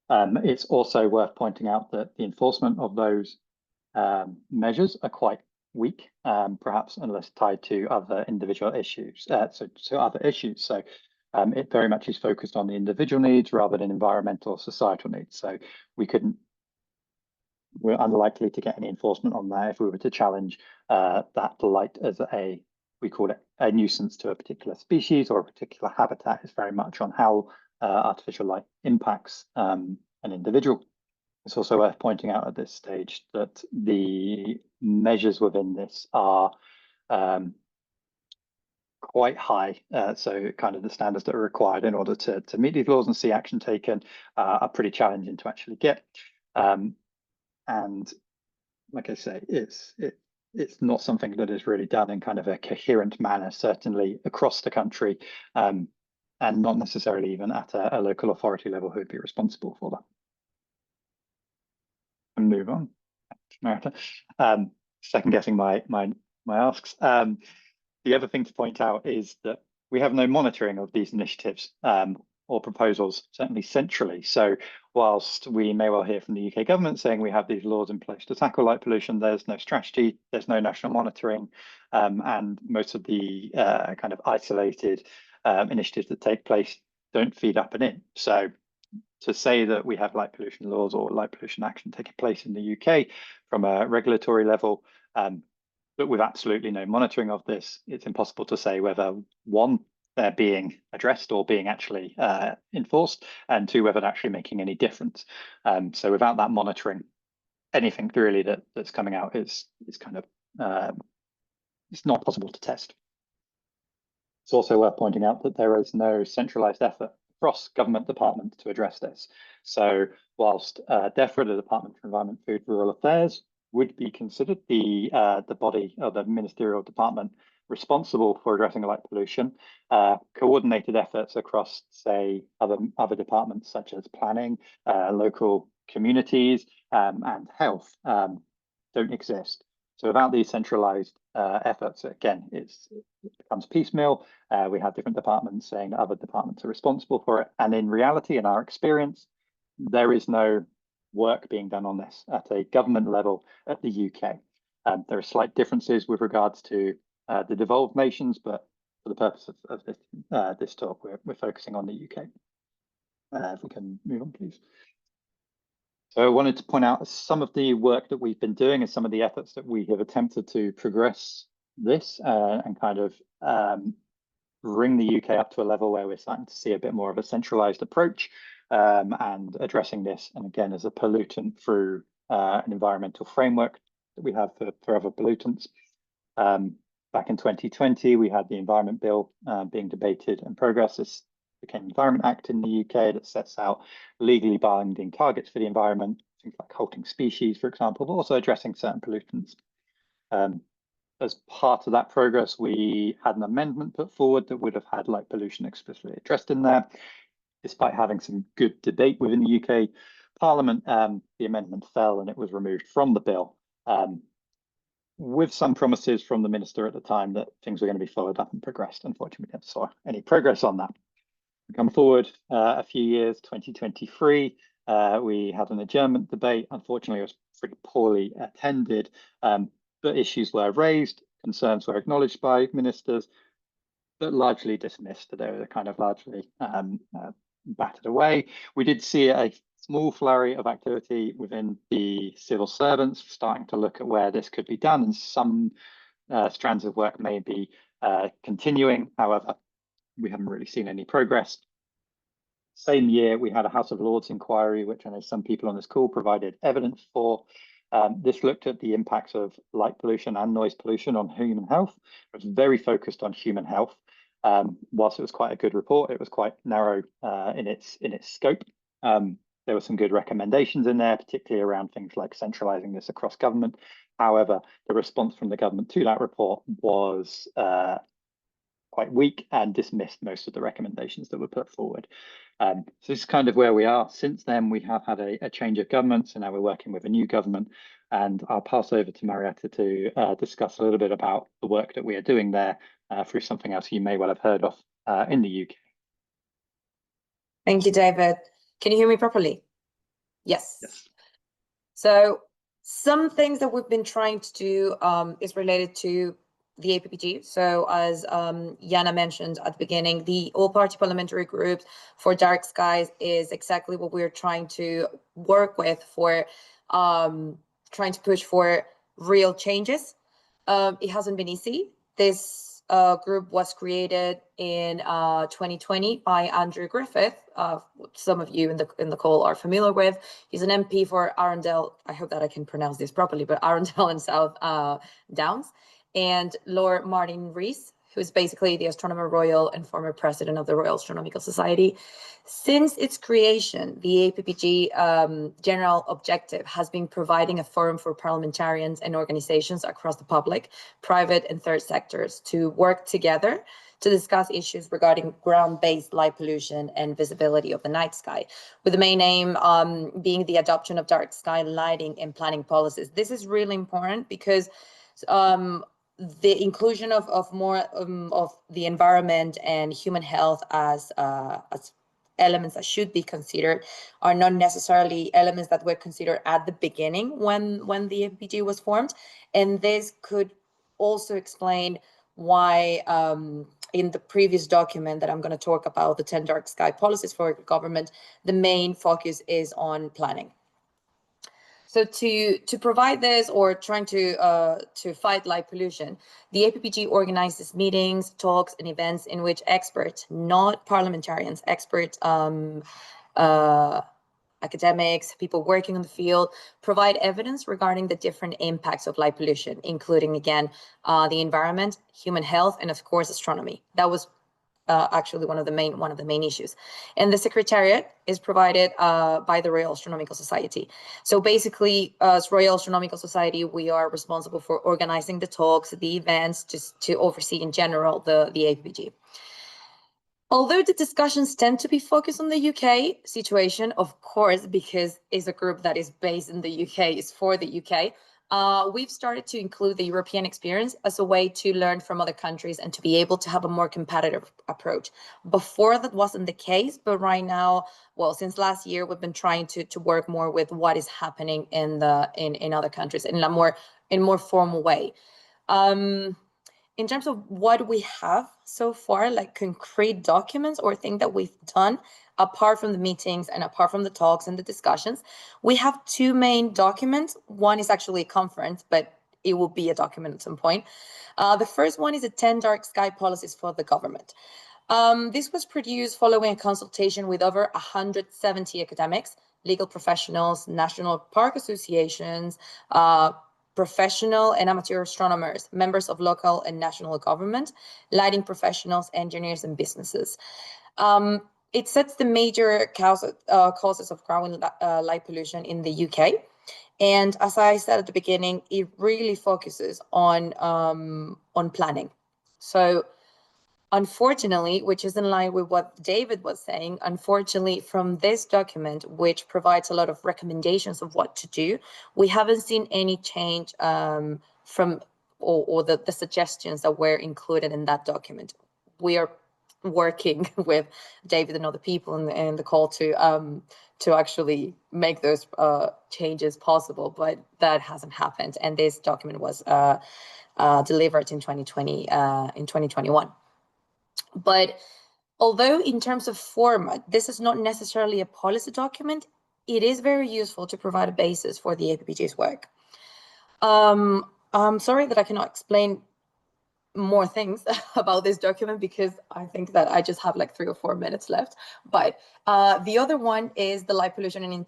It's also worth pointing out that the enforcement of those measures are quite weak, perhaps unless tied to other individual issues, so other issues. So it very much is focused on the individual needs rather than environmental or societal needs. So we're unlikely to get any enforcement on that if we were to challenge that light as we call it a nuisance to a particular species or a particular habitat. It's very much on how artificial light impacts an individual. It's also worth pointing out at this stage that the measures within this are quite high. So kind of the standards that are required in order to meet these laws and see action taken are pretty challenging to actually get. And like I say, it's not something that is really done in kind of a coherent manner, certainly across the country, and not necessarily even at a local authority level who would be responsible for that. And move on. Second guessing my asks. The other thing to point out is that we have no monitoring of these initiatives or proposals, certainly centrally. So whilst we may well hear from the UK government saying we have these laws in place to tackle light pollution, there's no strategy, there's no national monitoring, and most of the kind of isolated initiatives that take place don't feed up and in. So to say that we have light pollution laws or light pollution action taking place in the UK from a regulatory level But with absolutely no monitoring of this, it's impossible to say whether, one, they're being addressed or being actually enforced, and two, whether they're actually making any difference. So without that monitoring, anything really that's coming out is kind of it's not possible to test. It's also worth pointing out that there is no centralized effort across government departments to address this. So whilst DEFRA, the Department for Environment, Food, Rural Affairs, would be considered the body or the ministerial department responsible for addressing light pollution, coordinated efforts across, say, other departments such as planning, local communities, and health don't exist. So without these centralized efforts, again, it becomes piecemeal. We have different departments saying that other departments are responsible for it. And in reality, in our experience, there is no work being done on this at a government level at the UK. There are slight differences with regards to the devolved nations, but for the purpose of this talk, we're focusing on the UK. If we can move on, please. So I wanted to point out some of the work that we've been doing and some of the efforts that we have attempted to progress this and kind of bring the UK up to a level where we're starting to see a bit more of a centralized approach and addressing this, and again, as a pollutant through an environmental framework that we have for other pollutants. Back in 2020, we had the Environment Bill being debated and progressed. This became Environment Act in the UK that sets out legally binding targets for the environment, things like halting species, for example, but also addressing certain pollutants. As part of that progress, we had an amendment put forward that would have had light pollution explicitly addressed in there. Despite having some good debate within the UK Parliament, the amendment fell and it was removed from the bill, with some promises from the minister at the time that things were going to be followed up and progressed. Unfortunately, we never saw any progress on that. We come forward a few years, 2023, we had an adjournment debate. Unfortunately, it was pretty poorly attended, but issues were raised, concerns were acknowledged by ministers, but largely dismissed. They were kind of largely battered away. We did see a small flurry of activity within the civil servants starting to look at where this could be done, and some strands of work may be continuing. However, we haven't really seen any progress. Same year, we had a House of Lords inquiry, which I know some people on this call provided evidence for. This looked at the impacts of light pollution and noise pollution on human health. It was very focused on human health. Whilst it was quite a good report, it was quite narrow in its scope. There were some good recommendations in there, particularly around things like centralizing this across government. However, the response from the government to that report was quite weak and dismissed most of the recommendations that were put forward. So this is kind of where we are. Since then, we have had a change of government, so now we're working with a new government, and I'll pass over to Marietta to discuss a little bit about the work that we are doing there through something else you may well have heard of in the UK. Thank you, David. Can you hear me properly? Yes. So some things that we've been trying to do is related to the APPG. So as Jana mentioned at the beginning, the all-party parliamentary group for dark skies is exactly what we're trying to work with for trying to push for real changes. It hasn't been easy. This group was created in 2020 by Andrew Griffith. Some of you in the call are familiar with. He's an MP for Arundel. I hope that I can pronounce this properly, but Arundel and South Downs. And Lord Martin Rees, who's basically the Astronomer Royal and former president of the Royal Astronomical Society. Since its creation, the APPG general objective has been providing a forum for parliamentarians and organizations across the public, private and third sectors to work together to discuss issues regarding ground-based light pollution and visibility of the night sky, with the main aim being the adoption of dark sky lighting and planning policies. This is really important because the inclusion of more of the environment and human health as elements that should be considered are not necessarily elements that were considered at the beginning when the APPG was formed. And this could also explain why in the previous document that I'm going to talk about, the 10 dark sky policies for government, the main focus is on planning. So to provide this, or trying to fight light pollution, the APPG organizes meetings, talks, and events in which experts, not parliamentarians, experts, academics, people working on the field, provide evidence regarding the different impacts of light pollution, including, again, the environment, human health, and of course, astronomy. That was actually one of the main issues. And the secretariat is provided by the Royal Astronomical Society. So basically, as Royal Astronomical Society, we are responsible for organizing the talks, the events, just to oversee in general the APPG. Although the discussions tend to be focused on the UK situation, of course, because it's a group that is based in the UK, is for the UK, we've started to include the European experience as a way to learn from other countries and to be able to have a more competitive approach. Before, that wasn't the case, but right now, well, since last year, we've been trying to work more with what is happening in other countries in a more formal way. In terms of what we have so far, like concrete documents or things that we've done, apart from the meetings and apart from the talks and the discussions, we have two main documents. One is actually a conference, but it will be a document at some point. The first one is a 10 dark sky policies for the government. This was produced following a consultation with over 170 academics, legal professionals, national park associations, professional and amateur astronomers, members of local and national government, lighting professionals, engineers, and businesses. It sets the major causes of growing light pollution in the UK. And as I said at the beginning, it really focuses on planning. So unfortunately, which is in line with what David was saying, unfortunately, from this document, which provides a lot of recommendations of what to do, we haven't seen any change from the suggestions that were included in that document. We are working with David and other people in the call to actually make those changes possible, but that hasn't happened. And this document was delivered in 2021. But although in terms of format, this is not necessarily a policy document, it is very useful to provide a basis for the APPG's work. I'm sorry that I cannot explain more things about this document because I think that I just have like 3 or 4 minutes left. But the other one is the light pollution and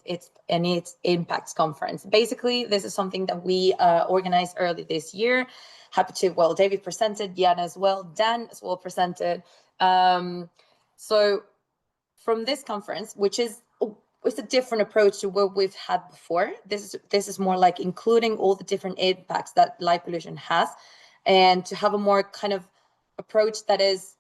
its impacts conference. Basically, this is something that we organized early this year. Happy to, well, David presented, Jan as well, Dan as well presented. So from this conference, which is it's a different approach to what we've had before. This is more like including all the different impacts that light pollution has, and to have a more kind of approach that is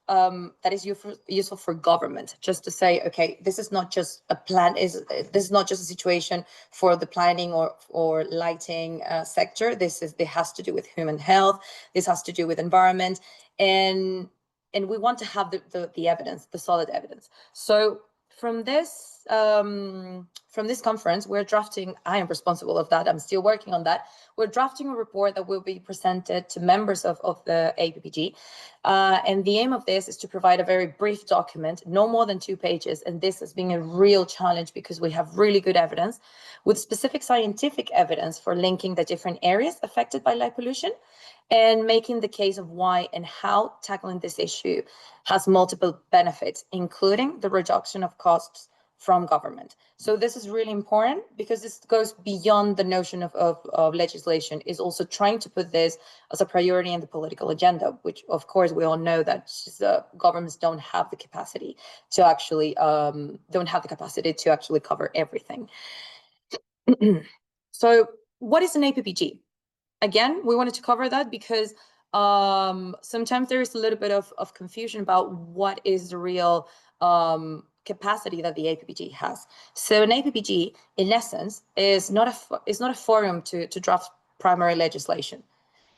useful for government, just to say, okay, this is not just a plan, this is not just a situation for the planning or lighting sector. This has to do with human health, this has to do with environment, and we want to have the evidence, the solid evidence. So from this conference, we're drafting, I am responsible of that, I'm still working on that. We're drafting a report that will be presented to members of the APPG. And the aim of this is to provide a very brief document, no more than 2 pages. And this has been a real challenge because we have really good evidence with specific scientific evidence for linking the different areas affected by light pollution and making the case of why and how tackling this issue has multiple benefits, including the reduction of costs from government. So this is really important because this goes beyond the notion of legislation, is also trying to put this as a priority in the political agenda, which of course we all know that governments don't have the capacity to actually cover everything. So what is an APPG? Again, we wanted to cover that because sometimes there is a little bit of confusion about what is the real capacity that the APPG has. So an APPG, in essence, is not a forum to draft primary legislation.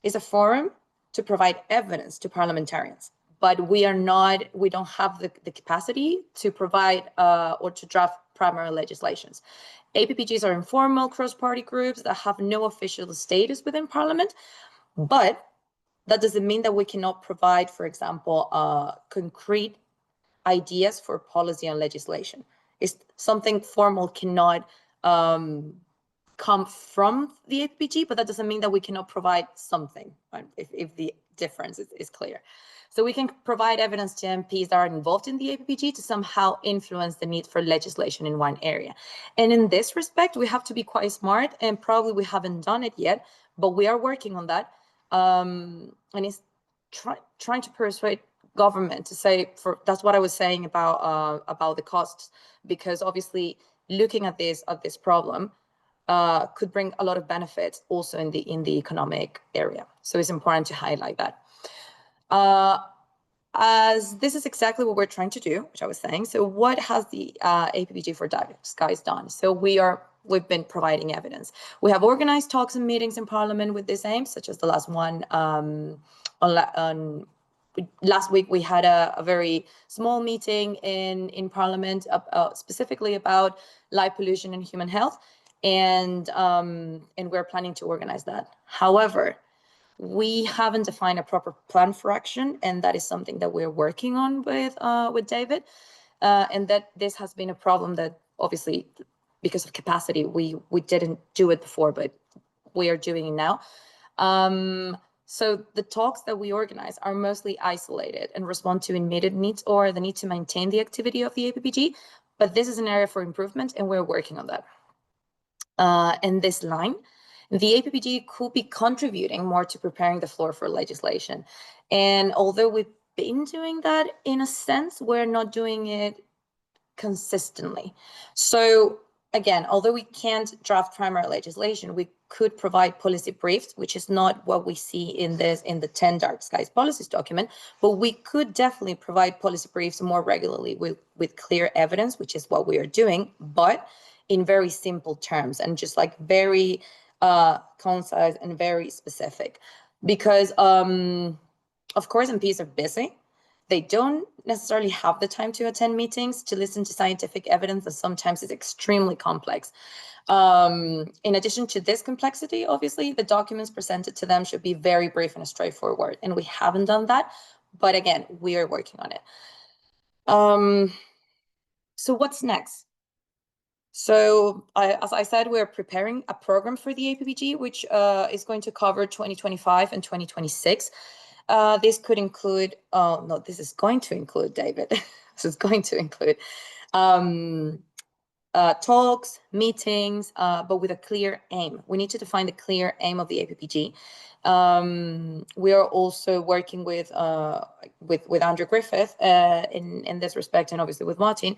It's a forum to provide evidence to parliamentarians. But we don't have the capacity to provide or to draft primary legislations. APPGs are informal cross-party groups that have no official status within Parliament, but that doesn't mean that we cannot provide, for example, concrete ideas for policy and legislation. It's something formal cannot come from the APPG, but that doesn't mean that we cannot provide something, right? If the difference is clear. So we can provide evidence to MPs that are involved in the APPG to somehow influence the need for legislation in one area. And in this respect, we have to be quite smart, and probably we haven't done it yet, but we are working on that. And it's trying to persuade government to say, that's what I was saying about the costs, because obviously looking at this problem could bring a lot of benefits also in the economic area. So it's important to highlight that. As this is exactly what we're trying to do, which I was saying. So what has the APPG for Dark Skies done? So we've been providing evidence. We have organized talks and meetings in Parliament with this aim, such as the last one. Last week we had a very small meeting in Parliament specifically about light pollution and human health, and we're planning to organize that. However, we haven't defined a proper plan for action, and that is something that we're working on with David, and that this has been a problem that obviously because of capacity we didn't do it before, but we are doing it now. So the talks that we organize are mostly isolated and respond to immediate needs or the need to maintain the activity of the APPG, but this is an area for improvement and we're working on that. In this line, the APPG could be contributing more to preparing the floor for legislation. And although we've been doing that in a sense, we're not doing it consistently. So again, although we can't draft primary legislation, we could provide policy briefs, which is not what we see in the 10 Dark Skies policies document, but we could definitely provide policy briefs more regularly with clear evidence, which is what we are doing, but in very simple terms and just like very concise and very specific, because of course MPs are busy. They don't necessarily have the time to attend meetings, to listen to scientific evidence, and sometimes it's extremely complex. In addition to this complexity, obviously, the documents presented to them should be very brief and straightforward, and we haven't done that, but again, we are working on it. So what's next? So as I said, we're preparing a program for the APPG, which is going to cover 2025 and 2026. This could include, no, this is going to include, David. This is going to include talks, meetings, but with a clear aim. We need to define the clear aim of the APPG. We are also working with Andrew Griffith in this respect, and obviously with Martin,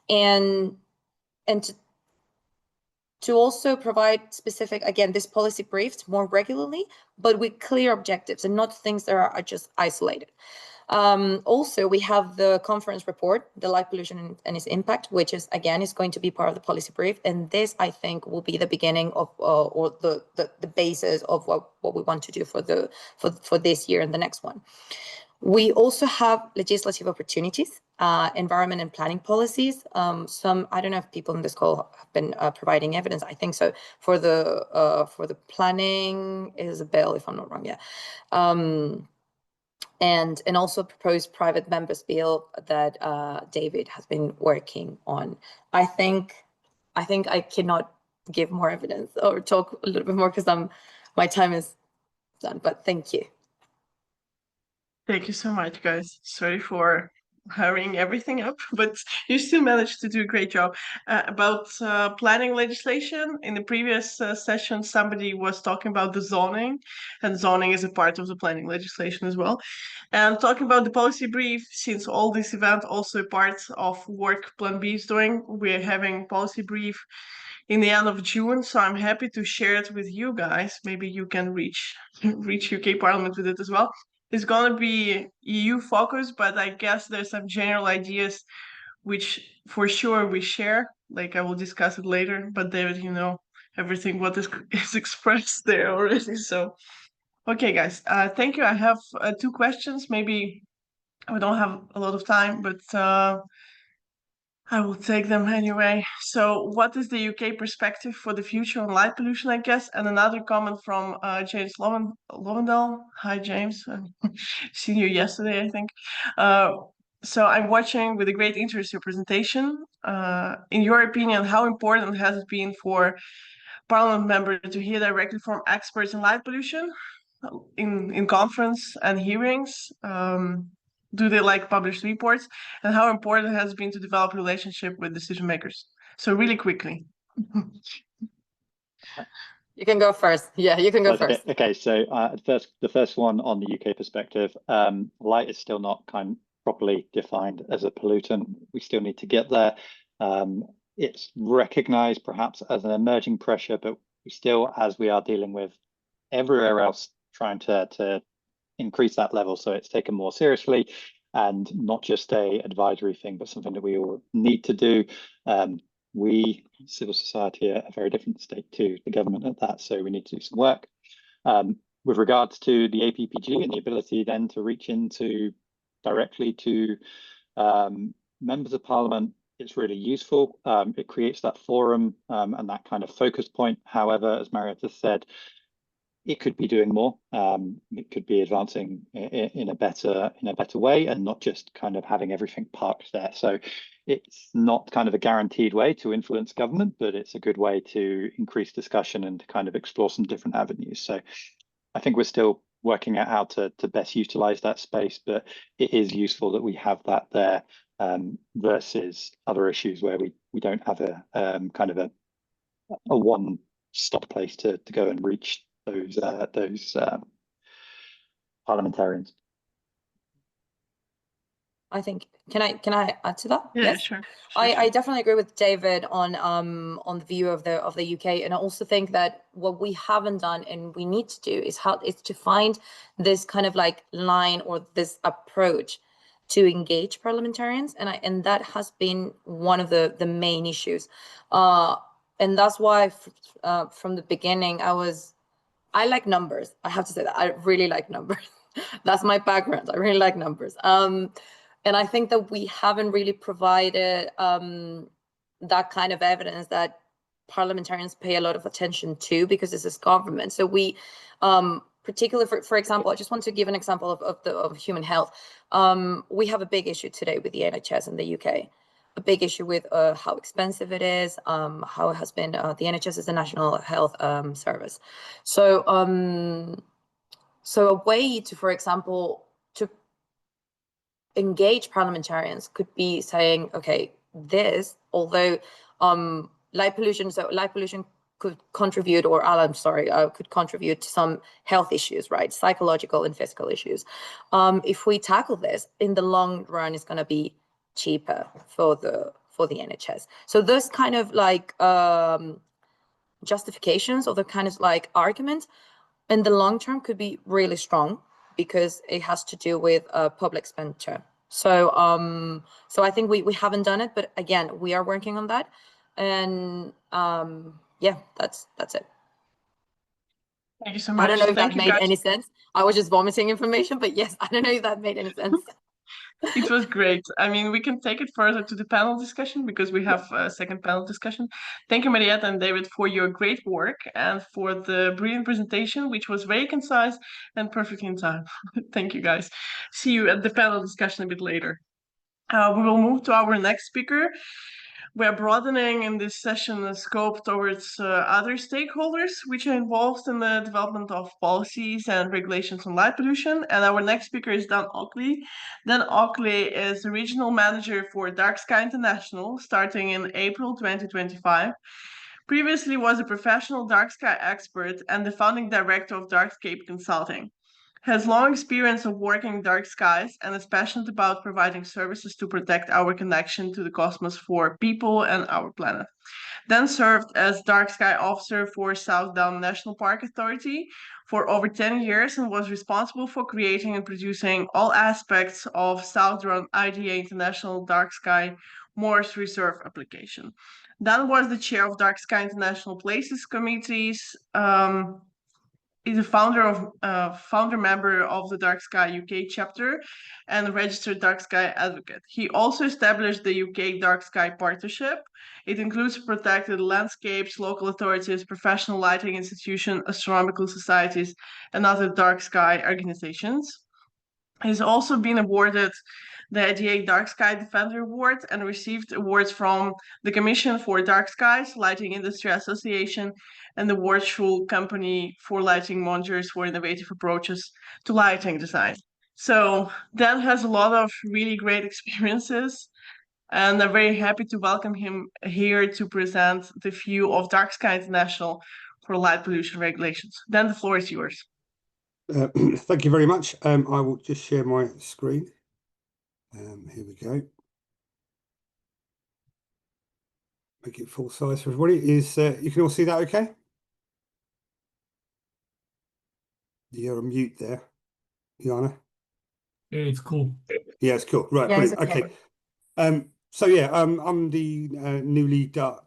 and to also provide specific, again, this policy briefs more regularly, but with clear objectives and not things that are just isolated. Also, we have the conference report, the light pollution and its impact, which is, again, is going to be part of the policy brief. And this, I think, will be the beginning of, or the basis of what we want to do for this year and the next one. We also have legislative opportunities, environment and planning policies. I don't know if people in this call have been providing evidence. I think so. For the planning, Isabel, if I'm not wrong, yeah. And also proposed private members bill that David has been working on. I think I cannot give more evidence or talk a little bit more because my time is done. But thank you. Thank you so much, guys. Sorry for hurrying everything up, but you still managed to do a great job. About planning legislation, in the previous session, somebody was talking about the zoning, and zoning is a part of the planning legislation as well. And talking about the policy brief, since all this event also a part of work Plan B is doing, we're having policy brief in the end of June, so I'm happy to share it with you guys. Maybe you can reach UK Parliament with it as well. It's going to be EU focused, but I guess there's some general ideas which for sure we share. Like I will discuss it later, but David, you know everything what is expressed there already. So, okay, guys, thank you. I have 2 questions. Maybe we don't have a lot of time, but I will take them anyway. So what is the UK perspective for the future on light pollution, I guess? And another comment from James Lovendal. Hi, James. Seen you yesterday, I think. So I'm watching with a great interest your presentation. In your opinion, how important has it been for Parliament member to hear directly from experts in light pollution in conference and hearings. Do they like published reports, and how important it has been to develop a relationship with decision makers? So really quickly. You can go first. Yeah, you can go first. Okay, so the first one on the UK perspective, light is still not properly defined as a pollutant. We still need to get there. It's recognized perhaps as an emerging pressure, but we still, as we are dealing with everywhere else, trying to increase that level so it's taken more seriously and not just a advisory thing, but something that we all need to do. We, civil society, are a very different state to the government at that, so we need to do some work. With regards to the APPG and the ability then to reach into directly to members of Parliament, it's really useful. It creates that forum and that kind of focus point. However, as Marietta said, it could be doing more. It could be advancing in a better way, and not just kind of having everything parked there. So it's not kind of a guaranteed way to influence government, but it's a good way to increase discussion and to kind of explore some different avenues. So I think we're still working out how to best utilize that space, but it is useful that we have that there versus other issues where we don't have a kind of a one-stop place to go and reach those parliamentarians. I think, can I add to that? Yeah, yes, sure. I definitely agree with David on the view of the UK, and I also think that what we haven't done and we need to do is to find this kind of like line or this approach to engage parliamentarians, and that has been one of the main issues, and that's why from the beginning I like numbers. I have to say that I really like numbers. That's my background. I really like numbers. And I think that we haven't really provided that kind of evidence that parliamentarians pay a lot of attention to, because this is government. So we, particularly for example, I just want to give an example of human health. We have a big issue today with the NHS in the UK. A big issue with how expensive it is, how it has been. The NHS is the National Health Service. So, so a way to, for example, to engage parliamentarians could be saying, okay, although light pollution could contribute, could contribute to some health issues, right? Psychological and physical issues. If we tackle this, in the long run, it's going to be cheaper for the NHS. So those kind of like justifications, or the kind of like arguments in the long term could be really strong, because it has to do with public expenditure. So so I think we haven't done it, but again, we are working on that, and yeah, that's it. Thank you so much. I don't know if that made any sense. I was just vomiting information, but yes, I don't know if that made any sense. It was great. I mean, we can take it further to the panel discussion, because we have a second panel discussion. Thank you, Marietta and David, for your great work and for the brilliant presentation, which was very concise and perfectly in time. Thank you, guys. See you at the panel discussion a bit later. We will move to our next speaker. We are broadening in this session the scope towards other stakeholders which are involved in the development of policies and regulations on light pollution. And our next speaker is Dan Ockley. Dan Ockley is the regional manager for Dark Sky International, starting in April 2025. Previously was a professional dark sky expert and the founding director of Darkscape Consulting. Has long experience of working in dark skies and is passionate about providing services to protect our connection to the cosmos for people and our planet. Then served as dark sky officer for South Down National Park Authority for over 10 years and was responsible for creating and producing all aspects of South Down IDA International Dark Sky Moors Reserve application. Dan was the chair of Dark Sky International Places Committees, is a founder member of the Dark Sky UK chapter and a registered Dark Sky advocate. He also established the UK Dark Sky Partnership. It includes protected landscapes, local authorities, professional lighting institutions, astronomical societies, and other dark sky organizations. He's also been awarded the IDA Dark Sky Defender Award and received awards from the Commission for Dark Skies, Lighting Industry Association, and the Virtual Company for Lighting Monitors for innovative approaches to lighting design. So Dan has a lot of really great experiences, and I'm very happy to welcome him here to present the view of Dark Sky International for light pollution regulations. Dan, the floor is yours. Thank you very much. I will just share my screen. Here we go. Make it full size for everybody. You can all see that okay? You're on mute there, Jana. Yeah, it's cool. Yeah, it's cool. Right, Yeah, brilliant. it's okay. Okay. So yeah, I'm the newly Dark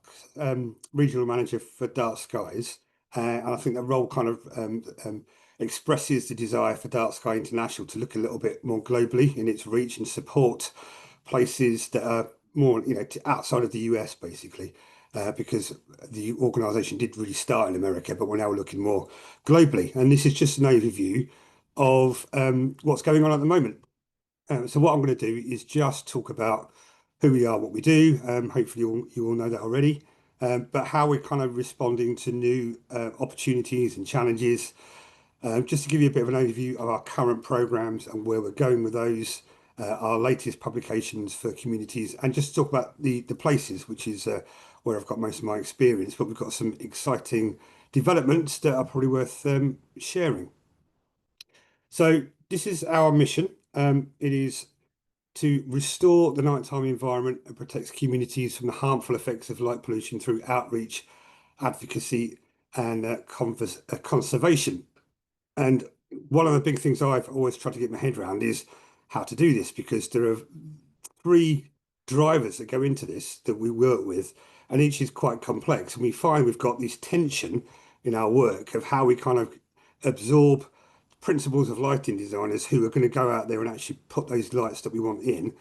regional manager for Dark Skies, and I think that role kind of expresses the desire for Dark Sky International to look a little bit more globally in its reach and support places that are more, outside of the US, basically, because the organisation did really start in America, but we're now looking more globally. And this is just an overview of what's going on at the moment. So what I'm going to do is just talk about who we are, what we do. Hopefully you all know that already, but how we're kind of responding to new opportunities and challenges. Just to give you a bit of an overview of our current programs and where we're going with those, our latest publications for communities, and just talk about the places, which is where I've got most of my experience, but we've got some exciting developments that are probably worth sharing. So this is our mission. It is to restore the nighttime environment and protect communities from the harmful effects of light pollution through outreach, advocacy, and conservation. And one of the big things I've always tried to get my head around is how to do this, because there are 3 drivers that go into this that we work with, and each is quite complex. And we find we've got this tension in our work of how we kind of absorb principles of lighting designers who are going to go out there and actually put those lights that we want in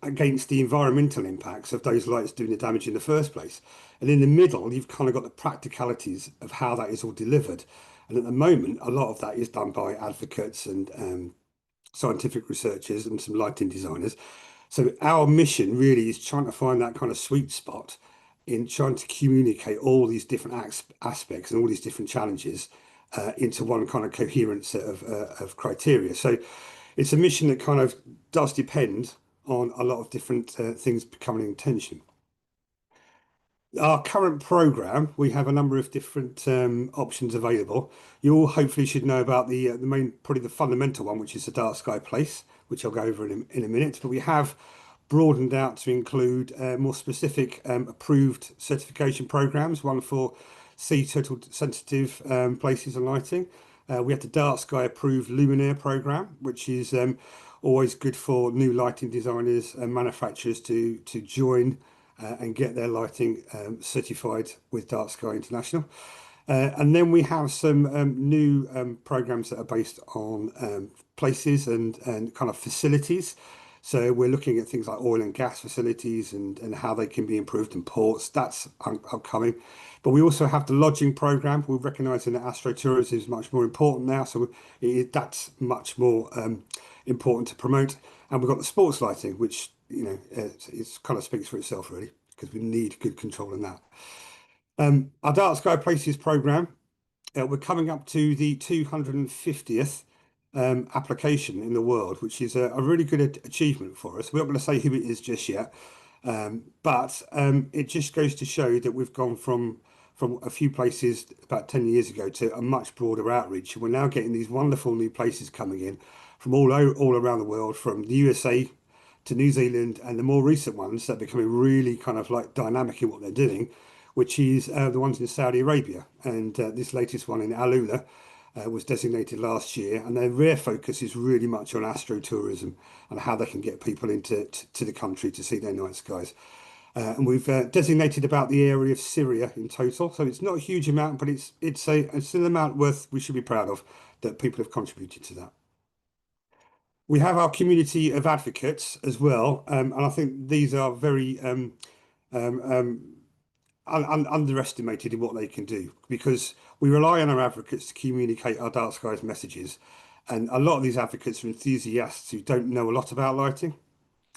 against the environmental impacts of those lights doing the damage in the first place. And in the middle, you've kind of got the practicalities of how that is all delivered. And at the moment, a lot of that is done by advocates and scientific researchers and some lighting designers. So our mission really is trying to find that kind of sweet spot in trying to communicate all these different aspects and all these different challenges into one kind of coherent set of criteria. So it's a mission that kind of does depend on a lot of different things coming in tension. Our current program, we have a number of different options available. You all hopefully should know about the main, probably the fundamental one, which is the Dark Sky Place, which I'll go over in a minute. But we have broadened out to include more specific approved certification programs, one for sea turtle sensitive places and lighting. We have the Dark Sky approved luminaire program, which is always good for new lighting designers and manufacturers to join and get their lighting certified with Dark Sky International. And then we have some new programs that are based on places and kind of facilities. So we're looking at things like oil and gas facilities and how they can be improved in ports. That's upcoming. But we also have the lodging program. We're recognizing that astrotourism is much more important now. So that's much more important to promote. And we've got the sports lighting, which, it kind of speaks for itself, really, because we need good control in that. Our Dark Sky Places program, we're coming up to the 250th application in the world, which is a really good achievement for us. We're not going to say who it is just yet, but it just goes to show that we've gone from a few places about 10 years ago to a much broader outreach. And we're now getting these wonderful new places coming in from all around the world, from the USA to New Zealand, and the more recent ones that are becoming really kind of like dynamic in what they're doing, which is the ones in Saudi Arabia. And this latest one in Alula was designated last year, and their focus is really much on astrotourism and how they can get people into the country to see their night skies. And we've designated about the area of Syria in total, so it's not a huge amount, but it's an amount we should be proud of, that people have contributed to that. We have our community of advocates as well, and I think these are very underestimated in what they can do, because we rely on our advocates to communicate our Dark Skies messages, And a lot of these advocates are enthusiasts who don't know a lot about lighting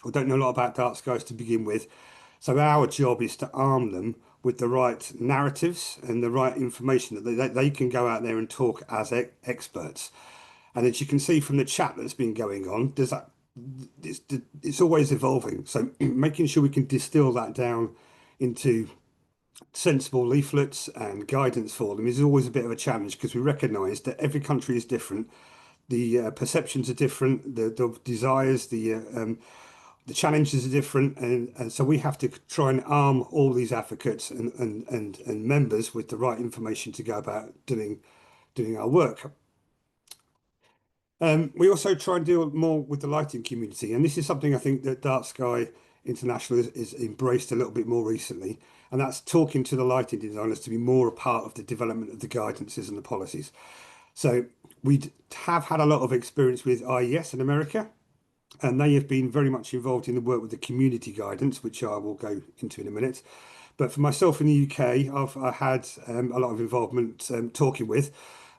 or don't know a lot about dark skies to begin with. So our job is to arm them with the right narratives and the right information that they can go out there and talk as experts. And as you can see from the chat that's been going on, it's always evolving. So making sure we can distill that down into sensible leaflets and guidance for them is always a bit of a challenge, because we recognise that every country is different. The perceptions are different, the desires, the challenges are different, and so we have to try and arm all these advocates and members with the right information to go about doing our work. We also try and deal more with the lighting community, and this is something I think that Dark Sky International is embraced a little bit more recently, and that's talking to the lighting designers to be more a part of the development of the guidances and the policies. So we have had a lot of experience with IES in America, and they have been very much involved in the work with the community guidance, which I will go into in a minute. But for myself in the UK, I've had a lot of involvement talking with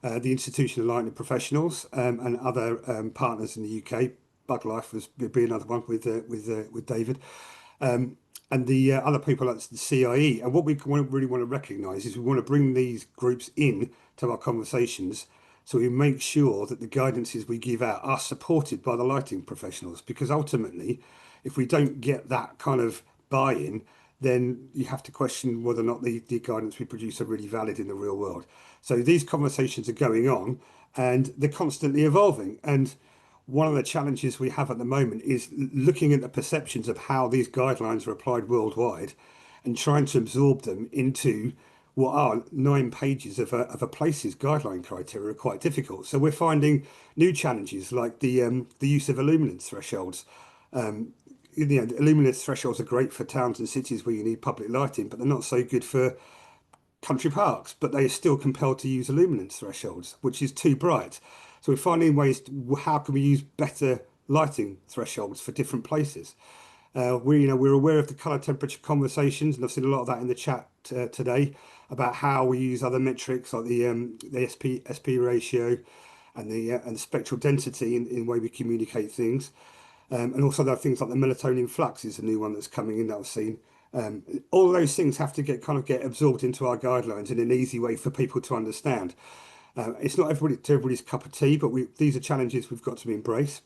the Institution of Lighting Professionals and other partners in the UK. Bug Life would be another one with David. And the other people at the CIE. And what we really want to recognise is we want to bring these groups in to our conversations, so we make sure that the guidances we give out are supported by the lighting professionals, because ultimately, if we don't get that kind of buy-in, then you have to question whether or not the guidance we produce are really valid in the real world. So these conversations are going on, and they're constantly evolving. And one of the challenges we have at the moment is looking at the perceptions of how these guidelines are applied worldwide and trying to absorb them into what are 9 pages of a place's guideline criteria are quite difficult. So we're finding new challenges like the use of illuminance thresholds. Illuminance thresholds are great for towns and cities where you need public lighting, but they're not so good for country parks. But they are still compelled to use illuminance thresholds, which is too bright. So we're finding ways how can we use better lighting thresholds for different places. We're aware of the colour temperature conversations, and I've seen a lot of that in the chat today about how we use other metrics like the SP ratio and the spectral density in the way we communicate things. And also there are things like the melatonin flux is a new one that's coming in that I've seen. All those things have to get absorbed into our guidelines in an easy way for people to understand. It's not everybody's cup of tea, but these are challenges we've got to embrace.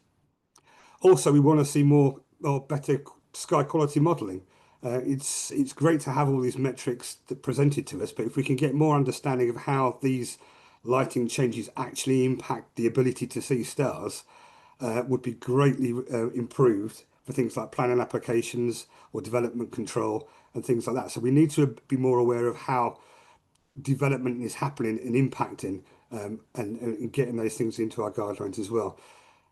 Also, we want to see more better sky quality modelling. It's great to have all these metrics that presented to us, but if we can get more understanding of how these lighting changes actually impact the ability to see stars, would be greatly improved for things like planning applications or development control and things like that. So we need to be more aware of how development is happening and impacting, and getting those things into our guidelines as well.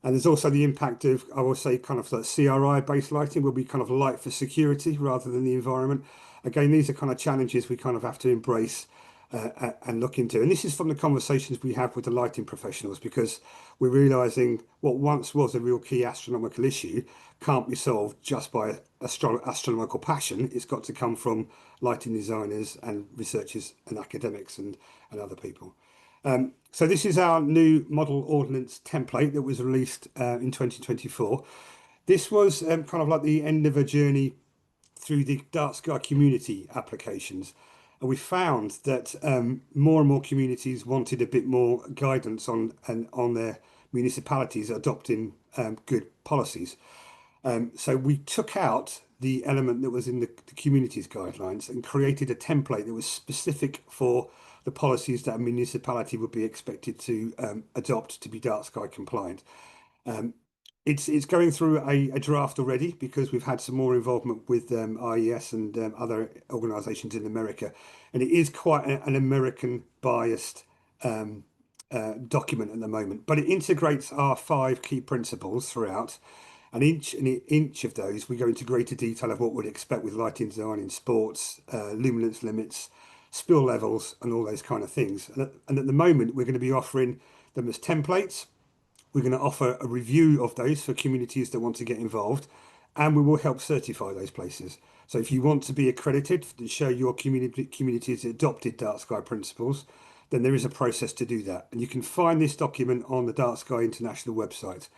And there's also the impact of, I will say, kind of like CRI based lighting will be kind of light for security rather than the environment. Again, these are kind of challenges we kind of have to embrace and look into. And this is from the conversations we have with the lighting professionals, because we're realizing what once was a real key astronomical issue can't be solved just by astronomical passion. It's got to come from lighting designers and researchers and academics and other people. So this is our new model ordnance template that was released in 2024. This was kind of like the end of a journey through the dark sky community applications. And we found that more and more communities wanted a bit more guidance on their municipalities adopting good policies. So we took out the element that was in the communities guidelines and created a template that was specific for the policies that a municipality would be expected to adopt to be dark sky compliant. It's going through a draft already, because we've had some more involvement with IES and other organisations in America, and it is quite an American biased document at the moment, but it integrates our 5 key principles throughout. And each of those, we go into greater detail of what we'd expect with lighting design in sports, luminance limits, spill levels, and all those kind of things. And at the moment, we're going to be offering them as templates. We're going to offer a review of those for communities that want to get involved, and we will help certify those places. So if you want to be accredited to show your community has adopted dark sky principles, then there is a process to do that. And you can find this document on the Dark Sky International website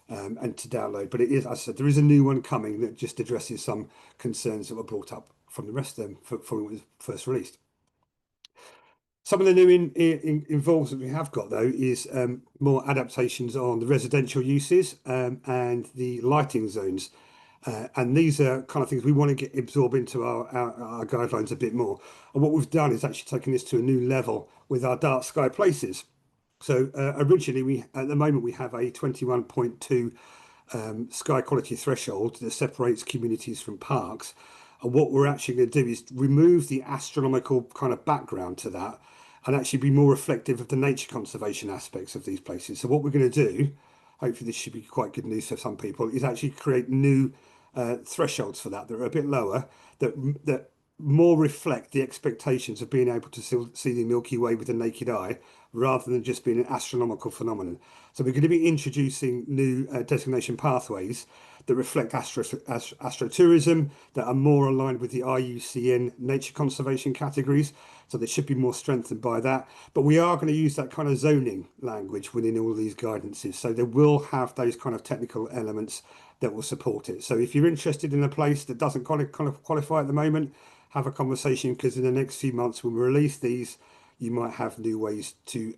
and to download. But it is, as I said, there is a new one coming that just addresses some concerns that were brought up from the rest of them from when it was first released. Some of the new involvements we have got, though, is more adaptations on the residential uses and the lighting zones. And these are kind of things we want to get absorb into our guidelines a bit more. And what we've done is actually taken this to a new level with our dark sky places. So originally, at the moment, we have a 21.2 sky quality threshold that separates communities from parks. And what we're actually going to do is remove the astronomical kind of background to that and actually be more reflective of the nature conservation aspects of these places. So what we're going to do, hopefully this should be quite good news for some people, is actually create new thresholds for that are a bit lower, that more reflect the expectations of being able to see the Milky Way with the naked eye, rather than just being an astronomical phenomenon. So we're going to be introducing new designation pathways that reflect astrotourism, that are more aligned with the IUCN nature conservation categories. So they should be more strengthened by that. But we are going to use that kind of zoning language within all these guidances. So they will have those kind of technical elements that will support it. So if you're interested in a place that doesn't kind of qualify at the moment, have a conversation, because in the next few months when we release these, you might have new ways to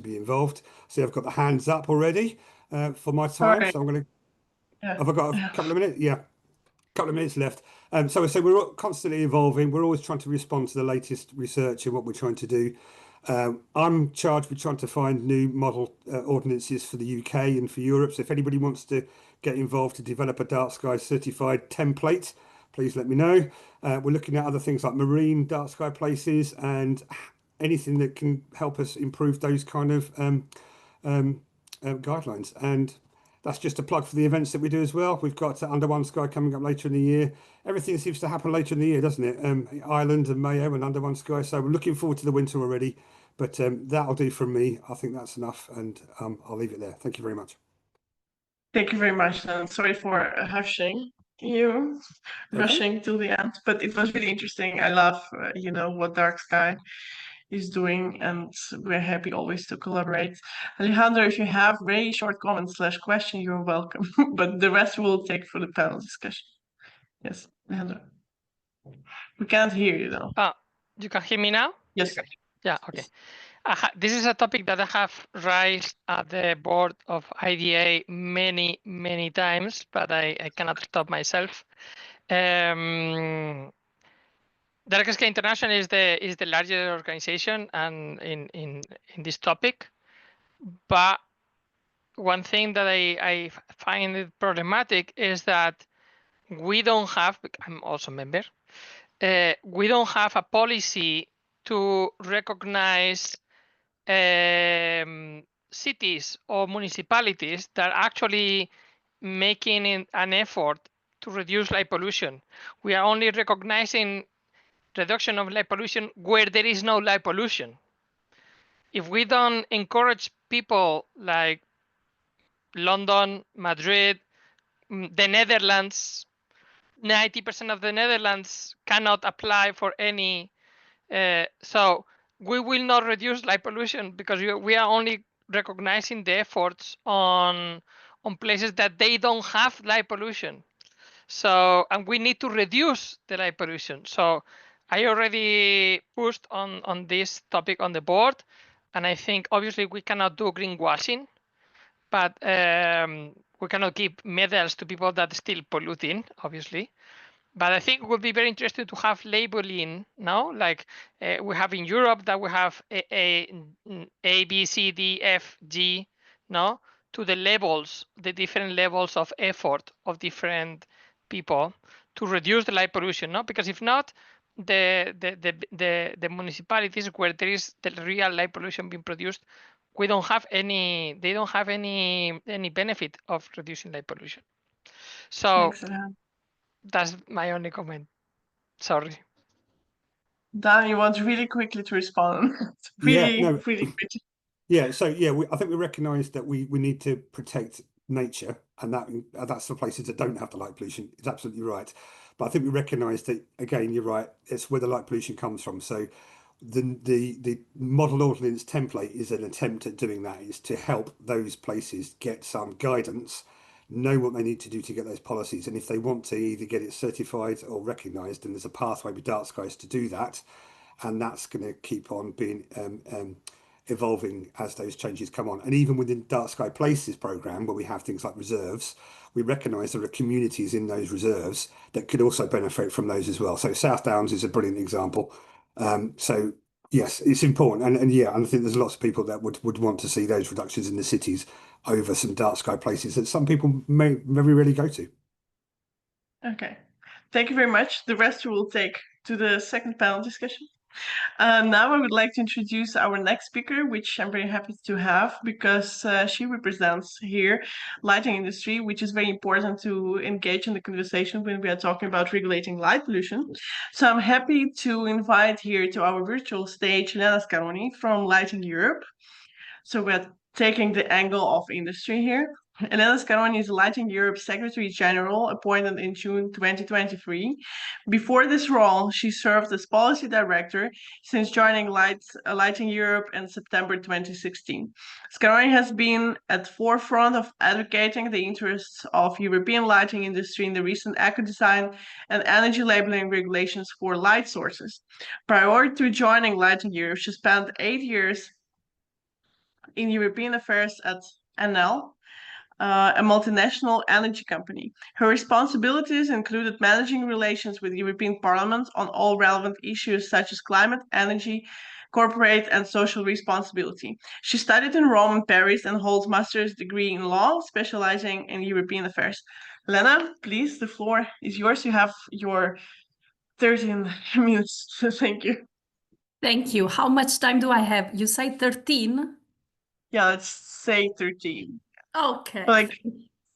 be involved. So I've got the hands up already for my time. Right. So I'm going to. Yeah. Have I got a couple of minutes? Yeah, a couple of minutes left. So I say we're constantly evolving. We're always trying to respond to the latest research and what we're trying to do. I'm charged with trying to find new model ordinances for the UK and for Europe. So if anybody wants to get involved to develop a dark sky certified template, please let me know. We're looking at other things like marine dark sky places and anything that can help us improve those kind of guidelines. And that's just a plug for the events that we do as well. We've got Under One Sky coming up later in the year. Everything seems to happen later in the year, doesn't it? Ireland and Mayo and Under One Sky. So we're looking forward to the winter already. But that'll do from me. I think that's enough. And I'll leave it there. Thank you very much. Thank you very much. And sorry for rushing you, rushing till the end, but it was really interesting. I love, what Dark Sky is doing, and we're happy always to collaborate. Alejandro, if you have very short comments / question, you're welcome. But the rest we'll take for the panel discussion. Yes, Alejandro. We can't hear you though. You can hear me now? Yes. Yeah, okay. This is a topic that I have raised at the board of IDA many, many times, but I cannot stop myself. Dark Sky International is the largest organization and in this topic. But one thing that I find it problematic is that we don't have, I'm also a member, we don't have a policy to recognize cities or municipalities that are actually making an effort to reduce light pollution. We are only recognizing reduction of light pollution where there is no light pollution. If we don't encourage people like London, Madrid, the Netherlands, 90% of the Netherlands cannot apply for any. So we will not reduce light pollution because we are only recognizing the efforts on places that they don't have light pollution. So, and we need to reduce the light pollution. So I already pushed on this topic on the board, and I think obviously we cannot do greenwashing, but we cannot give medals to people that are still polluting, obviously. But I think it would be very interesting to have labeling now, like we have in Europe, that we have A, B, C, D, F, G, no, to the levels, the different levels of effort of different people to reduce the light pollution, no? Because if not, the municipalities where there is the real light pollution being produced, we don't have any, they don't have any benefit of reducing light pollution. So that's my only comment. Sorry. Dan, you want really quickly to respond? really quickly. Yeah, so yeah, I think we recognise that we need to protect nature, and that's for places that don't have the light pollution. It's absolutely right. But I think we recognise that, again, you're right, it's where the light pollution comes from. So the model ordinance template is an attempt at doing that, is to help those places get some guidance, know what they need to do to get those policies, and if they want to either get it certified or recognised, and there's a pathway with Dark Skies to do that, and that's going to keep on being evolving as those changes come on. And even within Dark Sky Places programme, where we have things like reserves, we recognise there are communities in those reserves that could also benefit from those as well. So South Downs is a brilliant example. So yes, it's important, and yeah, and I think there's lots of people that would want to see those reductions in the cities over some Dark Sky Places that some people may very rarely go to. Okay, thank you very much. The rest we will take to the second panel discussion. Now I would like to introduce our next speaker, which I'm very happy to have, because she represents here lighting industry, which is very important to engage in the conversation when we are talking about regulating light pollution. So I'm happy to invite here to our virtual stage Elena Scaroni from Lighting Europe. So we're taking the angle of industry here. Elena Scaroni is Lighting Europe Secretary General, appointed in June 2023. Before this role, she served as Policy Director since joining Lighting Europe in September 2016. Scaroni has been at the forefront of advocating the interests of European lighting industry in the recent eco-design and energy labeling regulations for light sources. Prior to joining Lighting Europe, she spent 8 years in European affairs at Enel, a multinational energy company. Her responsibilities included managing relations with the European Parliament on all relevant issues such as climate, energy, corporate and social responsibility. She studied in Rome and Paris and holds master's degree in law, specializing in European affairs. Lena, please, the floor is yours. You have your 13 minutes. Thank you. Thank you. How much time do I have? You say 13? Yeah, let's say 13. Okay. Like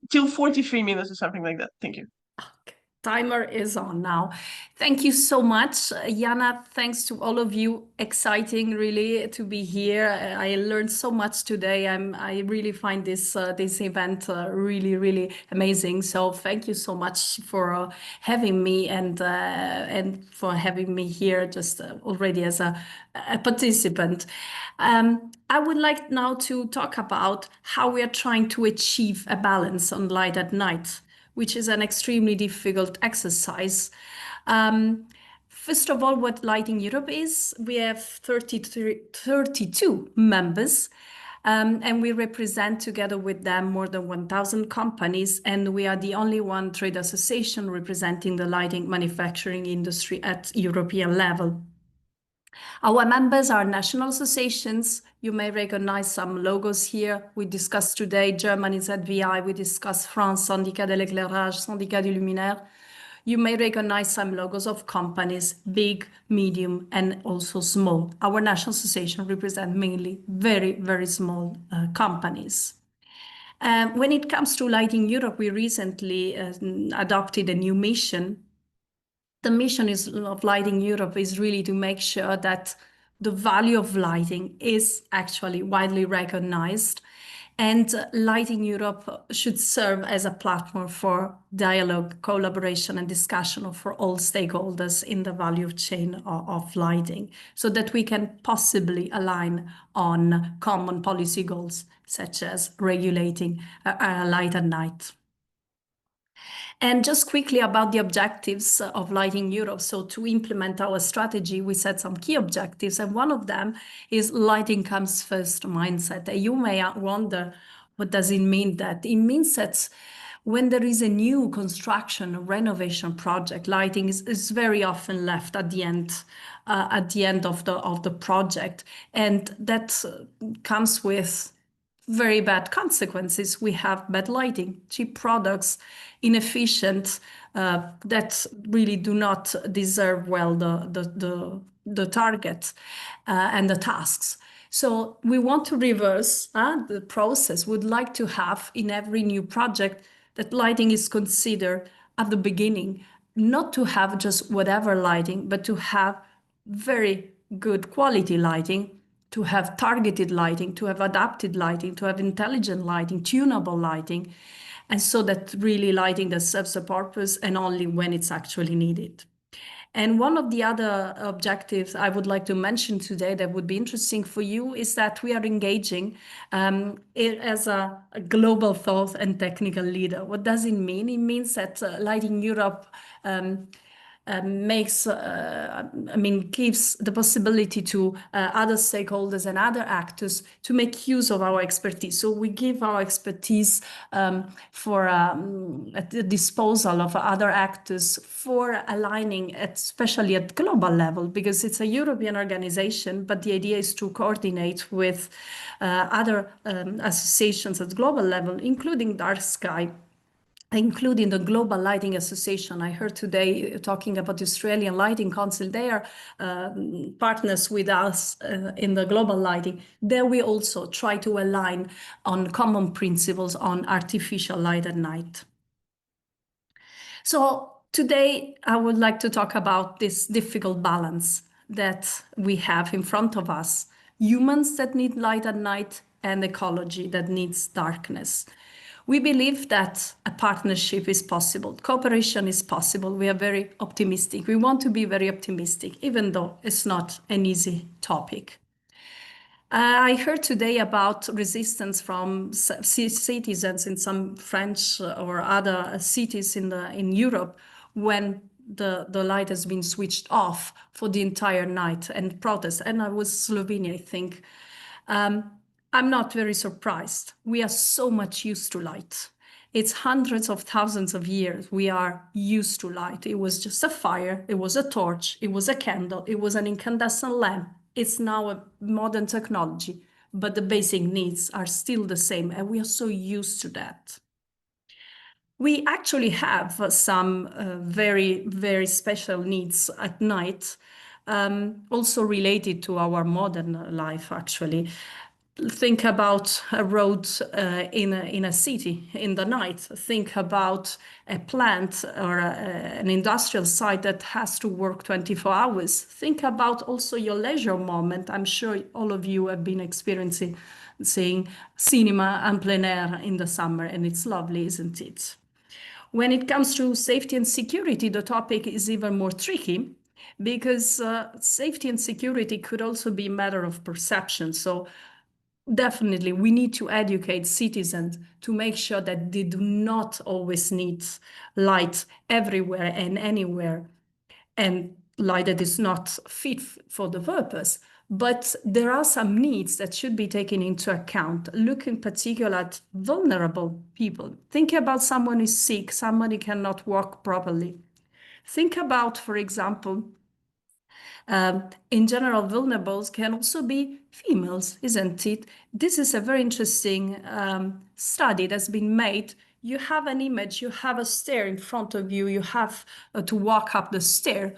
till 43 minutes or something like that. Thank you. Okay. Timer is on now. Thank you so much, Jana. Thanks to all of you. Exciting, really, to be here. I learned so much today. I really find this event really amazing. So thank you so much for having me and for having me here just already as a participant. I would like now to talk about how we are trying to achieve a balance on light at night, which is an extremely difficult exercise. First of all, what Lighting Europe is, we have 32 members, and we represent together with them more than 1,000 companies, and we are the only one trade association representing the lighting manufacturing industry at European level. Our members are national associations. You may recognize some logos here. We discussed today Germany ZVI, we discussed France, Syndicat de l'Éclairage, Syndicat du Luminaire. You may recognize some logos of companies, big, medium, and also small. Our national association represents mainly very small companies. When it comes to Lighting Europe, we recently adopted a new mission. The mission of Lighting Europe is really to make sure that the value of lighting is actually widely recognized, and Lighting Europe should serve as a platform for dialogue, collaboration, and discussion for all stakeholders in the value chain of lighting, so that we can possibly align on common policy goals, such as regulating light at night. And just quickly about the objectives of Lighting Europe. So to implement our strategy, we set some key objectives, and one of them is lighting comes first mindset. You may wonder, what does it mean? That it means that when there is a new construction or renovation project, lighting is very often left at the end of the project, and that comes with very bad consequences. We have bad lighting, cheap products, inefficient, that really do not deserve well the target and the tasks. So we want to reverse the process. We'd like to have in every new project that lighting is considered at the beginning, not to have just whatever lighting, but to have very good quality lighting, to have targeted lighting, to have adapted lighting, to have intelligent lighting, tunable lighting, and so that really lighting that serves a purpose and only when it's actually needed. And one of the other objectives I would like to mention today that would be interesting for you is that we are engaging as a global thought and technical leader. What does it mean? It means that Lighting Europe gives the possibility to other stakeholders and other actors to make use of our expertise. So we give our expertise at the disposal of other actors for aligning, especially at global level, because it's a European organization, but the idea is to coordinate with other associations at global level, including Dark Sky, including the Global Lighting Association. I heard today talking about the Australian Lighting Council. They are partners with us in the global lighting. There we also try to align on common principles on artificial light at night. So today I would like to talk about this difficult balance that we have in front of us. Humans that need light at night and ecology that needs darkness. We believe that a partnership is possible. Cooperation is possible. We are very optimistic. We want to be very optimistic, even though it's not an easy topic. I heard today about resistance from citizens in some French or other cities in Europe when the light has been switched off for the entire night and protest. And I was Slovenia, I think. I'm not very surprised. We are so much used to light. It's hundreds of thousands of years we are used to light. It was just a fire, it was a torch, it was a candle, it was an incandescent lamp. It's now a modern technology, but the basic needs are still the same, and we are so used to that. We actually have some very, very special needs at night, also related to our modern life, actually. Think about a road in a city in the night. Think about a plant or an industrial site that has to work 24 hours. Think about also your leisure moment. I'm sure all of you have been experiencing cinema en plein air in the summer, and it's lovely, isn't it? When it comes to safety and security, the topic is even more tricky because safety and security could also be a matter of perception. So definitely, we need to educate citizens to make sure that they do not always need light everywhere and anywhere, and light that is not fit for the purpose. But there are some needs that should be taken into account. Look in particular at vulnerable people. Think about someone who's sick, somebody cannot walk properly. Think about, for example, in general, vulnerables can also be females, isn't it? This is a very interesting study that's been made. You have an image, you have a stair in front of you, you have to walk up the stair.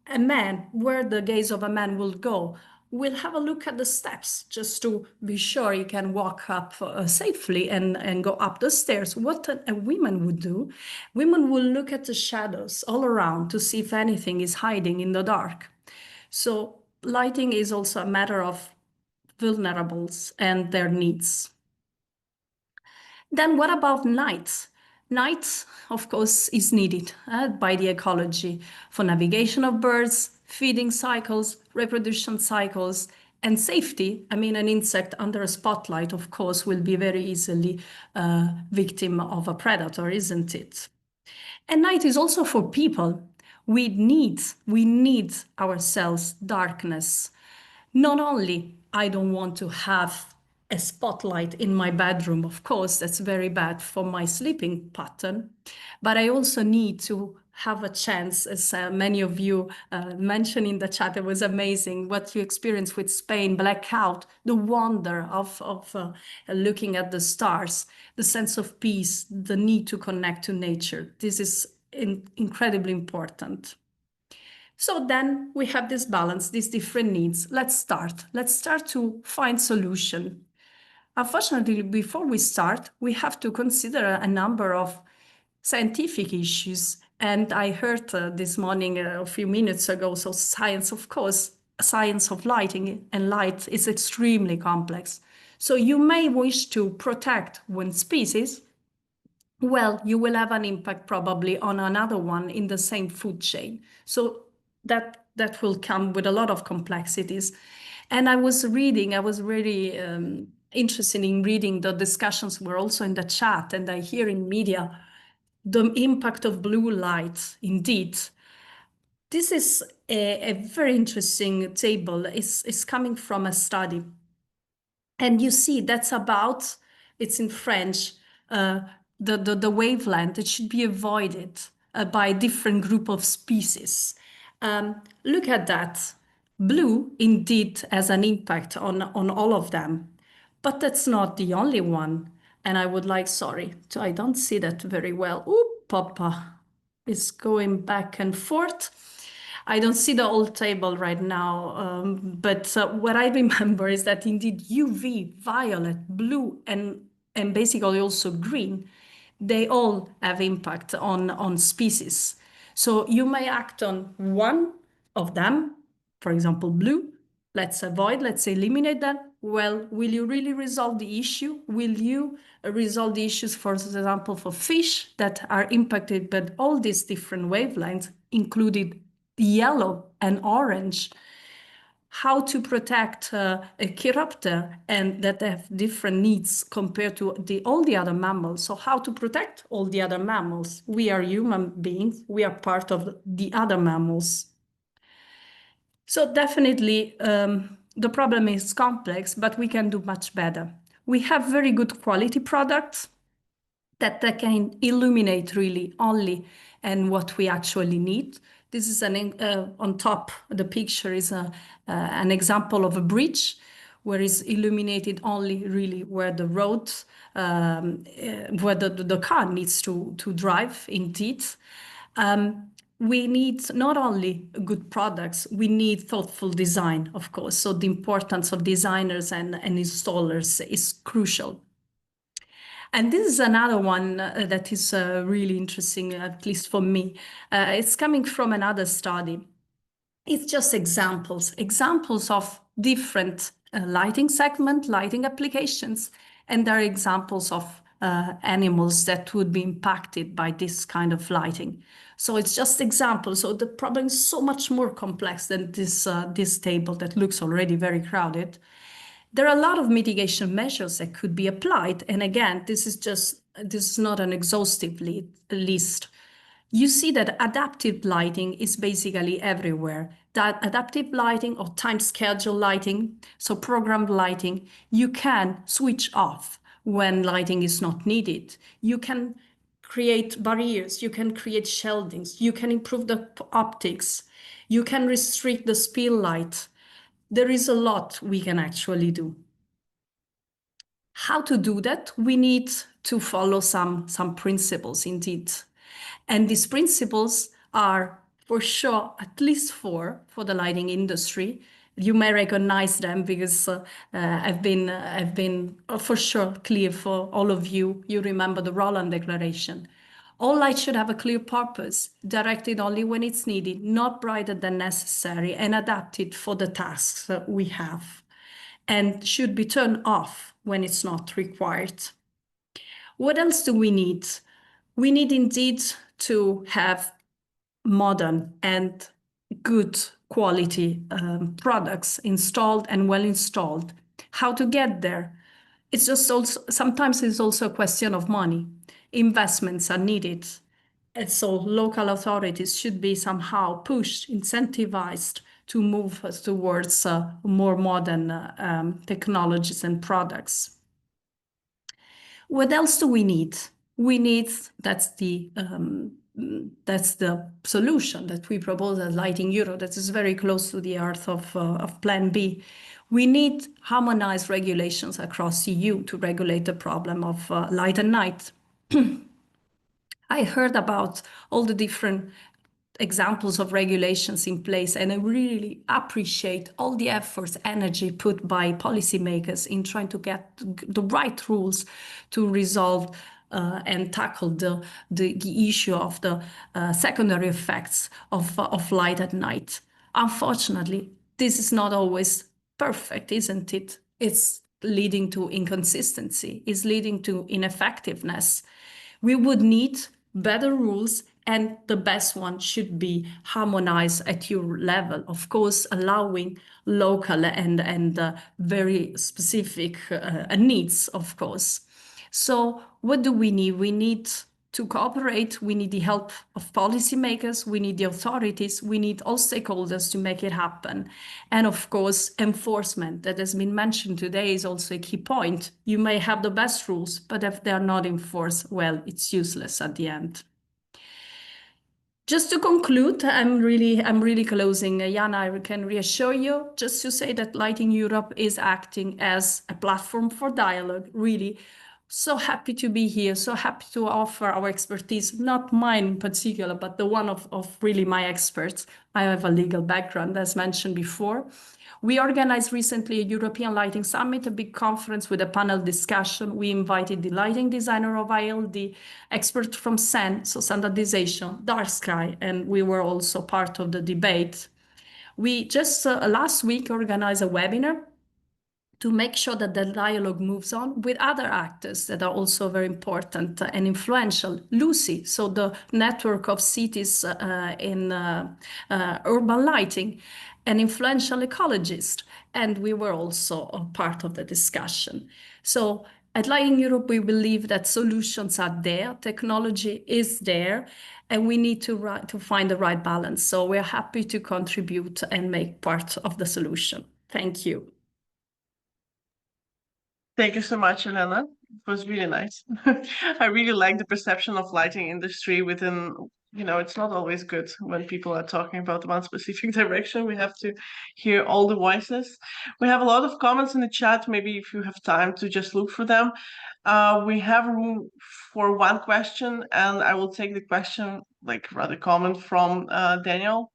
A man, where the gaze of a man will go, will have a look at the steps just to be sure he can walk up safely and go up the stairs. What a woman would do, women will look at the shadows all around to see if anything is hiding in the dark. So lighting is also a matter of vulnerables and their needs. Then what about night? Night, of course, is needed by the ecology for navigation of birds, feeding cycles, reproduction cycles, and safety. I mean, an insect under a spotlight, of course, will be very easily victim of a predator, isn't it? And night is also for people. We need ourselves darkness. Not only I don't want to have a spotlight in my bedroom, of course, that's very bad for my sleeping pattern, but I also need to have a chance, as many of you mentioned in the chat. It was amazing what you experienced with Spain, blackout, the wonder of looking at the stars, the sense of peace, the need to connect to nature. This is incredibly important. So then we have this balance, these different needs. Let's start to find solution. Unfortunately, before we start, we have to consider a number of scientific issues. And I heard this morning, a few minutes ago, so science, of course, science of lighting and light is extremely complex. So you may wish to protect one species. Well, you will have an impact probably on another one in the same food chain. So that will come with a lot of complexities. And I was really interested in reading the discussions were also in the chat, and I hear in media the impact of blue light. Indeed, this is a very interesting table. It's coming from a study. And you see that's about, it's in French, the wavelength that should be avoided by a different group of species. Look at that. Blue indeed has an impact on all of them, but that's not the only one. And I would like, sorry, I don't see that very well. Oop, Papa is going back and forth. I don't see the whole table right now, but what I remember is that indeed UV, violet, blue, and basically also green, they all have impact on species. So you may act on one of them, for example, blue. Let's eliminate that. Well, will you really resolve the issue? Will you resolve the issues, for example, for fish that are impacted by all these different wavelengths, including yellow and orange? How to protect a chiropter, and that have different needs compared to all the other mammals. So how to protect all the other mammals? We are human beings. We are part of the other mammals. So definitely the problem is complex, but we can do much better. We have very good quality products that can illuminate really only and what we actually need. This is on top, the picture is an example of a bridge where it's illuminated only really where the road, where the car needs to drive indeed. We need not only good products, we need thoughtful design, of course. So the importance of designers and installers is crucial. And this is another one that is really interesting, at least for me. It's coming from another study. It's just examples of different lighting segment, lighting applications, and there are examples of animals that would be impacted by this kind of lighting. So it's just examples. So the problem is so much more complex than this table that looks already very crowded. There are a lot of mitigation measures that could be applied. And again, this is not an exhaustive list. You see that adaptive lighting is basically everywhere. That adaptive lighting or time schedule lighting, so programmed lighting, you can switch off when lighting is not needed. You can create barriers, you can create shieldings, you can improve the optics, you can restrict the spill light. There is a lot we can actually do. How to do that? We need to follow some principles indeed. And these principles are for sure at least four for the lighting industry. You may recognize them because I've been for sure clear for all of you. You remember the Roland Declaration. All light should have a clear purpose, directed only when it's needed, not brighter than necessary, and adapted for the tasks that we have, and should be turned off when it's not required. What else do we need? We need indeed to have modern and good quality products installed and well installed. How to get there? It's just also, sometimes it's also a question of money. Investments are needed. And so local authorities should be somehow pushed, incentivized to move us towards more modern technologies and products. What else do we need? We need, that's the solution that we propose at Lighting Europe that is very close to the heart of Plan B. We need harmonized regulations across EU to regulate the problem of light and night. I heard about all the different examples of regulations in place, and I really appreciate all the efforts, energy put by policymakers in trying to get the right rules to resolve and tackle the issue of the secondary effects of light at night. Unfortunately, this is not always perfect, isn't it? It's leading to inconsistency, it's leading to ineffectiveness. We would need better rules And the best one should be harmonized at your level, of course, allowing local and very specific needs, of course. So what do we need? We need to cooperate. We need the help of policymakers. We need the authorities. We need all stakeholders to make it happen. And of course, enforcement that has been mentioned today is also a key point. You may have the best rules, but if they're not enforced, well, it's useless at the end. Just to conclude, I'm really closing. Jana, I can reassure you just to say that Lighting Europe is acting as a platform for dialogue, really. So happy to be here, so happy to offer our expertise, not mine in particular, but the one of really my experts. I have a legal background, as mentioned before. We organized recently a European Lighting Summit, a big conference with a panel discussion. We invited the lighting designer of ILD, expert from SEN, so standardization, dark sky, and we were also part of the debate. We just last week organized a webinar to make sure that the dialogue moves on with other actors that are also very important and influential. Lucy, so the network of cities in urban lighting, an influential ecologist, and we were also a part of the discussion. So at Lighting Europe, we believe that solutions are there, technology is there, and we need to find the right balance. So we're happy to contribute and make part of the solution. Thank you. Thank you so much, Elena. It was really nice. I really like the perception of lighting industry within, it's not always good when people are talking about one specific direction. We have to hear all the voices. We have a lot of comments in the chat. Maybe if you have time to just look for them. We have room for one question, and I will take the question, rather comment from Daniel.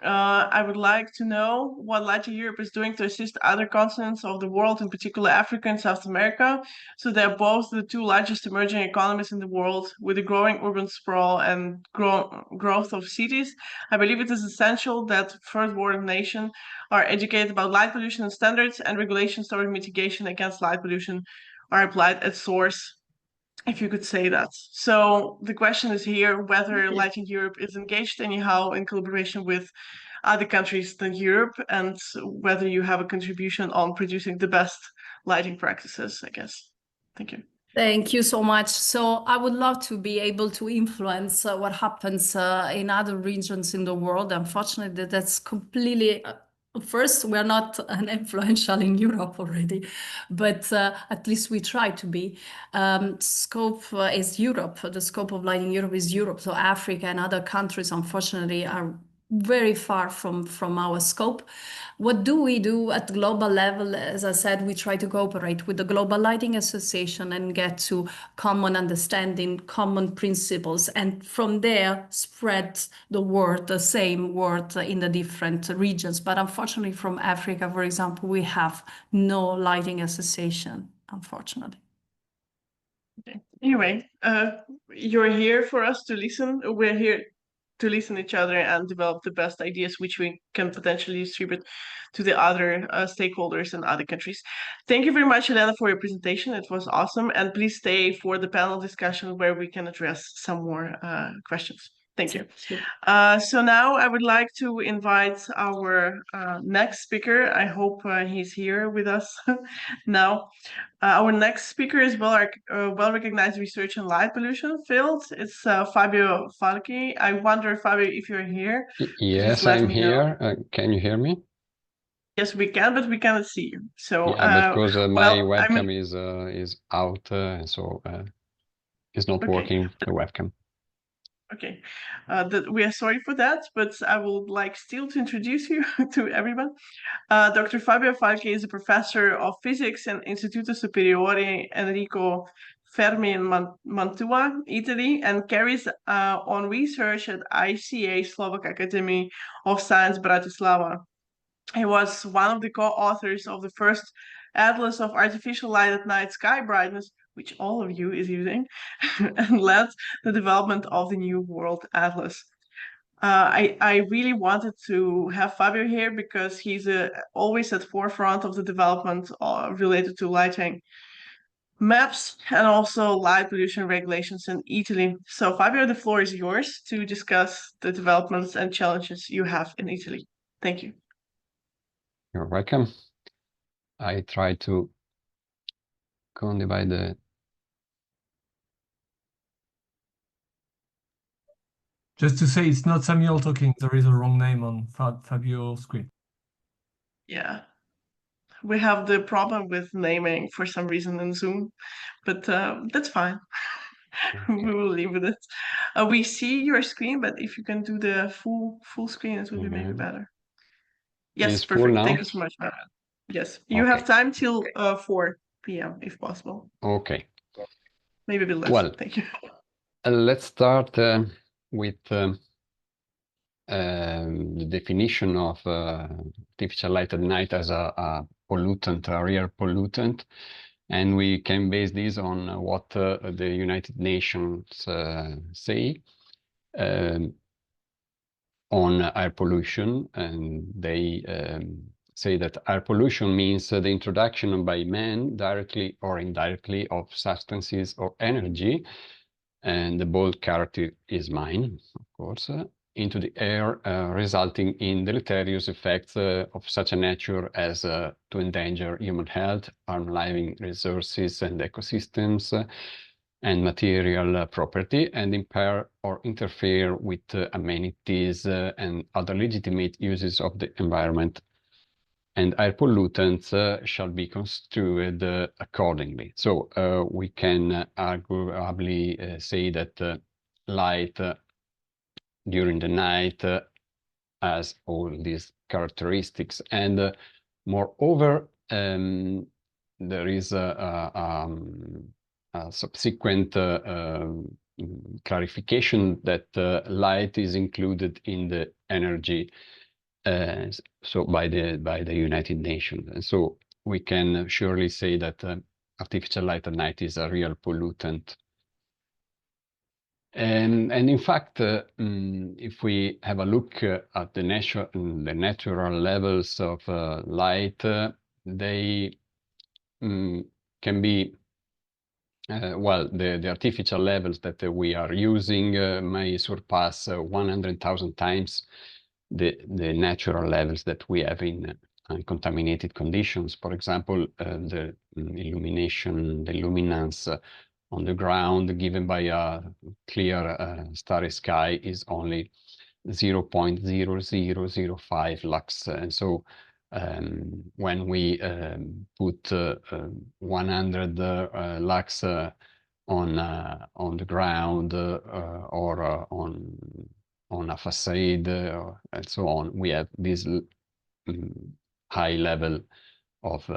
I would like to know what Lighting Europe is doing to assist other continents of the world, in particular Africa and South America. So they're both the two largest emerging economies in the world, with a growing urban sprawl and growth of cities. I believe it is essential that first world nations are educated about light pollution and standards, and regulations toward mitigation against light pollution are applied at source, if you could say that. So the question is here whether Lighting Europe is engaged anyhow in collaboration with other countries than Europe, and whether you have a contribution on producing the best lighting practices, I guess. Thank you. Thank you so much. So I would love to be able to influence what happens in other regions in the world. Unfortunately, that's completely... First, we're not an influential in Europe already, but at least we try to be. Scope is Europe. The scope of Lighting Europe is Europe. So Africa and other countries, unfortunately, are very far from our scope. What do we do at global level? As I said, we try to cooperate with the Global Lighting Association and get to common understanding, common principles, and from there spread the word, the same word in the different regions. But unfortunately, from Africa, for example, we have no lighting association, unfortunately. Okay. Anyway, you're here for us to listen. We're here to listen to each other and develop the best ideas which we can potentially distribute to the other stakeholders in other countries. Thank you very much, Elena, for your presentation. It was awesome. And please stay for the panel discussion where we can address some more questions. Thank you. So now I would like to invite our next speaker. I hope he's here with us now. Our next speaker is well-recognized research in light pollution field. It's Fabio Falchi. I wonder, Fabio, if you're here. Yes, I'm here. Can you hear me? Yes, we can, but we cannot see you. So yeah, because my webcam is out, so it's not working, the webcam. Okay, we are sorry for that, but I would like still to introduce you to everyone. Dr. Fabio Falchi is a professor of physics in Istituto Superiore Enrico Fermi in Mantua, Italy, and carries on research at ICA Slovak Academy of Science, Bratislava. He was one of the co-authors of the first Atlas of Artificial Light at Night Sky Brightness, which all of you is using, and led the development of the New World Atlas. I really wanted to have Fabio here because he's always at forefront of the development related to lighting. maps and also light pollution regulations in Italy. So Fabio, the floor is yours to discuss the developments and challenges you have in Italy. Thank you. You're welcome. I try to divide the... Just to say, it's not Samuel talking. There is a wrong name on Fabio's screen. Yeah. We have the problem with naming for some reason in Zoom, but that's fine. Okay. We will leave with it. We see your screen, but if you can do the full screen, it would be maybe better. Yes, It's perfect. full now? Thank you so much, Marat. Yes, you Okay. have time till 4 p.m. if possible. Okay. Maybe a bit less. Well, thank you. Let's start with the definition of artificial light at night as a pollutant, a real pollutant. And we can base this on what the United Nations say on air pollution. And they say that air pollution means the introduction by man, directly or indirectly, of substances or energy, and the bold character is mine, of course, into the air, resulting in deleterious effects of such a nature as to endanger human health, harm living resources and ecosystems, and material property, and impair or interfere with amenities and other legitimate uses of the environment. And air pollutants shall be construed accordingly. So we can arguably say that light during the night has all these characteristics. And moreover, there is a subsequent clarification that light is included in the energy so by the United Nations. And so we can surely say that artificial light at night is a real pollutant. And in fact, if we have a look at the natural levels of light, they can be well, the artificial levels that we are using may surpass 100,000 times the natural levels that we have in uncontaminated conditions. For example, the illumination, the luminance on the ground given by a clear starry sky is only 0.0005 lux. And so when we put 100 lux on the ground or on a facade and so on, we have this high level of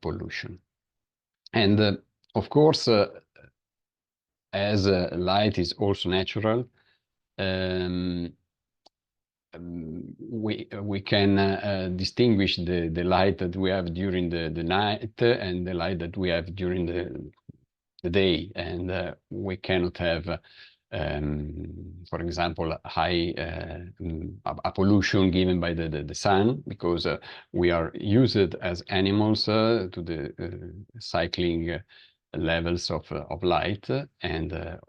pollution. And of course, as light is also natural, we can distinguish the light that we have during the night and the light that we have during the day. And we cannot have for example, high a pollution given by the sun, because we are used as animals to the cycling levels of light, and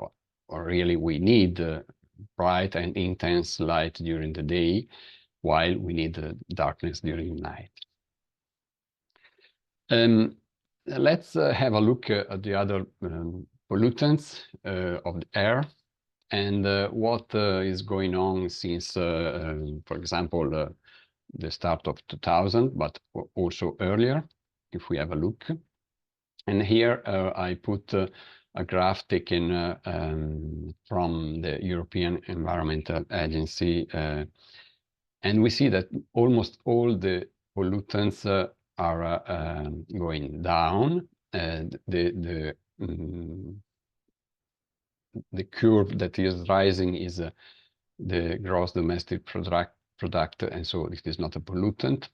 or really we need bright and intense light during the day, while we need darkness during the night. Let's have a look at the other pollutants of the air, and what is going on since, for example, the start of 2000, but also earlier, if we have a look. And here I put a graph taken from the European Environmental Agency, and we see that almost all the pollutants are going down. The curve that is rising is the gross domestic product, and so it is not a pollutant.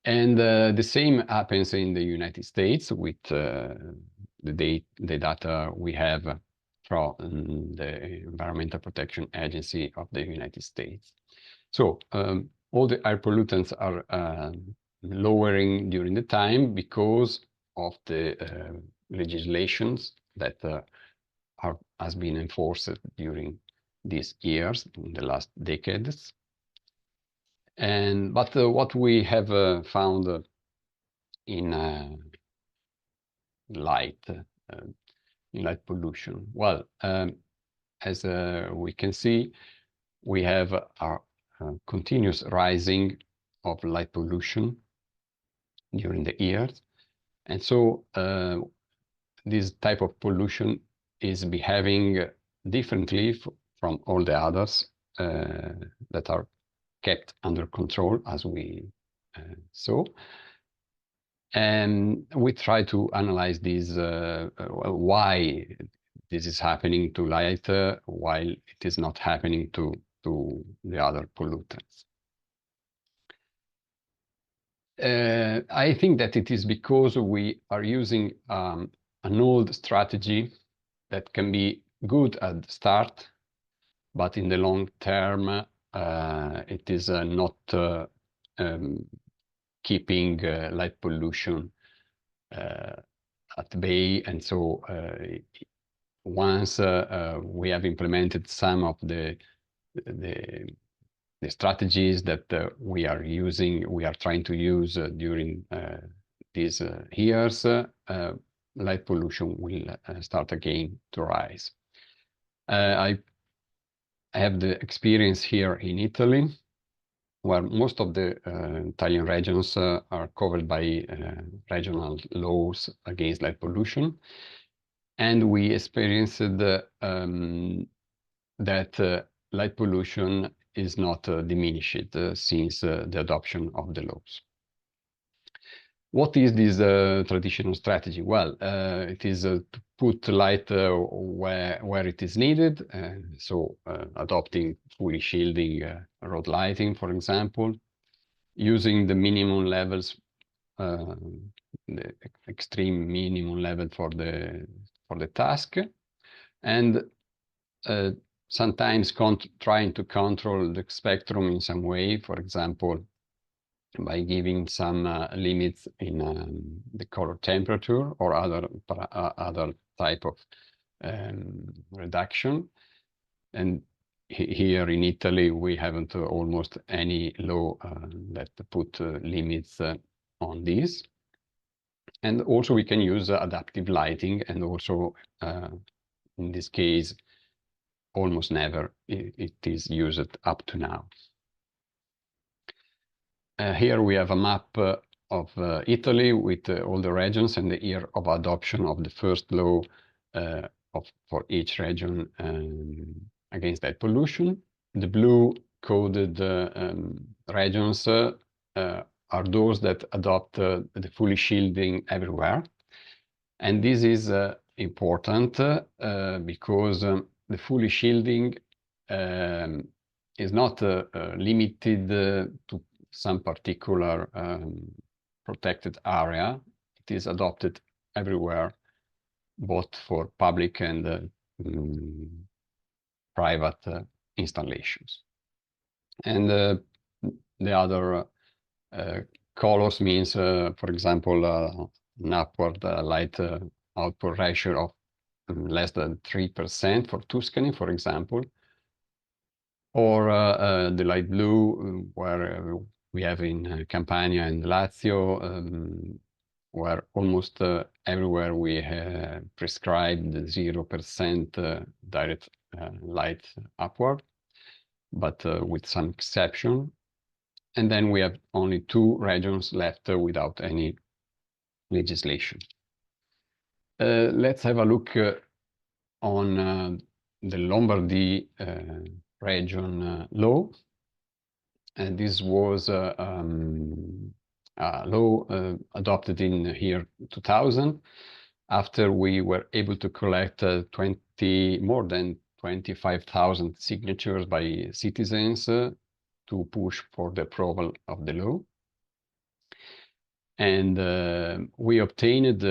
And the same happens in the United States with the data we have from the Environmental Protection Agency of the United States. So all the air pollutants are lowering during the time, because of the legislations that has been enforced during these years, in the last decades. But what we have found in light pollution, well, as we can see, we have a continuous rising of light pollution during the years, and so this type of pollution is behaving differently from all the others that are kept under control, as we saw. And we try to analyze this, why this is happening to light while it is not happening to the other pollutants. I think that it is because we are using an old strategy that can be good at the start, but in the long term, it is not keeping light pollution at bay. And so once we have implemented some of the strategies that we are trying to use during these years, light pollution will start again to rise. I have the experience here in Italy, where most of the Italian regions are covered by regional laws against light pollution. And we experienced that light pollution is not diminished since the adoption of the laws. What is this traditional strategy? Well, it is to put light where it is needed, so adopting fully shielding road lighting, for example, using the minimum levels, the extreme minimum level for the task, and sometimes trying to control the spectrum in some way, for example, by giving some limits in the color temperature or other type of reduction. And here in Italy, we haven't almost any law that put limits on this. And also we can use adaptive lighting, and also in this case, almost never it is used up to now. Here we have a map of Italy with all the regions and the year of adoption of the first law for each region against light pollution. The blue coded regions are those that adopt the fully shielding everywhere. And this is important because the fully shielding is not limited to some particular protected area. It is adopted everywhere, both for public and private installations. And the other colors means, for example, an upward light output ratio of less than 3% for Tuscany, for example, or the light blue, where we have in Campania and Lazio, where almost everywhere we have prescribed 0% direct light upward, but with some exception. And then we have only 2 regions left without any legislation. Let's have a look on the Lombardy region law. And this was a law adopted in year 2000, after we were able to collect more than 25,000 signatures by citizens to push for the approval of the law. And we obtained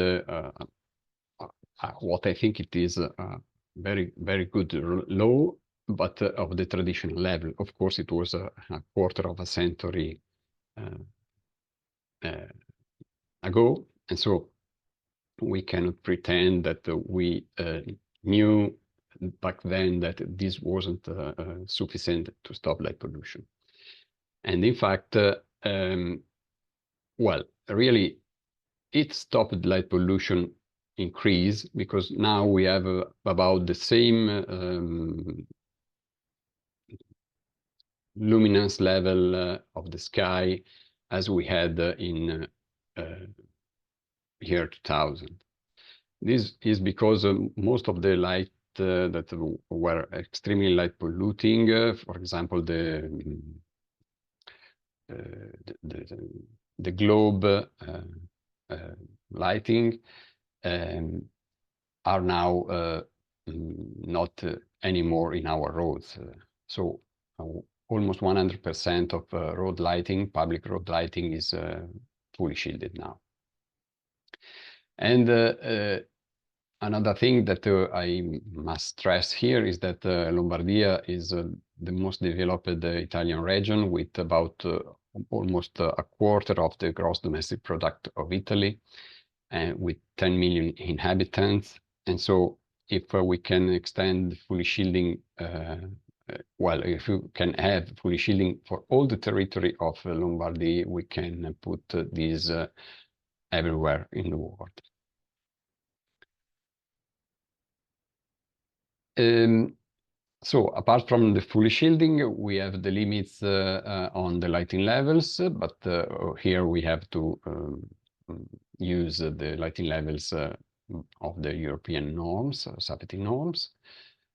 what I think it is a very, very good law, but of the traditional level. Of course, it was a quarter of a century ago. And so we cannot pretend that we knew back then that this wasn't sufficient to stop light pollution. And in fact, well, really, it stopped light pollution increase because now we have about the same luminance level of the sky as we had in year 2000. This is because most of the light that were extremely light polluting, for example, the globe lighting are now not anymore in our roads. So almost 100% of road lighting, public road lighting, is fully shielded now. And another thing that I must stress here is that Lombardia is the most developed Italian region, with about almost a quarter of the gross domestic product of Italy, and with 10 million inhabitants. And so if we can extend fully shielding, well, if you can have fully shielding for all the territory of Lombardy, we can put this everywhere in the world. So apart from the fully shielding, we have the limits on the lighting levels, but here we have to use the lighting levels of the European norms, safety norms.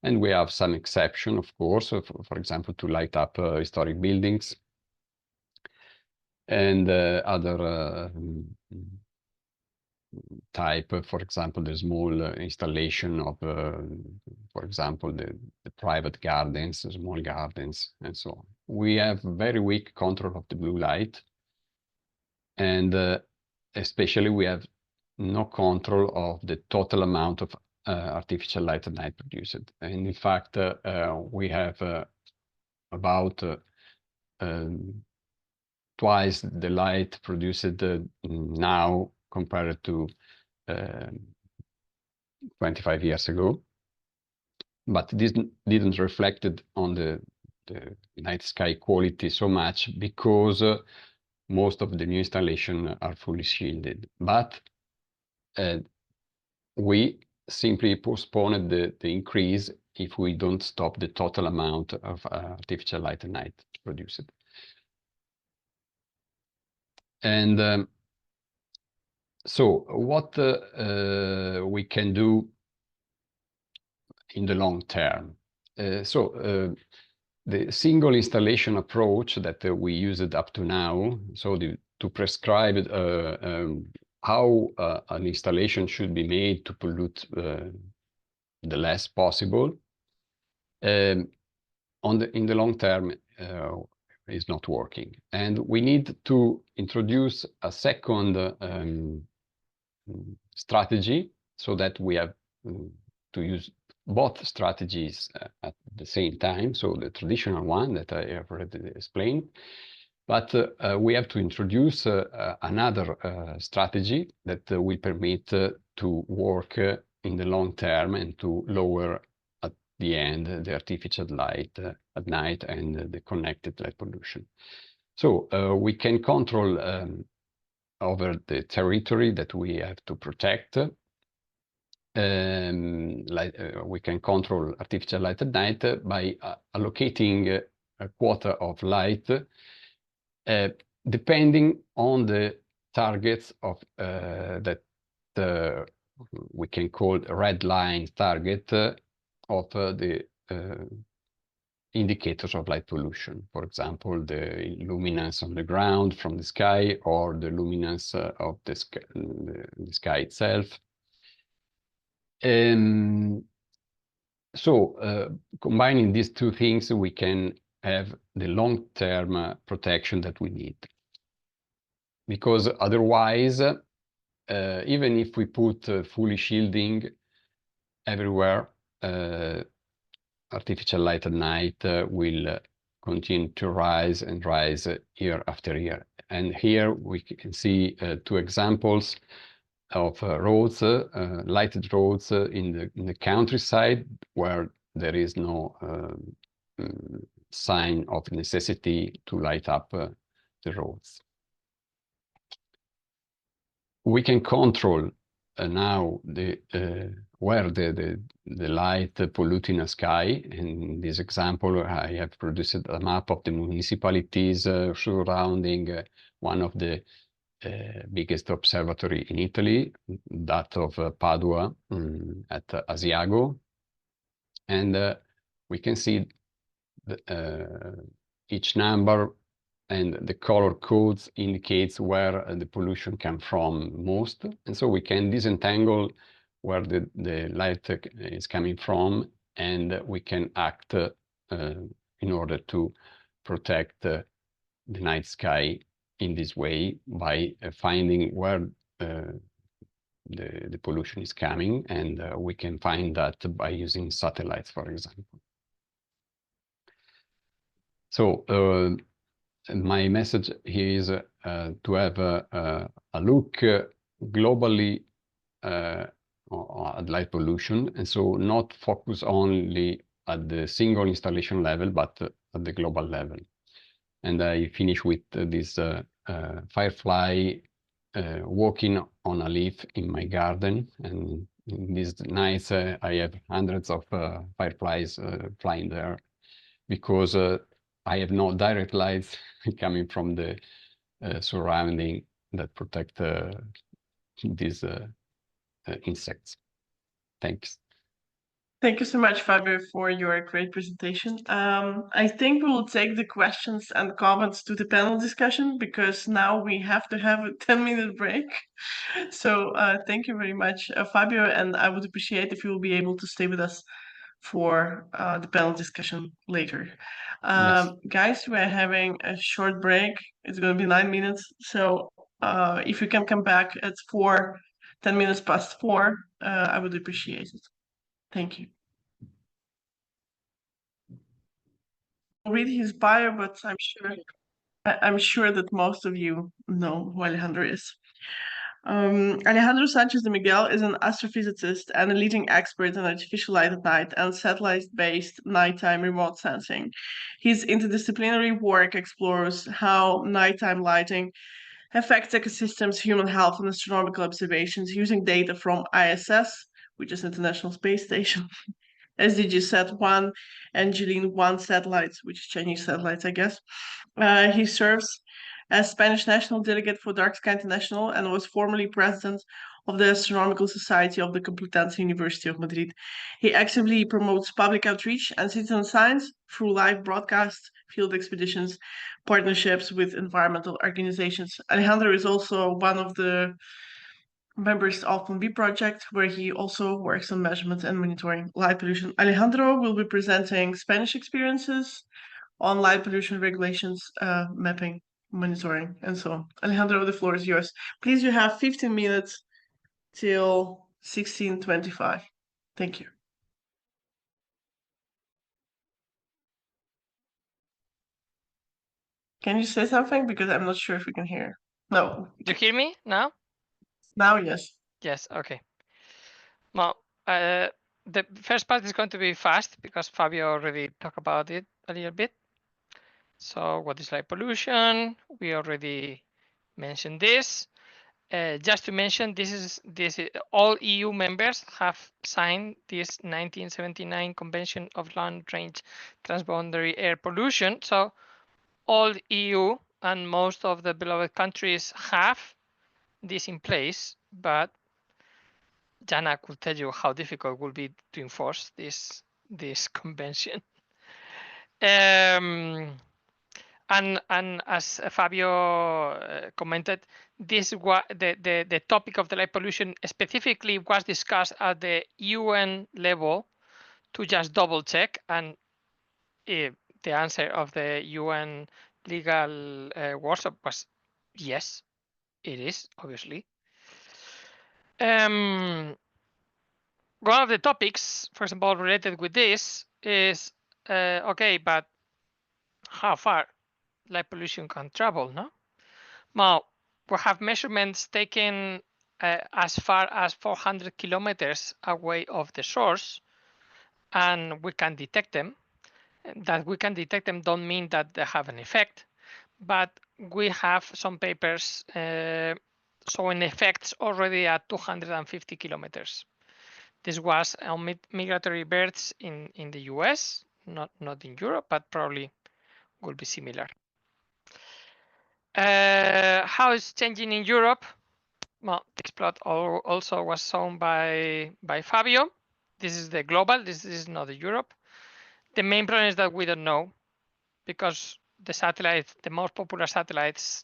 And we have some exception, of course, for example, to light up historic buildings and other type, for example, the small installation of, for example, the private gardens, small gardens, and so on. We have very weak control of the blue light, and especially we have no control of the total amount of artificial light at night produced. And in fact, we have about twice the light produced now compared to 25 years ago. But this didn't reflected on the night sky quality so much because most of the new installations are fully shielded. But we simply postponed the increase if we don't stop the total amount of artificial light at night produced. And so what we can do in the long term? The single installation approach that we used up to now, so to prescribe how an installation should be made to pollute the less possible, in the long term is not working. And we need to introduce a second strategy so that we have to use both strategies at the same time. So the traditional one that I have already explained, but we have to introduce another strategy that will permit to work in the long term and to lower at the end the artificial light at night and the connected light pollution. So we can control over the territory that we have to protect. We can control artificial light at night by allocating a quota of light depending on the targets of that we can call red line target of the indicators of light pollution. For example, the luminance on the ground from the sky, or the luminance of the sky itself. So combining these two things, we can have the long-term protection that we need. Because otherwise, even if we put fully shielding everywhere, artificial light at night will continue to rise and rise year after year. And here we can see two examples of roads, lighted roads in the countryside where there is no sign of necessity to light up the roads. We can control now where the light polluting a sky. In this example, I have produced a map of the municipalities surrounding one of the biggest observatory in Italy, that of Padua at Asiago. And we can see each number and the color codes indicates where the pollution comes from most. And so we can disentangle where the light is coming from, and we can act in order to protect the night sky in this way by finding where the pollution is coming, and we can find that by using satellites, for example. So my message here is to have a look globally at light pollution, and so not focus only at the single installation level, but at the global level. And I finish with this firefly walking on a leaf in my garden. And in these nights, I have hundreds of fireflies flying there, because I have no direct lights coming from the surrounding that protect these insects. Thanks. Thank you so much, Fabio, for your great presentation. I think we will take the questions and comments to the panel discussion, because now we have to have a 10-minute break. So thank you very much, Fabio, and I would appreciate if you will be able to stay with us for the panel discussion later. Yes. Guys, we're having a short break. It's going to be 9 minutes. So if you can come back at 10 minutes past 4, I would appreciate it. Thank you. I'll read his bio, but I'm sure that most of you know who Alejandro is. Alejandro Sanchez de Miguel is an astrophysicist and a leading expert in artificial light at night and satellite-based nighttime remote sensing. His interdisciplinary work explores how nighttime lighting affects ecosystems, human health, and astronomical observations using data from ISS, which is International Space Station, SDG-SAT-1, and Jeline-1 satellites, which is Chinese satellites, I guess. He serves as Spanish National Delegate for Dark Sky International and was formerly president of the Astronomical Society of the Complutense University of Madrid. He actively promotes public outreach and citizen science through live broadcasts, field expeditions, partnerships with environmental organizations. Alejandro is also one of the members of Plan B project, where he also works on measurement and monitoring light pollution. Alejandro will be presenting Spanish experiences on light pollution regulations, mapping, monitoring, and so on. Alejandro, the floor is yours. Please, you have 15 minutes till 16:25. Thank you. Can you say something? Because I'm not sure if we can hear. No. You hear me now? Now, yes. Yes, okay. Well, the first part is going to be fast because Fabio already talked about it a little bit. So what is light pollution? We already mentioned this. Just to mention, this is all EU members have signed this 1979 Convention of Long-Range Transboundary Air Pollution. So all EU and most of the beloved countries have this in place, but Jana could tell you how difficult it will be to enforce this convention. And as Fabio commented, this the topic of the light pollution specifically was discussed at the UN level to just double check, and the answer of the UN legal workshop was yes, it is, obviously. One of the topics, for example, related with this is okay, but how far light pollution can travel, no? Now, we have measurements taken as far as 400 kilometers away of the source, and we can detect them. That we can detect them don't mean that they have an effect, but we have some papers showing effects already at 250 kilometers. This was on migratory birds in the US, not in Europe, but probably will be similar. How is changing in Europe? Well, this plot also was shown by Fabio. This is the global, this is not the Europe. The main problem is that we don't know, because the satellites, the most popular satellites,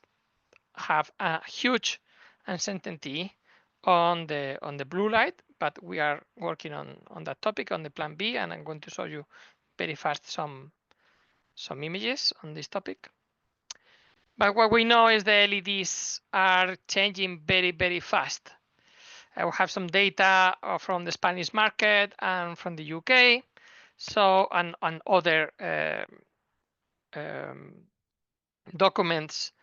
have a huge uncertainty on the blue light, but we are working on that topic on the plan B, and I'm going to show you very fast some images on this topic. But what we know is the LEDs are changing very, very fast. I will have some data from the Spanish market and from the UK, so and other documents.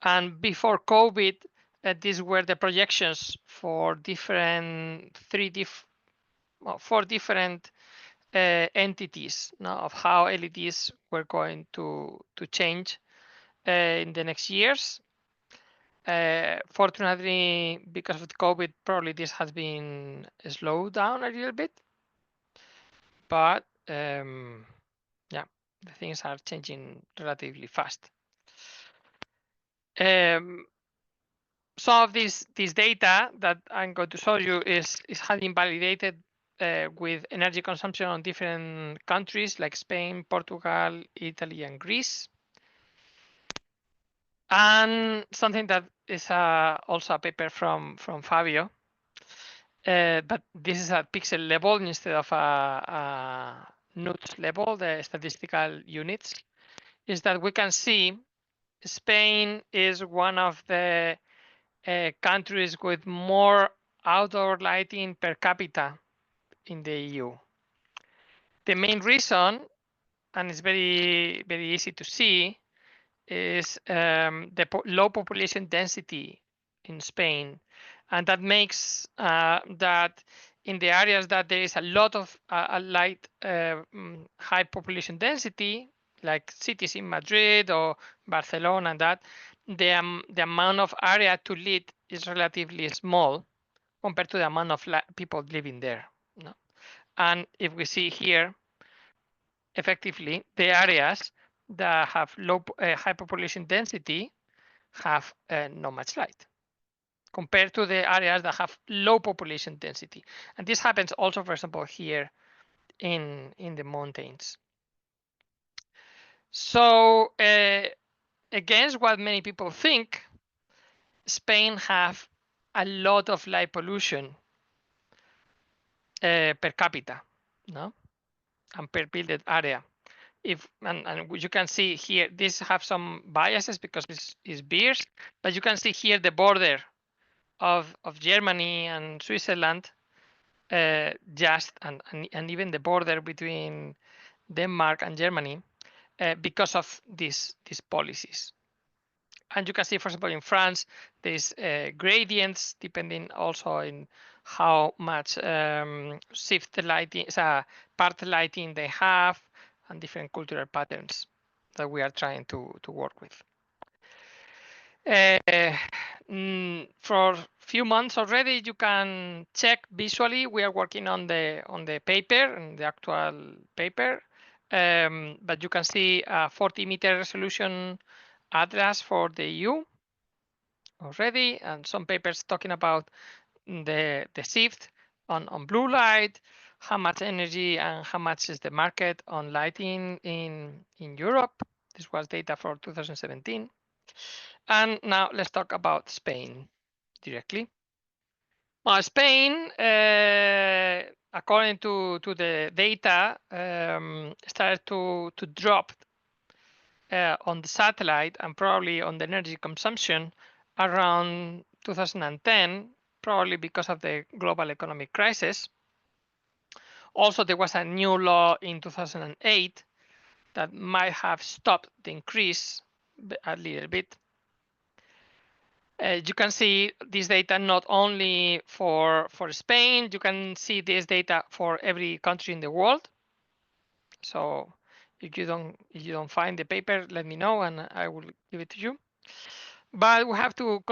And before COVID, these were the projections for four different entities of how LEDs were going to change in the next years. Fortunately, because of COVID, probably this has been slowed down a little bit, but yeah, the things are changing relatively fast. Some of this data that I'm going to show you is having validated with energy consumption on different countries like Spain, Portugal, Italy, and Greece. And something that is also a paper from Fabio, but this is at pixel level instead of a NUTS level, the statistical units, is that we can see Spain is one of the countries with more outdoor lighting per capita in the EU. The main reason, and it's very, very easy to see, is the low population density in Spain. And that makes that in the areas that there is a lot of high population density, like cities in Madrid or Barcelona, and that the amount of area to lit is relatively small compared to the amount of people living there. No? And if we see here, effectively, the areas that have high population density have not much light compared to the areas that have low population density. And this happens also, for example, here in the mountains. So against what many people think, Spain have a lot of light pollution per capita, no, and per built area. And you can see here, this have some biases because it's beers, but you can see here the border of Germany and Switzerland, and even the border between Denmark and Germany, because of these policies. And you can see, for example, in France, there's gradients depending also in how much shift lighting, part lighting they have, and different cultural patterns that we are trying to work with. For a few months already, you can check visually. We are working on the paper, and the actual paper, but you can see a 40-meter resolution atlas for the EU already, and some papers talking about the shift on blue light, how much energy and how much is the market on lighting in Europe. This was data for 2017. And now let's talk about Spain directly. Well, Spain, according to the data, started to drop on the satellite and probably on the energy consumption around 2010, probably because of the global economic crisis. Also, there was a new law in 2008 that might have stopped the increase a little bit. You can see this data not only for Spain, you can see this data for every country in the world. So if you don't find the paper, let me know and I will give it to you. But we have to,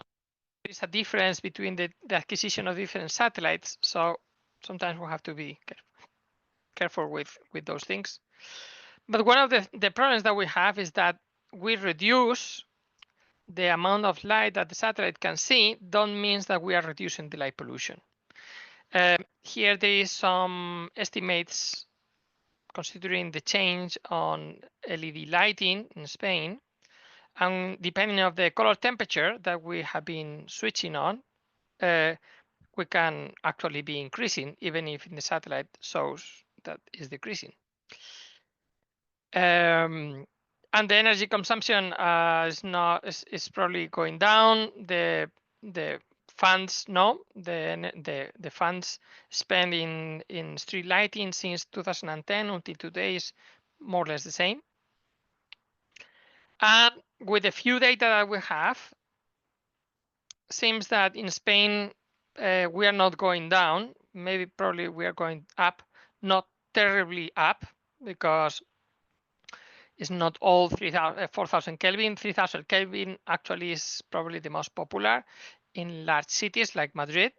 there's a difference between the acquisition of different satellites. So sometimes we have to be careful with those things. But one of the problems that we have is that we reduce the amount of light that the satellite can see. Don't means that we are reducing the light pollution. Here there is some estimates considering the change on LED lighting in Spain, and depending on the color temperature that we have been switching on, we can actually be increasing, even if in the satellite shows that is decreasing. And the energy consumption is probably going down. The funds the funds spent in street lighting since 2010 until today is more or less the same. And with the few data that we have, seems that in Spain we are not going down. Maybe probably we are going up, not terribly up, because it's not all 4,000 Kelvin. 3,000 Kelvin actually is probably the most popular in large cities like Madrid.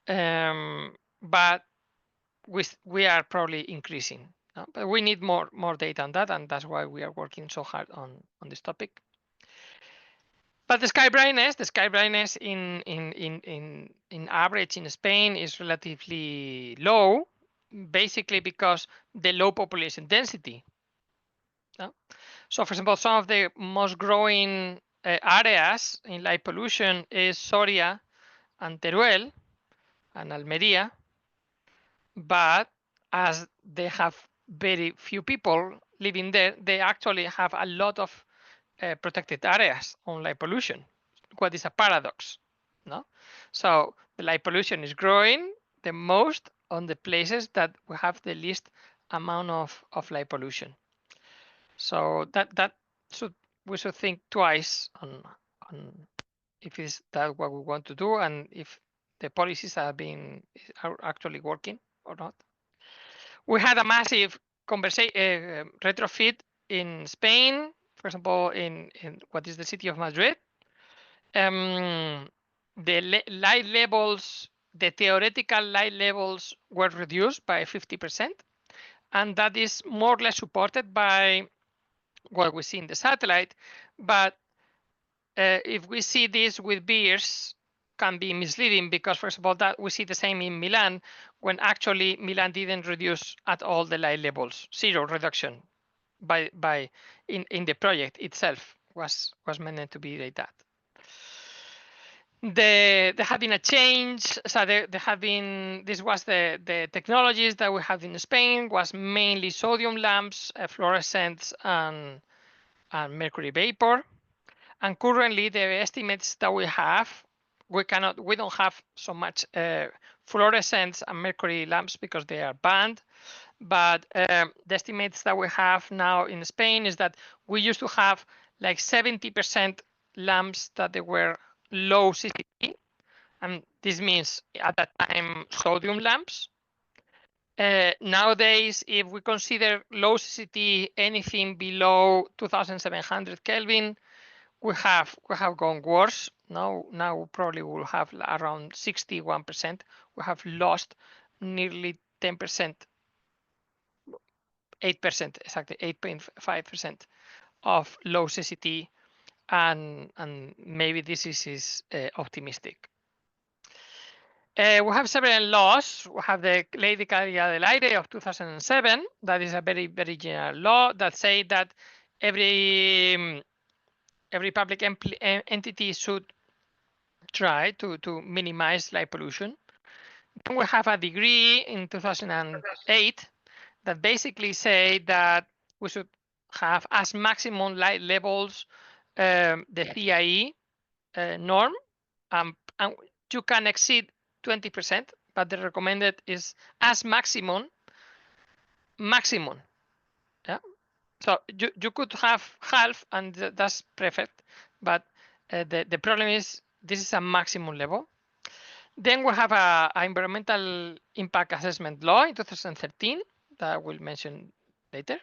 But we are probably increasing. But we need more data on that, and that's why we are working so hard on this topic. But the sky brightness in average in Spain is relatively low, basically because the low population density. So, for example, some of the most growing areas in light pollution is Soria and Teruel and Almería, but as they have very few people living there, they actually have a lot of protected areas on light pollution. What is a paradox? No, so the light pollution is growing the most on the places that we have the least amount of light pollution. So we should think twice on if is that what we want to do and if the policies are actually working or not. We had a massive retrofit in Spain, for example, in what is the city of Madrid. The light levels, the theoretical light levels were reduced by 50%, and that is more or less supported by what we see in the satellite. But if we see this with beers, can be misleading because, first of all, that we see the same in Milan, when actually Milan didn't reduce at all the light levels, zero reduction in the project itself was meant to be like that. There have been a change. So there have been, this was the technologies that we have in Spain was mainly sodium lamps, fluorescents, and mercury vapor. And currently, the estimates that we have, we don't have so much fluorescents and mercury lamps because they are banned. But the estimates that we have now in Spain is that we used to have like 70% lamps that they were low CCT, and this means at that time sodium lamps. Nowadays, if we consider low CCT anything below 2,700 Kelvin, we have gone worse. Now probably we'll have around 61%. We have lost nearly 10%, 8%, exactly 8.5% of low CCT, and maybe this is optimistic. We have several laws. We have the Ley de Calidad del Aire of 2007. That is a very, very general law that say that every public entity should try to minimize light pollution. Then we have a decree in 2008 that basically say that we should have as maximum light levels the CIE norm, and you can exceed 20%, but the recommended is as maximum. Yeah. So you could have half, and that's perfect, but The problem is this is a maximum level. Then we have a environmental impact assessment law in 2013 that I will mention later.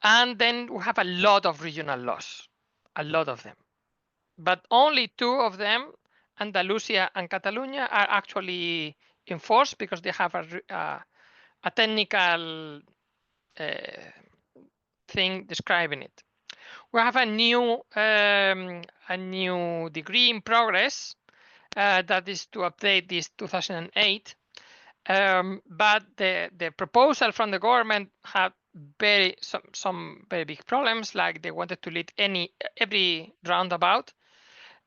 And then we have a lot of regional laws, a lot of them. But only 2 of them, Andalusia and Catalonia, are actually enforced because they have a technical thing describing it. We have a new degree in progress that is to update this 2008. But the proposal from the government had some very big problems, like they wanted to lead every roundabout.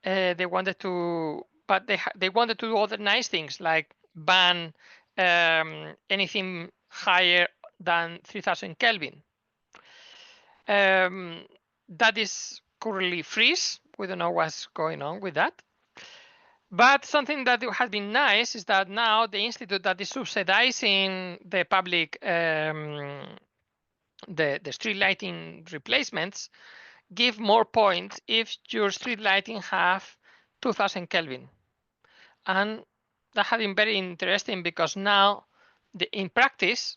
They wanted to, but they wanted to do other nice things like ban anything higher than 3000 Kelvin. That is currently freeze. We don't know what's going on with that. But something that has been nice is that now the institute that is subsidizing the public, the street lighting replacements, give more points if your street lighting have 2000 Kelvin. And that has been very interesting because now in practice,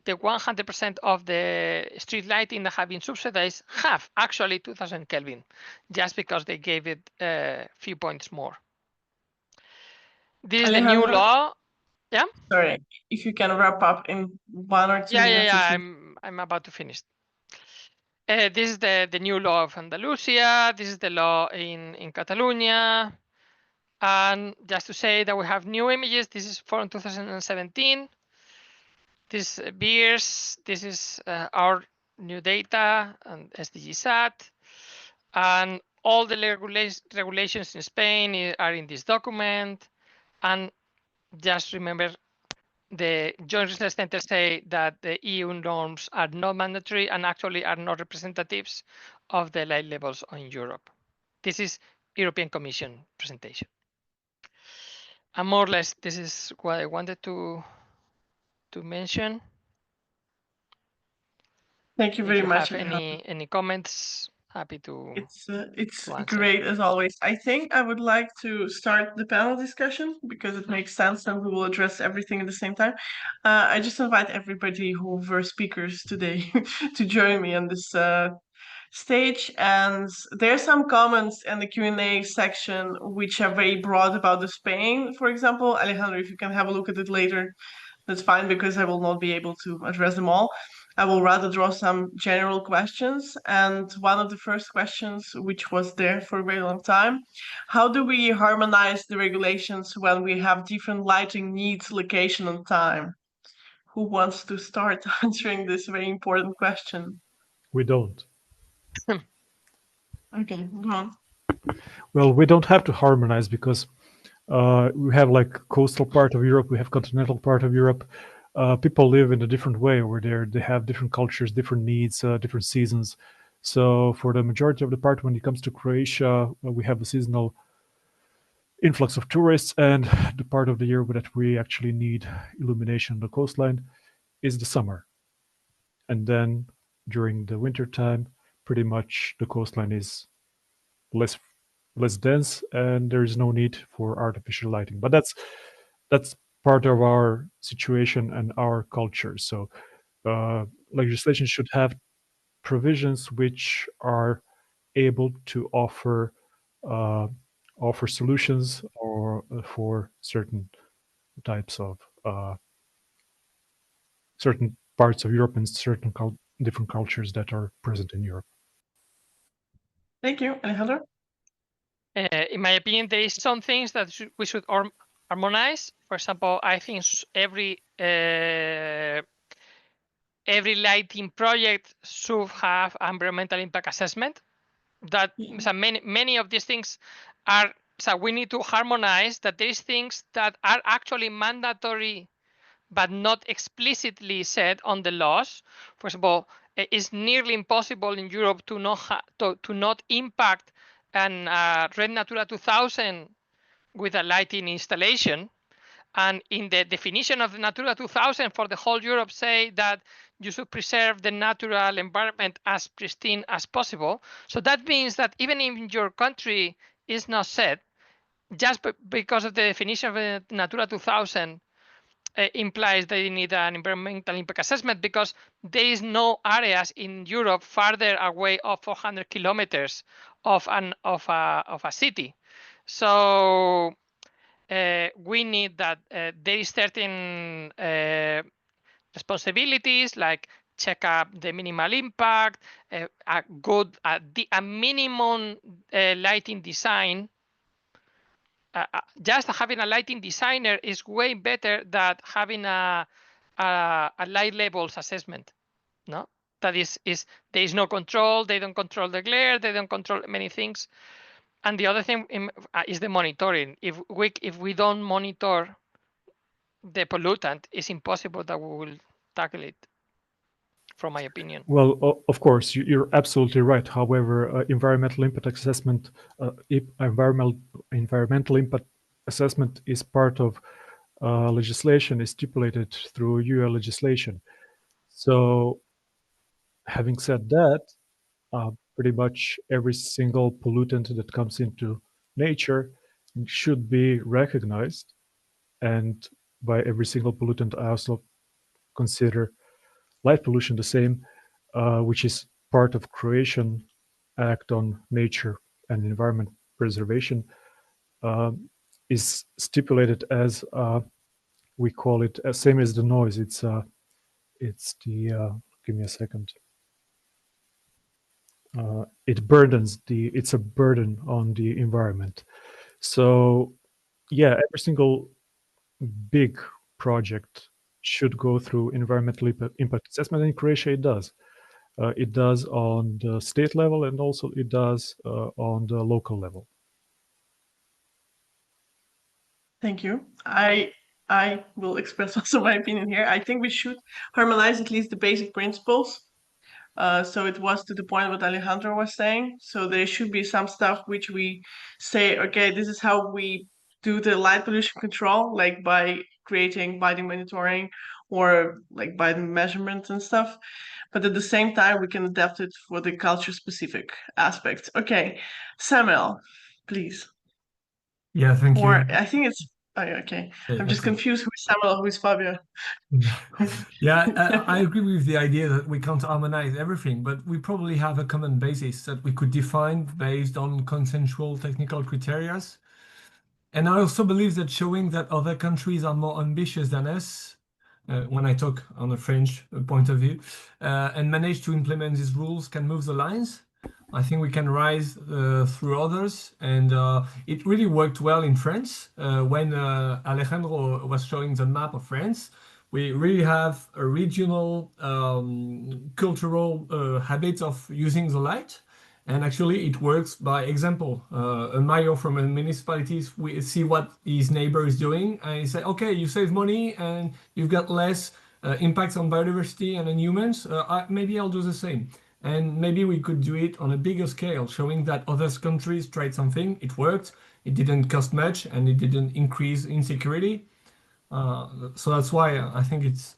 the 100% of the street lighting that have been subsidized have actually 2000 Kelvin, just because they gave it a few points more. This is the new law. Yeah. Sorry, if you can wrap up in 1 or 2 minutes. Yeah. I'm about to finish. This is the new law of Andalusia. This is the law in Catalonia. And just to say that we have new images. This is from 2017. This beers. This is our new data and SDGsat. And all the regulations in Spain are in this document. And just remember, the Joint Research Center say that the EU norms are not mandatory and actually are not representatives of the light levels in Europe. This is European Commission presentation. And more or less, this is what I wanted to mention. Thank you very much. If you have any comments, happy to. It's great as always. I think I would like to start the panel discussion because it makes sense and we will address everything at the same time. I just invite everybody who were speakers today to join me on this stage, and there are some comments in the Q&A section which are very broad about the Spain. For example, Alejandro, if you can have a look at it later, that's fine because I will not be able to address them all. I will rather draw some general questions. And one of the first questions, which was there for a very long time, how do we harmonize the regulations when we have different lighting needs, location, and time? Who wants to start answering this very important question? We don't. Okay, go on. Well, we don't have to harmonize because we have like coastal part of Europe, we have continental part of Europe. People live in a different way over there. They have different cultures, different needs, different seasons. So for the majority of the part, when it comes to Croatia, we have a seasonal influx of tourists, and the part of the year that we actually need illumination on the coastline is the summer. And then during the winter time, pretty much the coastline is less dense and there is no need for artificial lighting. But that's part of our situation and our culture. So legislation should have provisions which are able to offer solutions or for certain types of certain parts of Europe and certain different cultures that are present in Europe. Thank you, Alejandro. In my opinion, there is some things that we should harmonize. For example, I think every lighting project should have environmental impact assessment. That so many of these things are. So we need to harmonize that there is things that are actually mandatory, but not explicitly said on the laws. For example, it's nearly impossible in Europe to not impact and Red Natura 2000 with a lighting installation. And in the definition of the Natura 2000 for the whole Europe say that you should preserve the natural environment as pristine as possible. So that means that even in your country, is not set just because of the definition of Natura 2000 implies that you need an environmental impact assessment, because there is no areas in Europe farther away of 400 kilometers of a city. So we need that there is certain responsibilities like check up the minimal impact, a minimum lighting design. Just having a lighting designer is way better than having a light levels assessment. No, that is there is no control. They don't control the glare. They don't control many things. And the other thing is the monitoring. If we don't monitor the pollutant, it's impossible that we will tackle it, from my opinion. Well, of course, you're absolutely right. However, environmental impact assessment, environmental impact assessment is part of legislation is stipulated through EU legislation. So, having said that, pretty much every single pollutant that comes into nature should be recognized, and by every single pollutant, I also consider light pollution the same, which is part of Croatian Act on Nature and Environment Preservation, is stipulated as we call it same as the noise. It's the give me a second. It's a burden on the environment. So yeah, every single big project should go through environmental impact assessment. In Croatia, it does. It does on the state level, and also it does on the local level. Thank you. I will express also my opinion here. I think we should harmonize at least the basic principles. So it was to the point what Alejandro was saying. So there should be some stuff which we say, okay, this is how we do the light pollution control, like by creating lighting monitoring or like by the measurements and stuff. But at the same time, we can adapt it for the culture specific aspects. Okay, Samuel, please. Yeah, thank you. Or I think it's okay. Yeah, I'm just that's it. confused who is Samuel, who is Fabio. Yeah, I agree with the idea that we can't harmonize everything, but we probably have a common basis that we could define based on consensual technical criteria. And I also believe that showing that other countries are more ambitious than us, when I talk on a French point of view, and manage to implement these rules can move the lines. I think we can rise through others, and it really worked well in France. When Alejandro was showing the map of France, we really have a regional cultural habit of using the light. And actually, it works by example. A mayor from a municipality, we see what his neighbor is doing, and he say, "Okay, you save money and you've got less impacts on biodiversity and on humans. Maybe I'll do the same." And maybe we could do it on a bigger scale, showing that other countries tried something, it worked, it didn't cost much, and it didn't increase insecurity. So that's why I think it's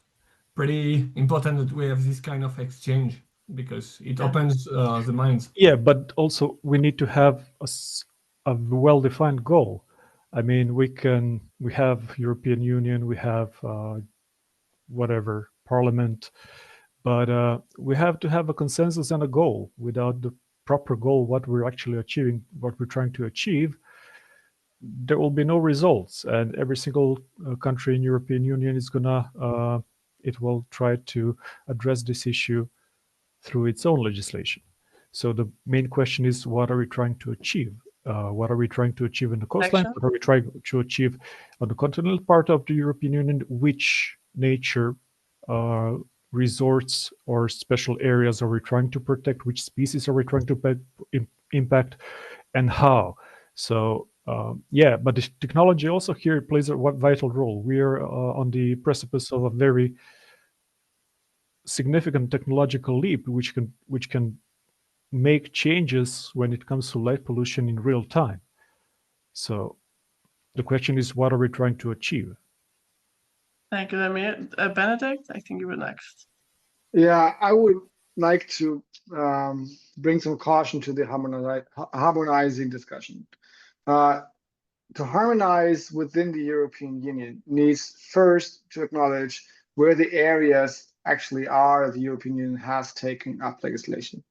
pretty important that we have this kind of exchange, because it opens the minds. Yeah, but also we need to have a well-defined goal. I mean, we have European Union, we have whatever Parliament, but we have to have a consensus and a goal. Without the proper goal, what we're actually achieving, what we're trying to achieve, there will be no results. And every single country in European Union is gonna, it will try to address this issue through its own legislation. So the main question is, what are we trying to achieve? What are we trying to achieve in the coastline? What are we trying to achieve on the continental part of the European Union? Which nature resorts or special areas are we trying to protect? Which species are we trying to impact, and how? So yeah, but the technology also here plays a vital role. We are on the precipice of a very significant technological leap, which can make changes when it comes to light pollution in real time. So the question is, what are we trying to achieve? Thank you, Benedict. I think you were next. Yeah, I would like to bring some caution to the harmonizing discussion. To harmonize within the European Union needs first to acknowledge where the areas actually are the European Union has taken up legislation.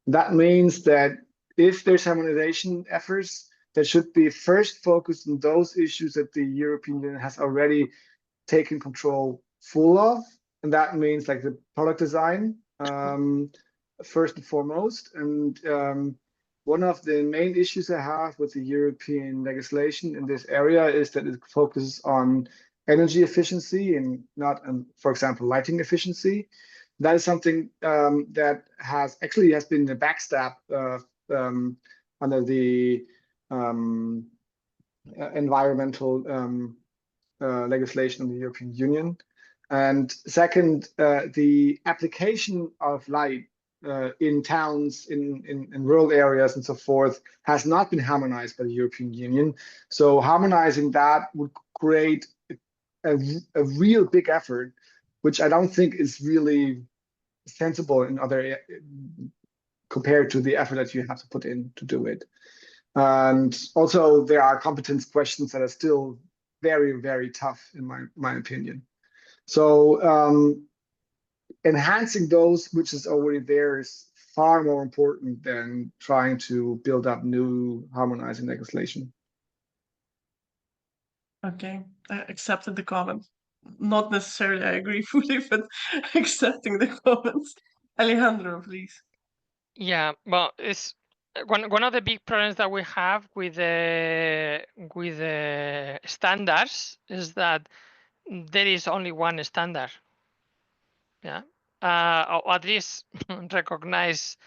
That means that if there's harmonization efforts, that should be first focused on those issues that the European Union has already taken control full of. And that means like the product design, first and foremost. And one of the main issues I have with the European legislation in this area is that it focuses on energy efficiency and not on, for example, lighting efficiency. That is something that has been a backstab under the environmental legislation in the European Union. And second, the application of light in towns, in rural areas and so forth has not been harmonized by the European Union. So harmonizing that would create a real big effort, which I don't think is really sensible in other compared to the effort that you have to put in to do it. And also there are competence questions that are still very, very tough in my opinion. So enhancing those which is already there is far more important than trying to build up new harmonizing legislation. Okay, I accepted the comment. Not necessarily I agree fully, but accepting the comments. Alejandro, please. Yeah, well, it's one of the big problems that we have with the standards is that there is only one standard. Yeah, or at least recognized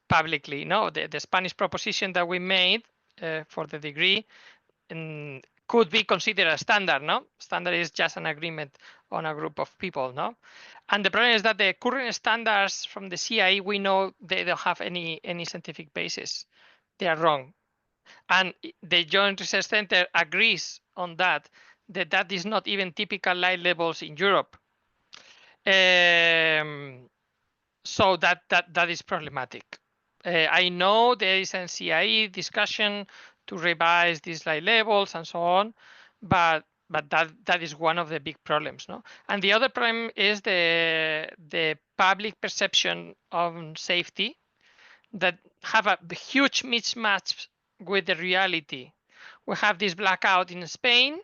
publicly. No, the Spanish proposition that we made for the degree could be considered a standard. No, standard is just an agreement on a group of people. No, and the problem is that the current standards from the CIE, we know they don't have any scientific basis. They are wrong, and the Joint Research Center agrees on that is not even typical light levels in Europe. So that is problematic. I know there is an CIE discussion to revise these light levels and so on, but that is one of the big problems, no? And the other problem is the public perception of safety that have a huge mismatch with the reality. We have this blackout in Spain,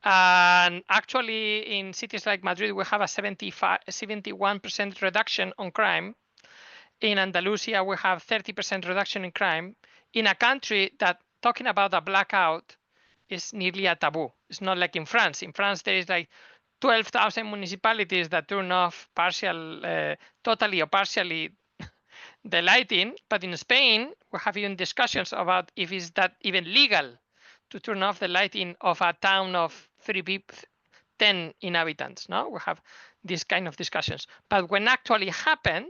and actually in cities like Madrid, we have a 71% reduction on crime. In Andalusia, we have 30% reduction in crime. In a country that talking about a blackout is nearly a taboo. It's not like in France. In France, there is like 12,000 municipalities that turn off totally or partially the lighting. But in Spain, we have even discussions about if it's that even legal to turn off the lighting of a town of 10 inhabitants. No, we have these kind of discussions. But when actually happened,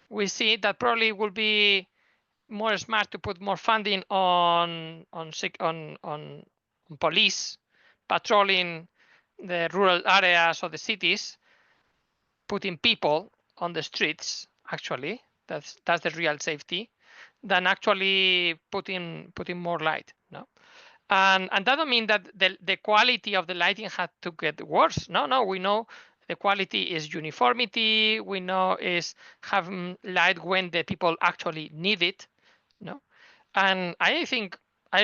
we see that probably will be more smart to put more funding on police patrolling the rural areas of the cities, putting people on the streets. Actually, that's the real safety, than actually putting more light. No, and that don't mean that the quality of the lighting had to get worse. No, we know the quality is uniformity. We know is having light when the people actually need it. No, and I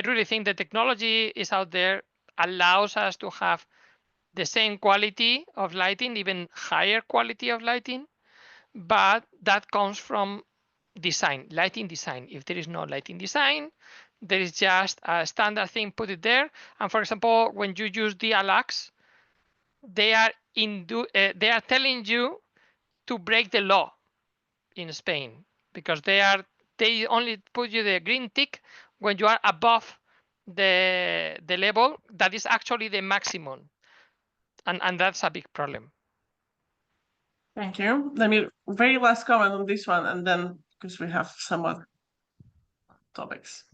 really think the technology is out there, allows us to have the same quality of lighting, even higher quality of lighting, but that comes from design, lighting design. If there is no lighting design, there is just a standard thing, put it there. And for example, when you use dial-X, they are telling you to break the law in Spain, because they only put you the green tick when you are above the level that is actually the maximum, and that's a big problem. Thank you. Let me very last comment on this one, and then because we have some other topics.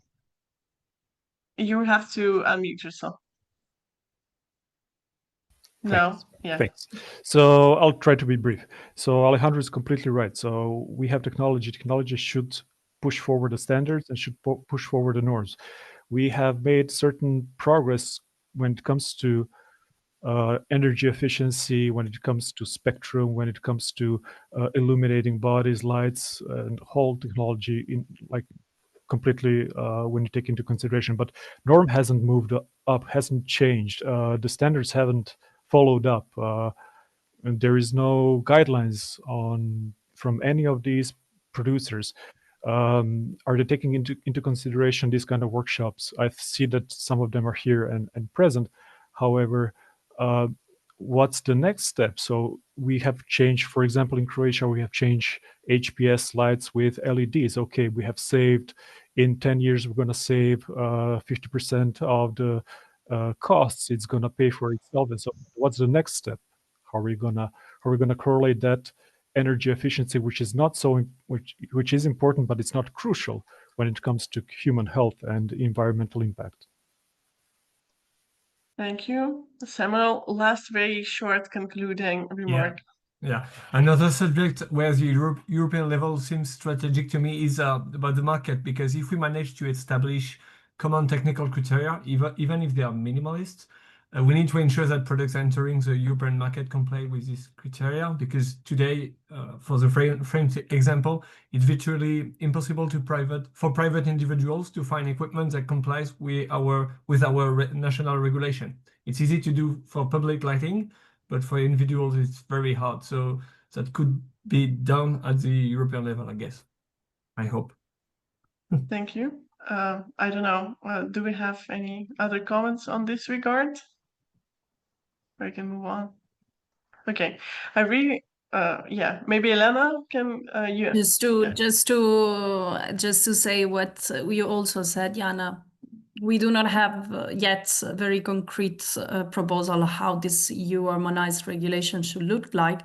You have to unmute yourself. No, yeah. Thanks. So I'll try to be brief. So Alejandro is completely right. So we have technology. Technology should push forward the standards and should push forward the norms. We have made certain progress when it comes to energy efficiency, when it comes to spectrum, when it comes to illuminating bodies, lights, and whole technology in like completely when you take into consideration. But norm hasn't moved up, hasn't changed. The standards haven't followed up. And there is no guidelines from any of these producers. Are they taking into consideration these kind of workshops? I see that some of them are here and present. However, what's the next step? So we have changed, for example, in Croatia, we have changed HPS lights with LEDs. Okay, we have saved, in 10 years, we're going to save 50% of the costs. It's going to pay for itself. And so what's the next step? How are we gonna correlate that energy efficiency, which is not so, which is important, but it's not crucial when it comes to human health and environmental impact? Thank you. Samuel, last very short concluding remark. Yeah, another subject where the European level seems strategic to me is about the market, because if we manage to establish common technical criteria, even if they are minimalist, we need to ensure that products entering the European market comply with these criteria, because today, for the frame example, it's virtually impossible for private individuals to find equipment that complies with our national regulation. It's easy to do for public lighting, but for individuals, it's very hard. So that could be done at the European level, I guess. I hope. Thank you. I don't know. Do we have any other comments on this regard? I can move on. Okay. I really, yeah, maybe Elena can, you. Just to say what you also said, Jana, we do not have yet a very concrete proposal how this EU harmonized regulation should look like.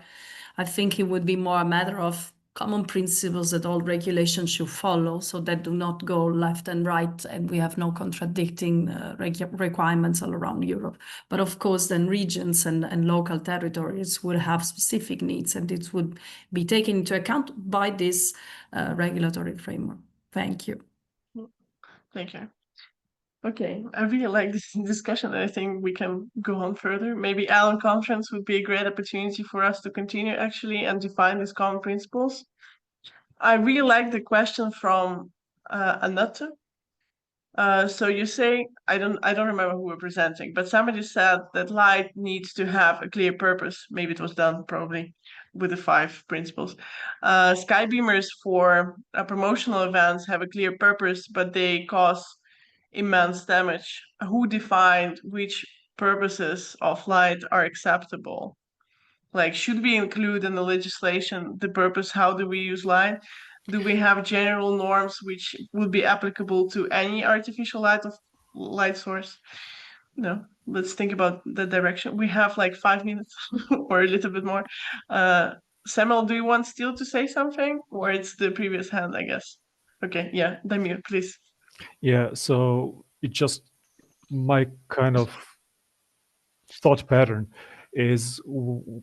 I think it would be more a matter of common principles that all regulations should follow, so that do not go left and right, and we have no contradicting requirements all around Europe. But of course, then regions and local territories would have specific needs, and it would be taken into account by this regulatory framework. Thank you. Thank you. Okay, I really like this discussion. I think we can go on further. Maybe Allen Conference would be a great opportunity for us to continue actually and define these common principles. I really like the question from Annette. So you say, I don't remember who we're presenting, but somebody said that light needs to have a clear purpose. Maybe it was done probably with the 5 principles. Sky beamers for promotional events have a clear purpose, but they cause immense damage. Who defined which purposes of light are acceptable? Like, should we include in the legislation the purpose? How do we use light? Do we have general norms which would be applicable to any artificial light source? No, let's think about the direction. We have like 5 minutes or a little bit more. Samuel, do you want still to say something, or it's the previous hand, I guess? Okay, yeah, Damir, please. Yeah, so it just, my kind of thought pattern is,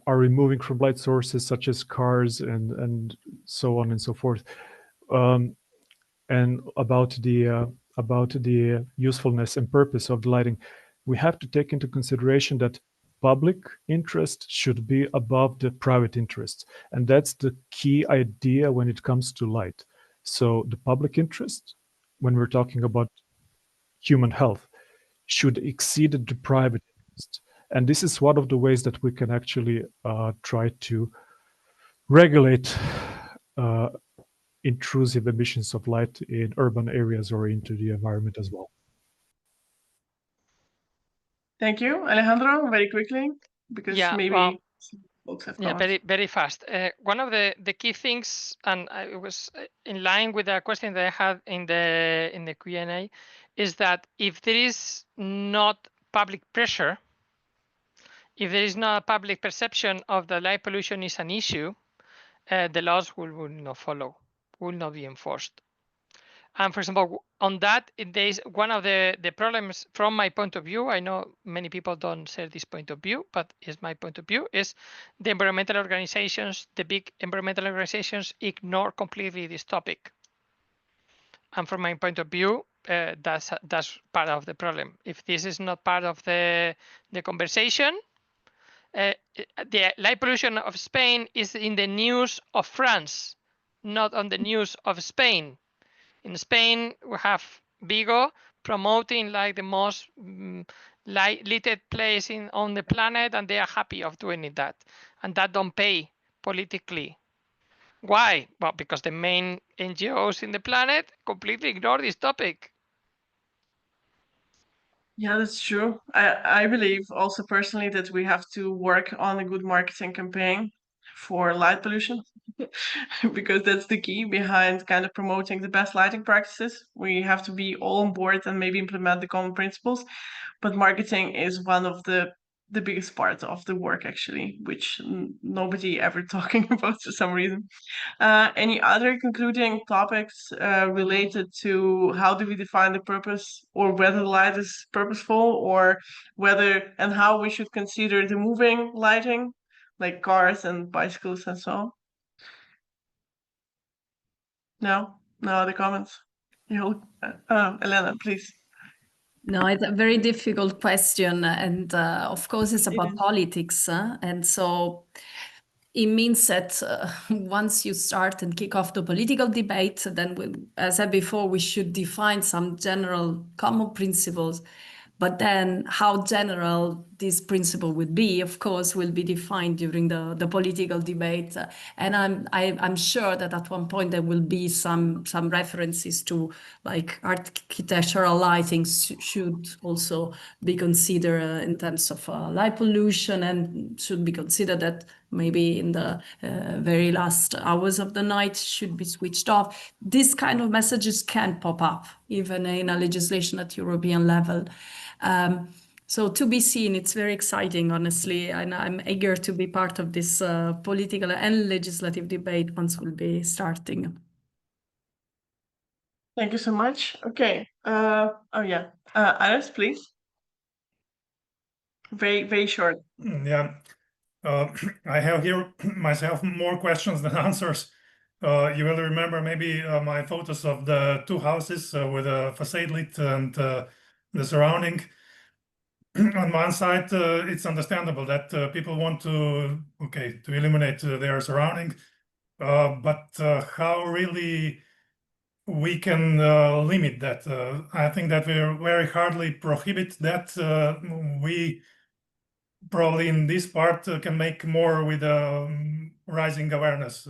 are we moving from light sources such as cars and so on and so forth? And about the usefulness and purpose of the lighting, we have to take into consideration that public interest should be above the private interests, and that's the key idea when it comes to light. So the public interest, when we're talking about human health, should exceed the private interest. And this is one of the ways that we can actually try to regulate intrusive emissions of light in urban areas or into the environment as well. Thank you. Alejandro, very quickly, because maybe folks have comments. Very fast. One of the key things, and it was in line with the question that I had in the Q&A, is that if there is not public pressure, if there is not a public perception of the light pollution is an issue, the laws will not follow, will not be enforced. And for example, on that, there is one of the problems from my point of view. I know many people don't share this point of view, but it's my point of view, is the environmental organizations, the big environmental organizations ignore completely this topic. And from my point of view, that's part of the problem. If this is not part of the conversation, the light pollution of Spain is in the news of France, not on the news of Spain. In Spain, we have Vigo promoting like the most lighted place on the planet, and they are happy of doing that, and that don't pay politically. Why? Well, because the main NGOs in the planet completely ignore this topic. Yeah, that's true. I believe also personally that we have to work on a good marketing campaign for light pollution because that's the key behind kind of promoting the best lighting practices. We have to be all on board and maybe implement the common principles, but marketing is one of the biggest part of the work actually, which nobody ever talking about for some reason. Any other concluding topics related to how do we define the purpose, or whether light is purposeful, or whether and how we should consider the moving lighting, like cars and bicycles and so on? No other comments? Elena, please. No, it's a very difficult question, and of course it's about politics, and so it means that once you start and kick off the political debate, then, as I said before, we should define some general common principles. But then how general this principle would be, of course, will be defined during the political debate. And I'm sure that at one point there will be some references to like architectural lighting should also be considered in terms of light pollution, and should be considered that maybe in the very last hours of the night should be switched off. This kind of messages can pop up even in a legislation at European level. So to be seen, it's very exciting, honestly, and I'm eager to be part of this political and legislative debate once we'll be starting. Thank you so much. Okay. Alice, please. Very short. Yeah. I have here myself more questions than answers. You will remember maybe my photos of the two houses with a facade lit and the surrounding. On one side, it's understandable that people want to illuminate their surrounding, but how really we can limit that? I think that we very hardly prohibit that. We probably in this part can make more with rising awareness.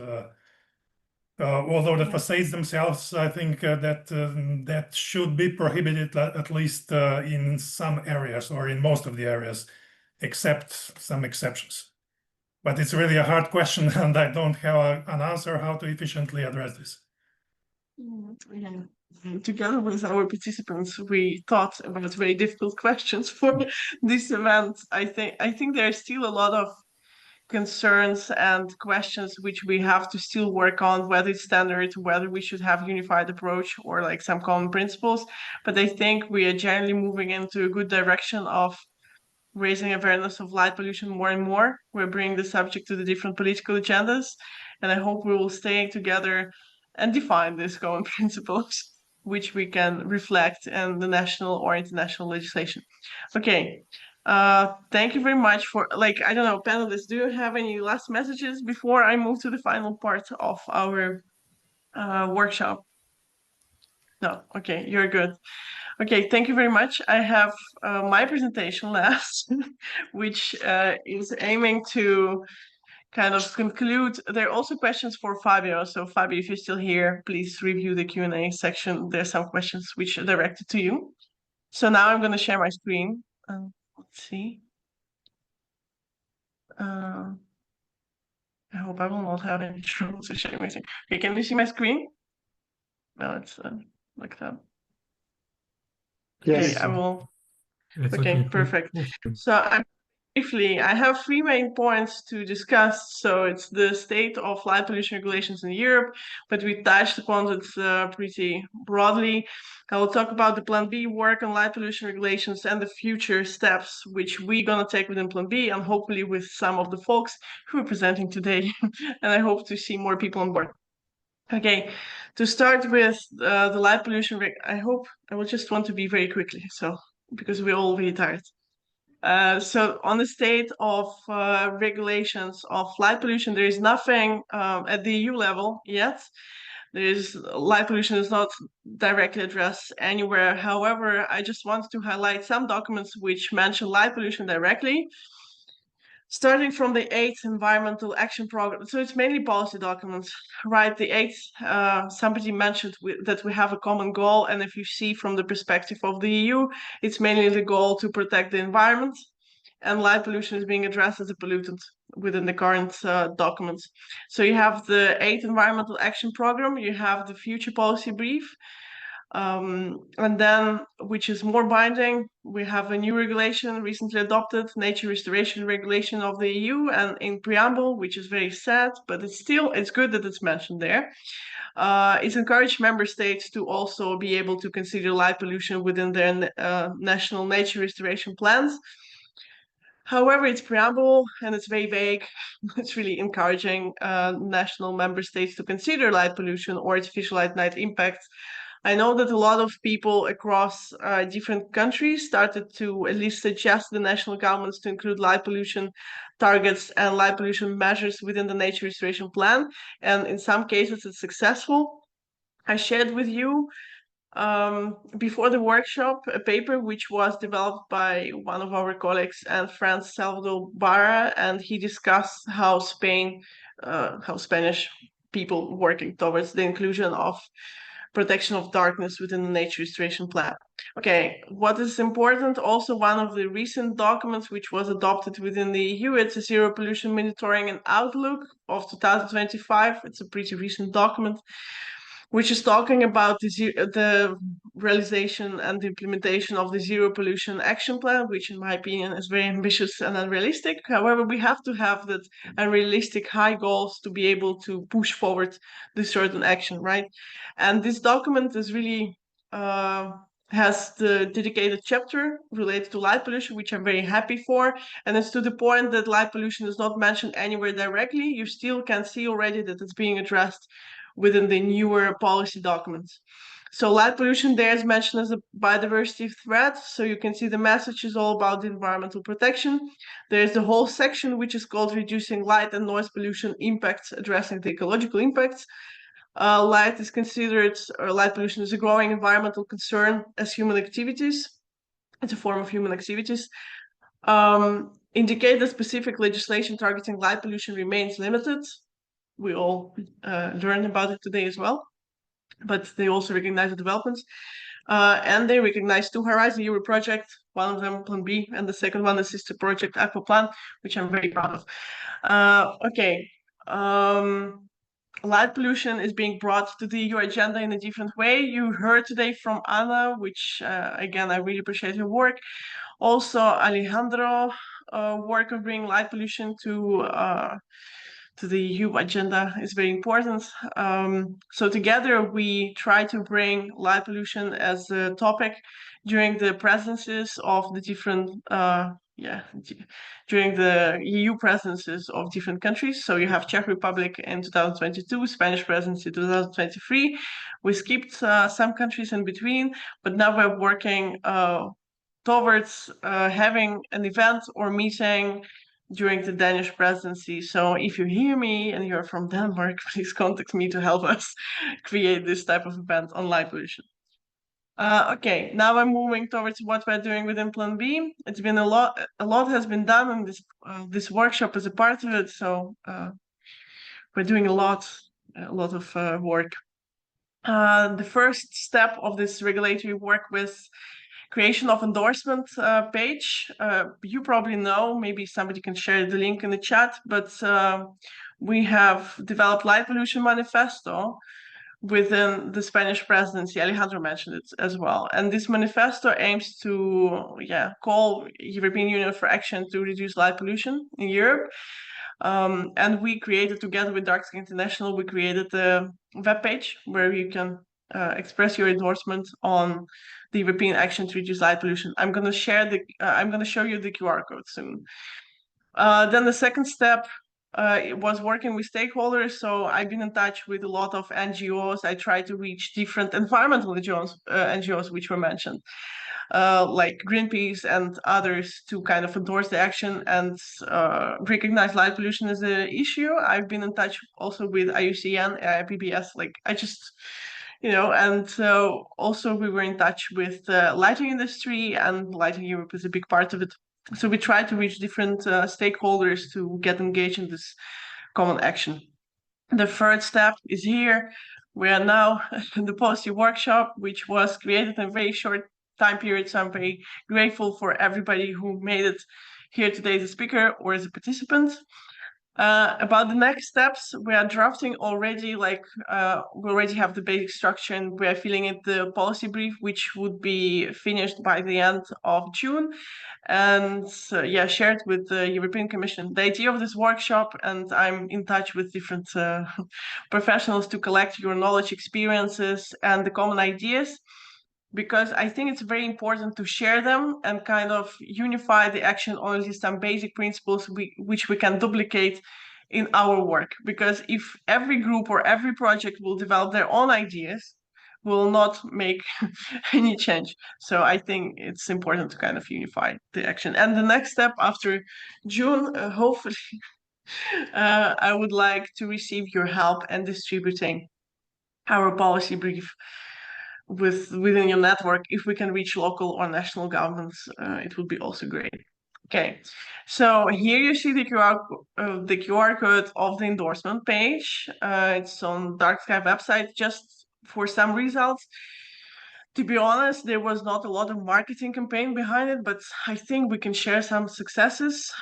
Although the facades themselves, I think that should be prohibited at least in some areas or in most of the areas, except some exceptions. But it's really a hard question, and I don't have an answer how to efficiently address this. Yeah. Together with our participants, we thought about very difficult questions for this event. I think there's still a lot of concerns and questions which we have to still work on, whether it's standard, whether we should have unified approach or like some common principles. But I think we are generally moving into a good direction of raising awareness of light pollution more and more. We're bringing the subject to the different political agendas, and I hope we will stay together and define these common principles which we can reflect in the national or international legislation. Okay. Thank you very much for, I don't know, panelists, do you have any last messages before I move to the final part of our workshop? No, okay, you're good. Okay, thank you very much. I have my presentation last, which is aiming to kind of conclude. There are also questions for Fabio. So Fabio, if you're still here, please review the Q&A section. There's some questions which are directed to you. So now I'm going to share my screen. Let's see. I hope I will not have any trouble to share my screen. Okay, can you see my screen? No, it's like that. Yes. Okay, I will. It's okay, perfect. So I have three main points to discuss. So it's the state of light pollution regulations in Europe, but we touched upon it pretty broadly. I will talk about the Plan B work on light pollution regulations and the future steps which we're going to take within Plan B, and hopefully with some of the folks who are presenting today. And I hope to see more people on board. Okay, to start with the light pollution, I hope I will just want to be very quickly, so because we're all very tired. So on the state of regulations of light pollution, there is nothing at the EU level yet. Light pollution is not directly addressed anywhere. However, I just want to highlight some documents which mention light pollution directly. Starting from the 8th Environmental Action Program, so it's mainly policy documents, right? The 8th, somebody mentioned that we have a common goal, and if you see from the perspective of the EU, it's mainly the goal to protect the environment, and light pollution is being addressed as a pollutant within the current documents. So you have the 8th Environmental Action Program, you have the Future Policy Brief, and then, which is more binding, we have a new regulation recently adopted, Nature Restoration Regulation of the EU, and in preamble, which is very sad, but it's good that it's mentioned there. It's encouraged member states to also be able to consider light pollution within their national nature restoration plans. However, it's preamble and it's very vague. It's really encouraging national member states to consider light pollution or artificial light night impacts. I know that a lot of people across different countries started to at least suggest the national governments to include light pollution targets and light pollution measures within the nature restoration plan. And in some cases, it's successful. I shared with you before the workshop a paper which was developed by one of our colleagues and friends, Salvador Barra, and he discussed how Spanish people working towards the inclusion of protection of darkness within the nature restoration plan. Okay, what is important, also one of the recent documents which was adopted within the EU, it's a zero pollution monitoring and outlook of 2025. It's a pretty recent document, which is talking about the realization and the implementation of the zero pollution action plan, which in my opinion is very ambitious and unrealistic. However, we have to have that unrealistic high goals to be able to push forward this certain action, right? And this document is really has the dedicated chapter related to light pollution, which I'm very happy for. And it's to the point that light pollution is not mentioned anywhere directly. You still can see already that it's being addressed within the newer policy documents. So light pollution there is mentioned as a biodiversity threat. So you can see the message is all about the environmental protection. There's the whole section which is called reducing light and noise pollution impacts, addressing the ecological impacts. Light is considered, or light pollution is a growing environmental concern as human activities. It's a form of human activities. Indicate that specific legislation targeting light pollution remains limited. We all learned about it today as well, but they also recognize the developments. And they recognize two Horizon Europe projects, one of them Plan B, and the second one is Sister Project Aquaplan, which I'm very proud of. Okay. Light pollution is being brought to the EU agenda in a different way. You heard today from Anna, which again, I really appreciate her work. Also, Alejandro work of bringing light pollution to the EU agenda is very important. So together we try to bring light pollution as a topic during the presidencies of the different during the EU presidencies of different countries. So you have Czech Republic in 2022, Spanish presidency 2023. We skipped some countries in between, but now we're working towards having an event or meeting during the Danish presidency. So if you hear me and you're from Denmark, please contact me to help us create this type of event on light pollution. Okay, now I'm moving towards what we're doing within Plan B. It's been a lot has been done, and this workshop is a part of it. So we're doing a lot of work. The first step of this regulatory work was creation of endorsement page. You probably know, maybe somebody can share the link in the chat, but we have developed Light Pollution Manifesto within the Spanish presidency. Alejandro mentioned it as well. And this manifesto aims to call European Union for action to reduce light pollution in Europe. And we created, together with Dark Sky International, we created a webpage where you can express your endorsement on the European action to reduce light pollution. I'm going to share I'm going to show you the QR code soon. Then the second step was working with stakeholders, so I've been in touch with a lot of NGOs. I try to reach different environmental NGOs which were mentioned, like Greenpeace and others, to kind of endorse the action and recognize light pollution as an issue. I've been in touch also with IUCN, IPBS, like I just, and so also we were in touch with the lighting industry, and Lighting Europe is a big part of it. So we try to reach different stakeholders to get engaged in this common action. The third step is here. We are now in the policy workshop, which was created in a very short time period. So I'm very grateful for everybody who made it here today as a speaker or as a participant. About the next steps, we are drafting already, we already have the basic structure, and we are filling in the policy brief, which would be finished by the end of June, and shared with the European Commission. The idea of this workshop, and I'm in touch with different professionals to collect your knowledge, experiences, and the common ideas, because I think it's very important to share them and kind of unify the action on at least some basic principles which we can duplicate in our work. Because if every group or every project will develop their own ideas, will not make any change. So I think it's important to kind of unify the action. And the next step after June, hopefully, I would like to receive your help in distributing our policy brief within your network. If we can reach local or national governments, it would be also great. Okay, so here you see the QR code of the endorsement page. It's on Dark Sky website. Just for some results, to be honest, there was not a lot of marketing campaign behind it, but I think we can share some successes.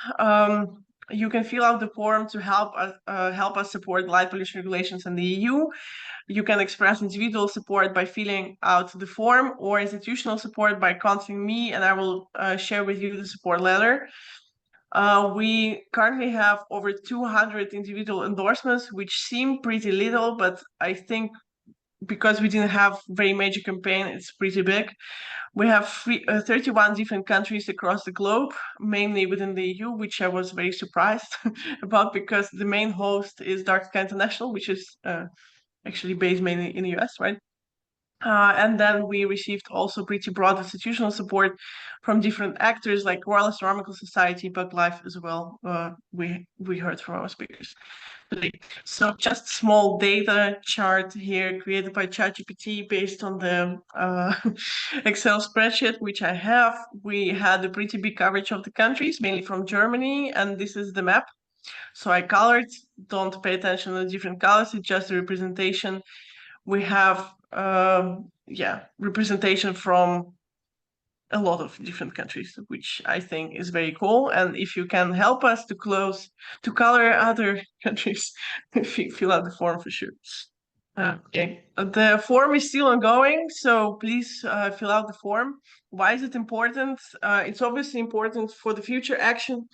You can fill out the form to help us support light pollution regulations in the EU. You can express individual support by filling out the form, or institutional support by contacting me, and I will share with you the support letter. We currently have over 200 individual endorsements, which seem pretty little, but I think because we didn't have very major campaign, it's pretty big. We have 31 different countries across the globe, mainly within the EU, which I was very surprised about, because the main host is Dark Sky International, which is actually based mainly in the US, right? And then we received also pretty broad institutional support from different actors like Royal Astronomical Society, BugLife as well. We heard from our speakers today. So just small data chart here created by ChatGPT based on the Excel spreadsheet, which I have. We had a pretty big coverage of the countries, mainly from Germany, and this is the map. So I colored, don't pay attention to the different colors, it's just a representation. We have representation from a lot of different countries, which I think is very cool. And if you can help us to color other countries, fill out the form for sure. Okay, the form is still ongoing, so please fill out the form. Why is it important? It's obviously important for the future action,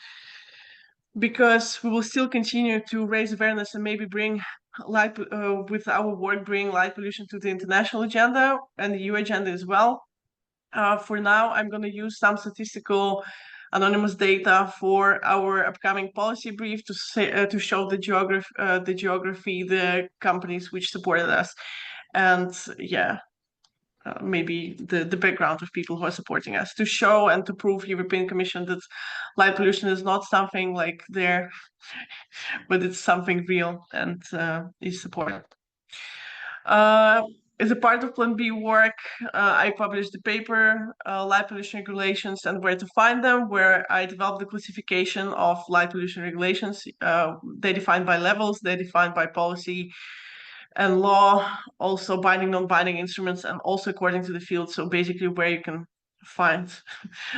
because we will still continue to raise awareness and maybe bring with our work, bring light pollution to the international agenda and the EU agenda as well. For now, I'm going to use some statistical anonymous data for our upcoming policy brief to show the geography, the companies which supported us, and maybe the background of people who are supporting us, to show and to prove European Commission that light pollution is not something like there, but it's something real and is supported. As a part of Plan B work, I published the paper, Light Pollution Regulations and Where to Find Them, where I developed the classification of light pollution regulations. They defined by levels, they defined by policy and law, also binding, non-binding instruments, and also according to the field. So basically where you can find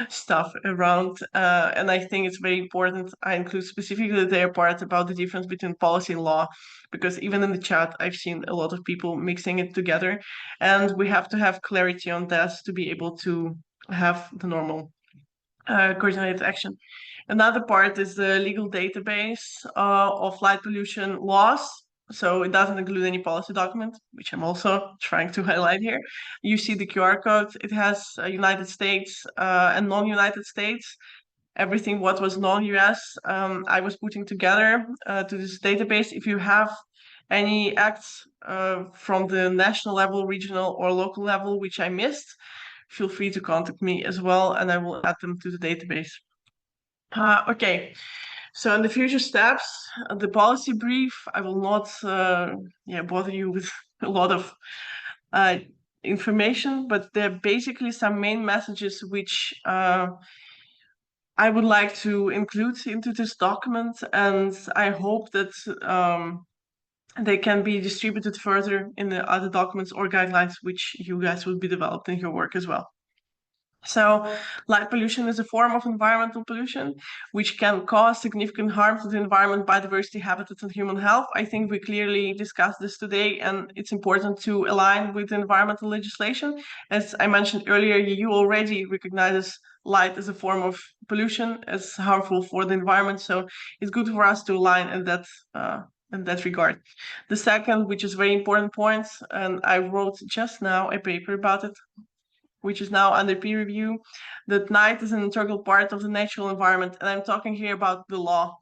stuff around. And I think it's very important. I include specifically their part about the difference between policy and law, because even in the chat, I've seen a lot of people mixing it together, and we have to have clarity on that to be able to have the normal coordinated action. Another part is the legal database of light pollution laws. So it doesn't include any policy document, which I'm also trying to highlight here. You see the QR code. It has United States and non-United States. everything what was non-US, I was putting together to this database. If you have any acts from the national level, regional or local level, which I missed, feel free to contact me as well, and I will add them to the database. Okay, so in the future steps, the policy brief, I will not bother you with a lot of information, but there are basically some main messages which I would like to include into this document, and I hope that they can be distributed further in the other documents or guidelines which you guys will be developed in your work as well. So light pollution is a form of environmental pollution which can cause significant harm to the environment, biodiversity, habitats, and human health. I think we clearly discussed this today, and it's important to align with environmental legislation. As I mentioned earlier, EU already recognizes light as a form of pollution, as harmful for the environment. So it's good for us to align in that regard. The second, which is very important point, and I wrote just now a paper about it, which is now under peer review, that night is an integral part of the natural environment. And I'm talking here about the law,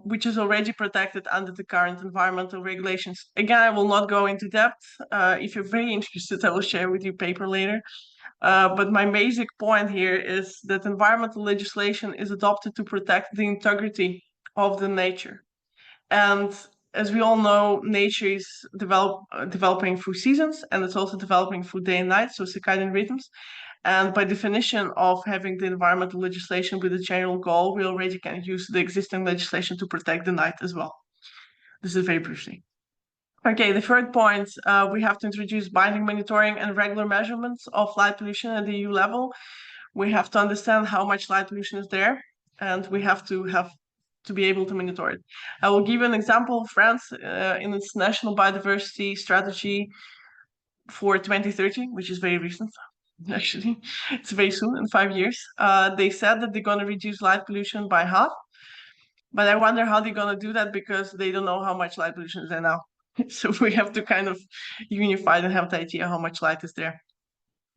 which is already protected under the current environmental regulations. Again, I will not go into depth. If you're very interested, I will share with you paper later. But my basic point here is that environmental legislation is adopted to protect the integrity of the nature. And as we all know, nature is developing through seasons, and it's also developing through day and night, so circadian rhythms. And by definition of having the environmental legislation with a general goal, we already can use the existing legislation to protect the night as well. This is very briefly. Okay, the third point, we have to introduce binding monitoring and regular measurements of light pollution at the EU level. We have to understand how much light pollution is there, and we have to be able to monitor it. I will give you an example. France, in its national biodiversity strategy for 2030, which is very recent, actually, it's very soon, in 5 years, they said that they're going to reduce light pollution by half. But I wonder how they're going to do that, because they don't know how much light pollution is there now. So we have to kind of unify and have the idea how much light is there.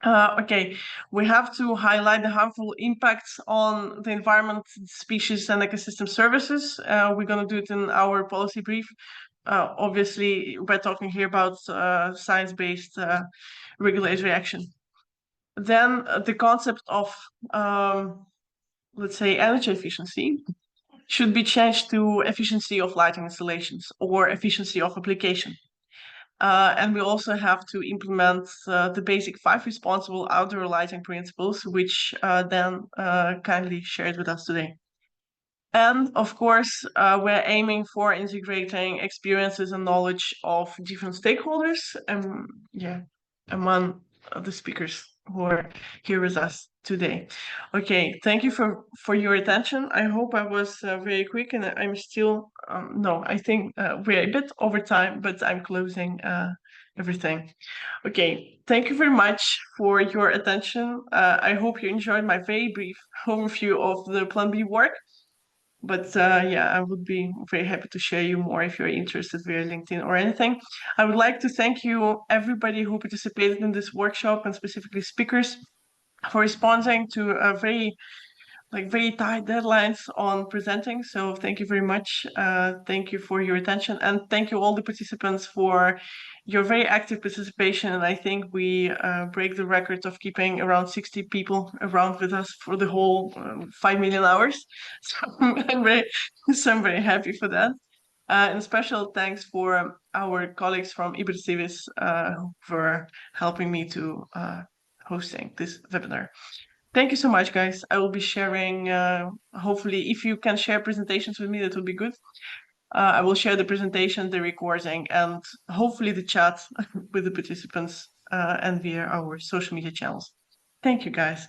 Okay, we have to highlight the harmful impacts on the environment, species, and ecosystem services. We're going to do it in our policy brief. Obviously, we're talking here about science-based regulatory action. Then the concept of, let's say, energy efficiency should be changed to efficiency of lighting installations or efficiency of application. And we also have to implement the basic 5 responsible outdoor lighting principles, which Dan kindly shared with us today. And of course, we're aiming for integrating experiences and knowledge of different stakeholders, among the speakers who are here with us today. Okay, thank you for your attention. I hope I was very quick, and I'm still, no, I think we're a bit over time, but I'm closing everything. Okay, thank you very much for your attention. I hope you enjoyed my very brief overview of the Plan B work. But I would be very happy to share you more if you're interested via LinkedIn or anything. I would like to thank you, everybody who participated in this workshop, and specifically speakers, for responding to a very tight deadlines on presenting. So thank you very much. Thank you for your attention, and thank you all the participants for your very active participation. And I think we break the record of keeping around 60 people around with us for the whole 5 million hours. So I'm very happy for that. And special thanks for our colleagues from Ibercivis for helping me to hosting this webinar. Thank you so much, guys. I will be sharing, hopefully, if you can share presentations with me, that would be good. I will share the presentation, the recording, and hopefully the chat with the participants and via our social media channels. Thank you, guys.